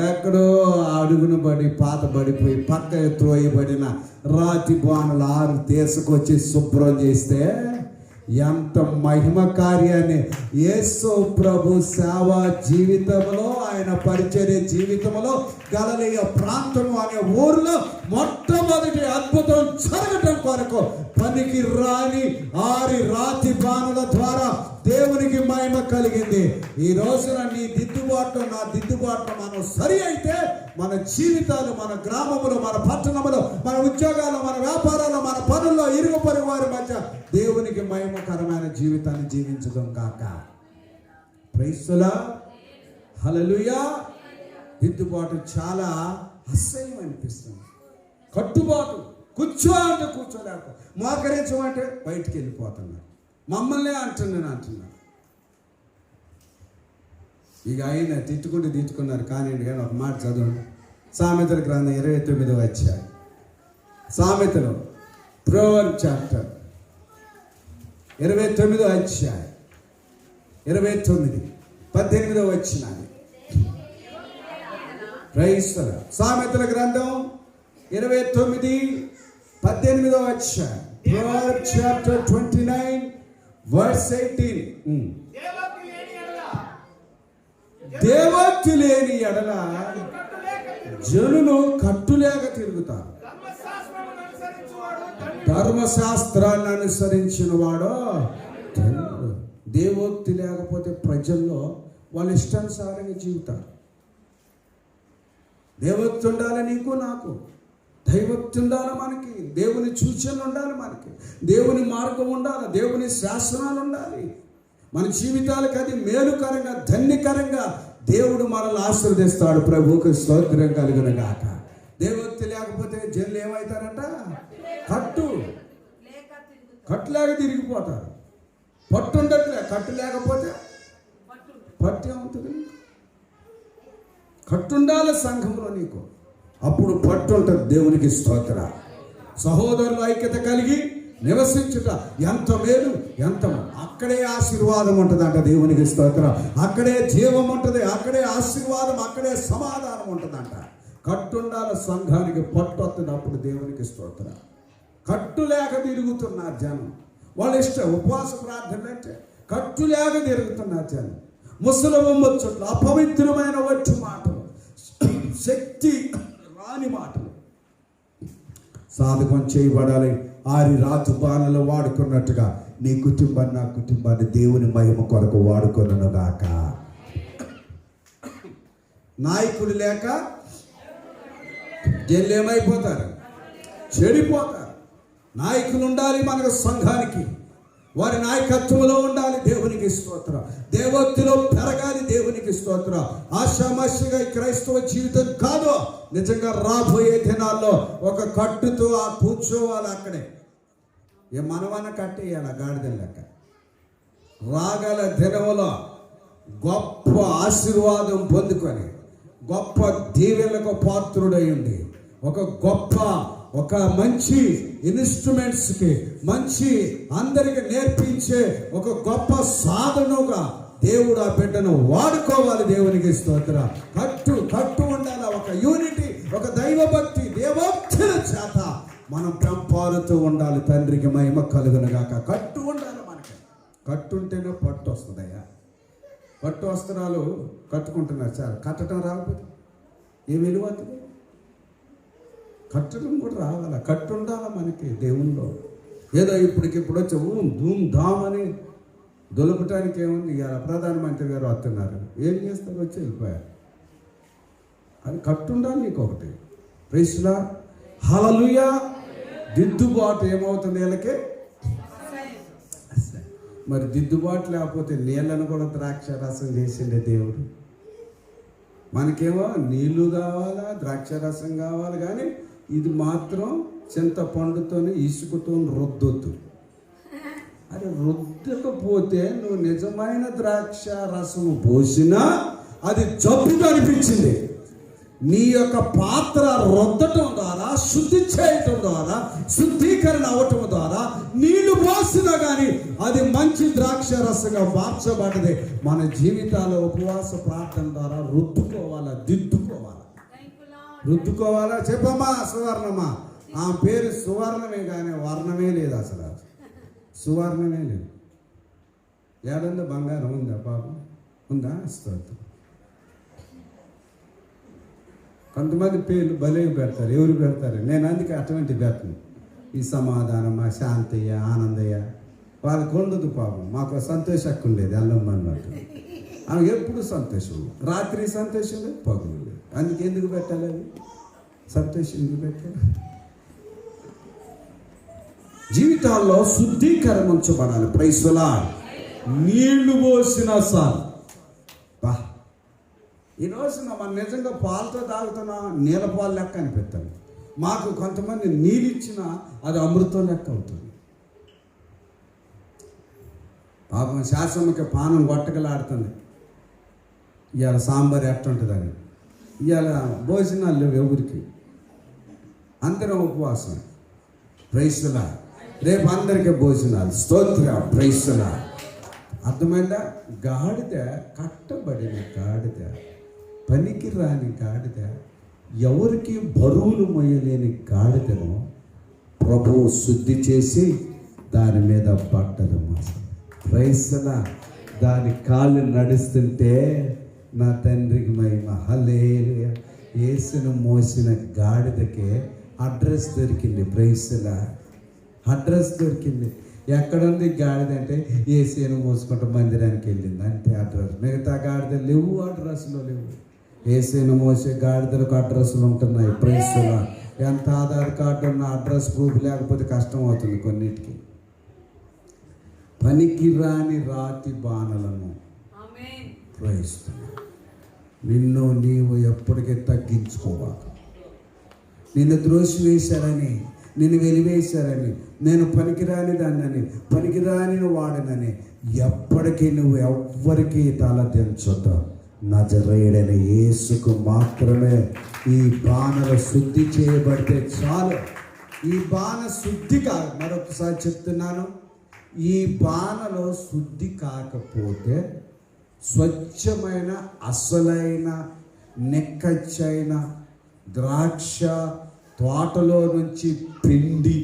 ఎక్కడో అడుగున పడి పాత పడిపోయి పక్క త్రోయబడిన రాతి బాణలు 6 తీసుకొచ్చి శుభ్రం చేస్తే ఎంత మహిమ కార్యాన్ని యేసు ప్రభు సేవా జీవితంలో, ఆయన పరిచర్య జీవితంలో గలిలయ ప్రాంతం అనే ఊరిలో మొట్టమొదటి అద్భుతం జరగటం కొరకు పనికి రాని 6 రాతి బాణుల ద్వారా దేవునికి మహిమ కలిగింది. ఈ రోజున నీ దిద్దుబాట్లు, నా దిద్దుబాట్లు మనం సరి అయితే మన జీవితాలు, మన గ్రామములో, మన పట్టణములో, మన ఉద్యోగాలు, మన వ్యాపారాలు, మన పనుల్లో, ఇరుగు పొరుగు వారి మధ్య దేవునికి మహిమకరమైన జీవితాన్ని జీవించడం కాక. ప్రైజ్ ది లార్డ్, హల్లెలూయా. దిద్దుబాటు చాలా అసహ్యం అనిపిస్తుంది. కట్టుబాటు, కూర్చో అంటే కూర్చోలేక, మోకరించమంటే బయటికి వెళ్ళిపోతున్నారు, మమ్మల్ని అంటున్నాను. ఇక ఆయన తిట్టుకున్నారు కానీ ఒక మాట చదవండి. సామెతల గ్రంథం 29వ అధ్యాయం. సామెతలు ప్రోవర్బ్ చాప్టర్ 29వ అధ్యాయం 29 18వ వచనం. Praise the Lord. సామెతల గ్రంథం 29 18వ అధ్యాయం. Proverb chapter 29 verse 18. దేవోక్తి లేని ఎడల జనులు కట్టులేక తిరుగుతారు, ధర్మశాస్త్రాన్ని అనుసరించిన వాడో ధన్యుడు. దేవోక్తి లేకపోతే ప్రజల్లో వాళ్ళ ఇష్టానుసారంగా జీవితారు. దేవోక్తి ఉండాలి నీకు నాకు, దైవోక్తి ఉండాలి మనకి, దేవుని సూచనలు ఉండాలి మనకి, దేవుని మార్గం ఉండాలి, దేవుని శాసనాలు ఉండాలి. మన జీవితాలకు అది మేలుకరంగా, ధన్యకరంగా దేవుడు మనల్ని ఆశీర్వదిస్తాడు. ప్రభువుకి స్తోత్రం కలుగును గాక. దేవోక్తి లేకపోతే జనులు ఏమవుతారంట? కట్టులేక తిరిగిపోతారు. పట్టు ఉండట్లే. కట్టు లేకపోతే పట్టు ఏమవుతుంది? కట్టుండాలి సంఘంలో నీకు, అప్పుడు పట్టు ఉంటుంది. దేవునికి స్తోత్ర. సహోదరులు ఐక్యత కలిగి నివసించుట ఎంత మేలు, ఎంత అక్కడే ఆశీర్వాదం ఉంటుందంట. దేవునికి స్తోత్రం. అక్కడే జీవం ఉంటుంది, అక్కడే ఆశీర్వాదం, అక్కడే సమాధానం ఉంటుందంట. కట్టుండాల సంఘానికి పట్టు వస్తుంది. అప్పుడు దేవునికి స్తోత్రం. కట్టు లేక తిరుగుతున్నారు జనం. వాళ్ళ ఇష్టం ఉపవాస ప్రార్థనలు అంటే కట్టు లేక తిరుగుతున్నారు జనం. ముసలమ్మ చుట్టూ అపవిత్రమైన వచ్చి మాటలు, శక్తి రాని మాటలు సాధకం చేయబడాలి. 6 రాతి బాణలు వాడుకున్నట్టుగా నీ కుటుంబాన్ని, నా కుటుంబాన్ని దేవుని మహిమ కొరకు వాడుకొనుగాక. నాయకుడు లేక జనులు ఏమైపోతారు? చెడిపోతారు. నాయకులు ఉండాలి మనకు, సంఘానికి వారి నాయకత్వంలో ఉండాలి. దేవునికి స్తోత్రం. దేవోక్తిలో పెరగాలి. దేవునికి స్తోత్రం. ఆషామాషిగా క్రైస్తవ జీవితం కాదు. నిజంగా రాబోయే దినాల్లో ఒక కట్టుతో ఆ కూర్చోవాలి అక్కడే. మనమన్న కట్టేయాలి గాడిద లెక్క. రాగల దినములో గొప్ప ఆశీర్వాదం పొందుకొని గొప్ప దీవెనలకు పాత్రుడై ఉండి ఒక మంచి ఇన్స్ట్రుమెంట్స్కి, మంచి అందరికి నేర్పించే ఒక గొప్ప సాధనగా దేవుడు ఆ బిడ్డను వాడుకోవాలి. దేవునికి స్తోత్రం. కట్టు ఉండాలి. ఒక యూనిటీ, ఒక దైవభక్తి, దేవోక్తుల చేత మనం పెంపారుతూ ఉండాలి. తండ్రికి మహిమ కలుగునుగాక. కట్టు ఉండాలి మనకి. కట్టుంటేనే పట్టు వస్తుందయ్యా. పట్టు వస్త్రాలు కట్టుకుంటున్నారు చాలు. కట్టడం రాకపోతే ఏ విలువ అవుతుంది? కట్టడం కూడా రావాల. కట్టు ఉండాలి మనకి దేవుల్లో. ఏదో ఇప్పటికిప్పుడు వచ్చి ధూమ్ ధామ్ అని దొలపటానికి ఏముంది? ఇవాళ ప్రధానమంత్రి గారు వస్తున్నారు, ఏం చేస్తారు? వచ్చి వెళ్ళిపోయారు. అది కట్టు ఉండాలి నీకు ఒకటి. ప్రైస్లా హల్లెలూయా. దిద్దుబాటు ఏమవుతుంది వీళ్ళకి? మరి దిద్దుబాటు లేకపోతే నీళ్ళను కూడా ద్రాక్ష రసం చేసిండే దేవుడు. మనకేమో నీళ్లు కావాలా, ద్రాక్ష రసం కావాలి, కానీ ఇది మాత్రం చింతపండుతోని ఇసుకతో రుద్దొద్దు. అది రుద్దకపోతే నువ్వు నిజమైన ద్రాక్ష రసము పోసినా అది జబ్బుగా అనిపించింది. నీ యొక్క పాత్ర రుద్దటం ద్వారా, శుద్ధి చేయటం ద్వారా, శుద్ధీకరణ అవటం ద్వారా నీళ్లు పోసినా కానీ అది మంచి ద్రాక్ష రసంగా మార్చబడ్డది. మన జీవితాల ఉపవాస ప్రార్థన ద్వారా రుద్దుకోవాలా, రుద్దుకోవాలా. చెప్పమ్మా సువర్ణమ్మా. ఆ పేరు సువర్ణమే కానీ వర్ణమే లేదు. అసలు సువర్ణమే లేదు. ఏడుందో బంగారం ఉందా పాపం? ఉందా? స్తోత్రం. కొంతమంది పేర్లు భలే పెడతారు. ఎవరు పెడతారు? నేను అందుకే అటువంటి పెట్టను. ఈ సమాధానమా, శాంతయ్య, ఆనందయ్య వాళ్ళకు ఉండదు పాపం. మాకు సంతోషం ఉండేది అల్లమ్మ అన్నట్టు. ఆమె ఎప్పుడు సంతోషం. రాత్రి సంతోషం లేదు, పగులు లేదు. అందుకే ఎందుకు పెట్టాలి? అది సంతోషం ఎందుకు పెట్టాలి? జీవితాల్లో శుద్ధీకరణ ఉంచబడాలి. Praise the lord. నీళ్లు పోసిన సార్ బా. ఈ రోజున మనం నిజంగా పాలతో తాగుతున్నా నీళ్ళ పాలు లెక్క అనిపిస్తాం. మాకు కొంతమంది నీళ్ళు ఇచ్చినా అది అమృతం లెక్క అవుతుంది. పాపం శాసనకి పానం గొట్టకలాడుతుంది. ఇవాళ సాంబార్ ఎట్టుంటుందని. ఇవాళ భోజనాలు లేవు ఎవరికి. అందరం ఉపవాసం. Praise the Lord. రేపు అందరికీ భోజనాలు. స్తోత్రం. Praise the Lord. అర్థమైందా? గాడిద, కట్టబడిన గాడిద, పనికి రాని గాడిద, ఎవరికి బరువులు మొయ్యలేని గాడిదను ప్రభువు శుద్ధి చేసి దాని మీద బట్టలు మాసాడు. Praise the lord. దాని కాళ్ళు నడుస్తుంటే నా తండ్రికి మహిమ. హల్లెలూయా. యేసును మోసిన గాడిదకే అడ్రస్ దొరికింది. Praise the Lord. అడ్రస్ దొరికింది. ఎక్కడుంది గాడిద అంటే యేసును మోసుకుంటూ మందిరానికి వెళ్ళింది అంతే అడ్రస్. మిగతా గాడిద లేవు, అడ్రస్లో లేవు. యేసును మోసే గాడిదలకు అడ్రస్లు ఉంటున్నాయి. Praise the Lord. ఎంత ఆధార్ కార్డు ఉన్న అడ్రస్ ప్రూఫ్ లేకపోతే కష్టం అవుతుంది కొన్నిటికి. పనికి రాని రాతి బాణలను ప్రైజ్ ది లార్డ్. నిన్ను నీవు ఎప్పటికీ తగ్గించుకోవాలి. నిన్ను ద్రోషివేశారని, నిన్ను వెలివేశారని, నేను పనికిరాని దాన్నని, పనికిరాని వాడనని ఎప్పటికీ నువ్వు ఎవ్వరికీ తల దించొద్దు. నజరేయుడైన యేసుకు మాత్రమే ఈ బాణలు శుద్ధి చేయబడితే చాలు. ఈ బాణ శుద్ధి కాదు. మరొకసారి చెప్తున్నాను, ఈ బాణలో శుద్ధి కాకపోతే స్వచ్ఛమైన, అసలైన, నెక్కచ్చైన ద్రాక్ష తోటలో నుంచి పిండి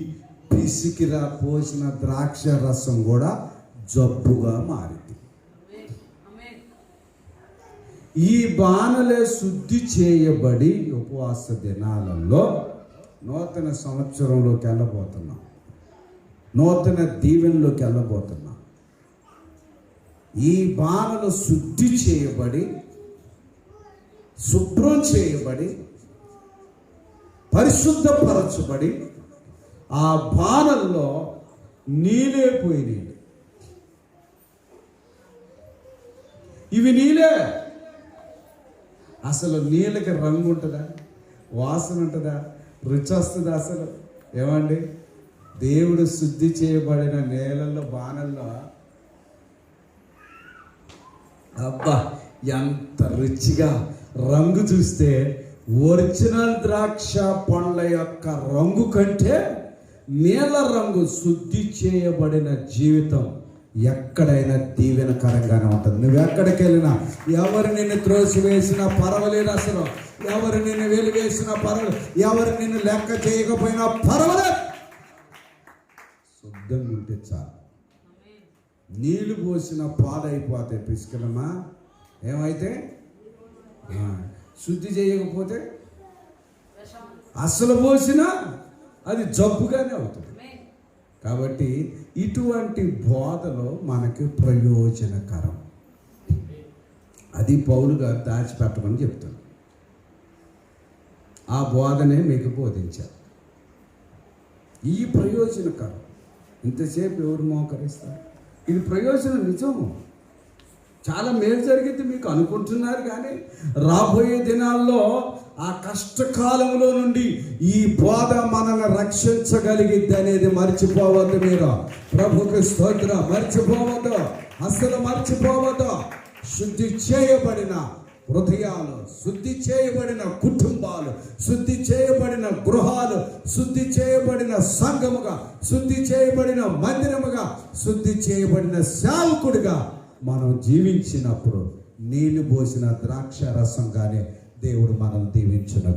పిసికిరా పోసిన ద్రాక్ష రసం కూడా జబ్బుగా మారింది. ఈ బాణలే శుద్ధి చేయబడి ఉపవాస దినాలలో నూతన సంవత్సరంలోకి వెళ్ళబోతున్నాం. నూతన దీవెనలోకి వెళ్ళబోతున్నాం. ఈ బాణలు శుద్ధి చేయబడి శుభ్రం చేయబడి పరిశుద్ధపరచబడి ఆ బాణల్లో నీళ్ళే పోయినాయి. ఇవి నీళ్ళే. అసలు నీళ్ళకి రంగు ఉంటుందా, వాసన ఉంటుందా, రుచి వస్తుందా? అసలు ఏమండి, దేవుడు శుద్ధి చేయబడిన నేలల్లో బాణల్లో అబ్బా ఎంత రుచిగా రంగు చూస్తే ఒరిజినల్ ద్రాక్ష పండ్ల యొక్క రంగు కంటే నీల రంగు శుద్ధి చేయబడిన జీవితం ఎక్కడైనా దీవెనకరంగానే ఉంటుంది. నువ్వు ఎక్కడికి వెళ్ళినా, ఎవరు నిన్ను త్రోసివేసినా పర్వాలేదు, అసలు ఎవరు నిన్ను వెలివేసినా పర్వాలేదు, ఎవరు నిన్ను లెక్క చేయకపోయినా పర్వాలేదు, శుద్ధంగా ఉంటే చాలు. నీళ్లు పోసిన పాడైపోతాయి పిసుకలమ్మా. ఏమైతే శుద్ధి చేయకపోతే అసలు పోసినా అది జబ్బుగానే అవుతుంది. కాబట్టి ఇటువంటి బోధలో మనకి ప్రయోజనకరం. అది పౌలు గారు దాచిపెట్టమని చెప్తాను. ఆ బోధనే మీకు బోధించారు. ఈ ప్రయోజనకరం. ఇంతసేపు ఎవరు మోకరిస్తారు? ఇది ప్రయోజనం నిజం. చాలా మేలు జరిగింది మీకు అనుకుంటున్నారు, కానీ రాబోయే దినాల్లో ఆ కష్టకాలంలో నుండి ఈ బోధ మనల్ని రక్షించగలిగిద్ది అనేది మర్చిపోవద్దు. మీరు ప్రభుకి స్తోత్రం. మర్చిపోవద్దు, అసలు మర్చిపోవద్దు. శుద్ధి చేయబడిన హృదయాలు, శుద్ధి చేయబడిన కుటుంబాలు, శుద్ధి చేయబడిన గృహాలు, శుద్ధి చేయబడిన సంఘముగా, శుద్ధి చేయబడిన మందిరముగా, శుద్ధి చేయబడిన సేవకుడిగా మనం జీవించినప్పుడు నీళ్లు పోసిన ద్రాక్ష రసంగానే దేవుడు మనల్ని దీవించును.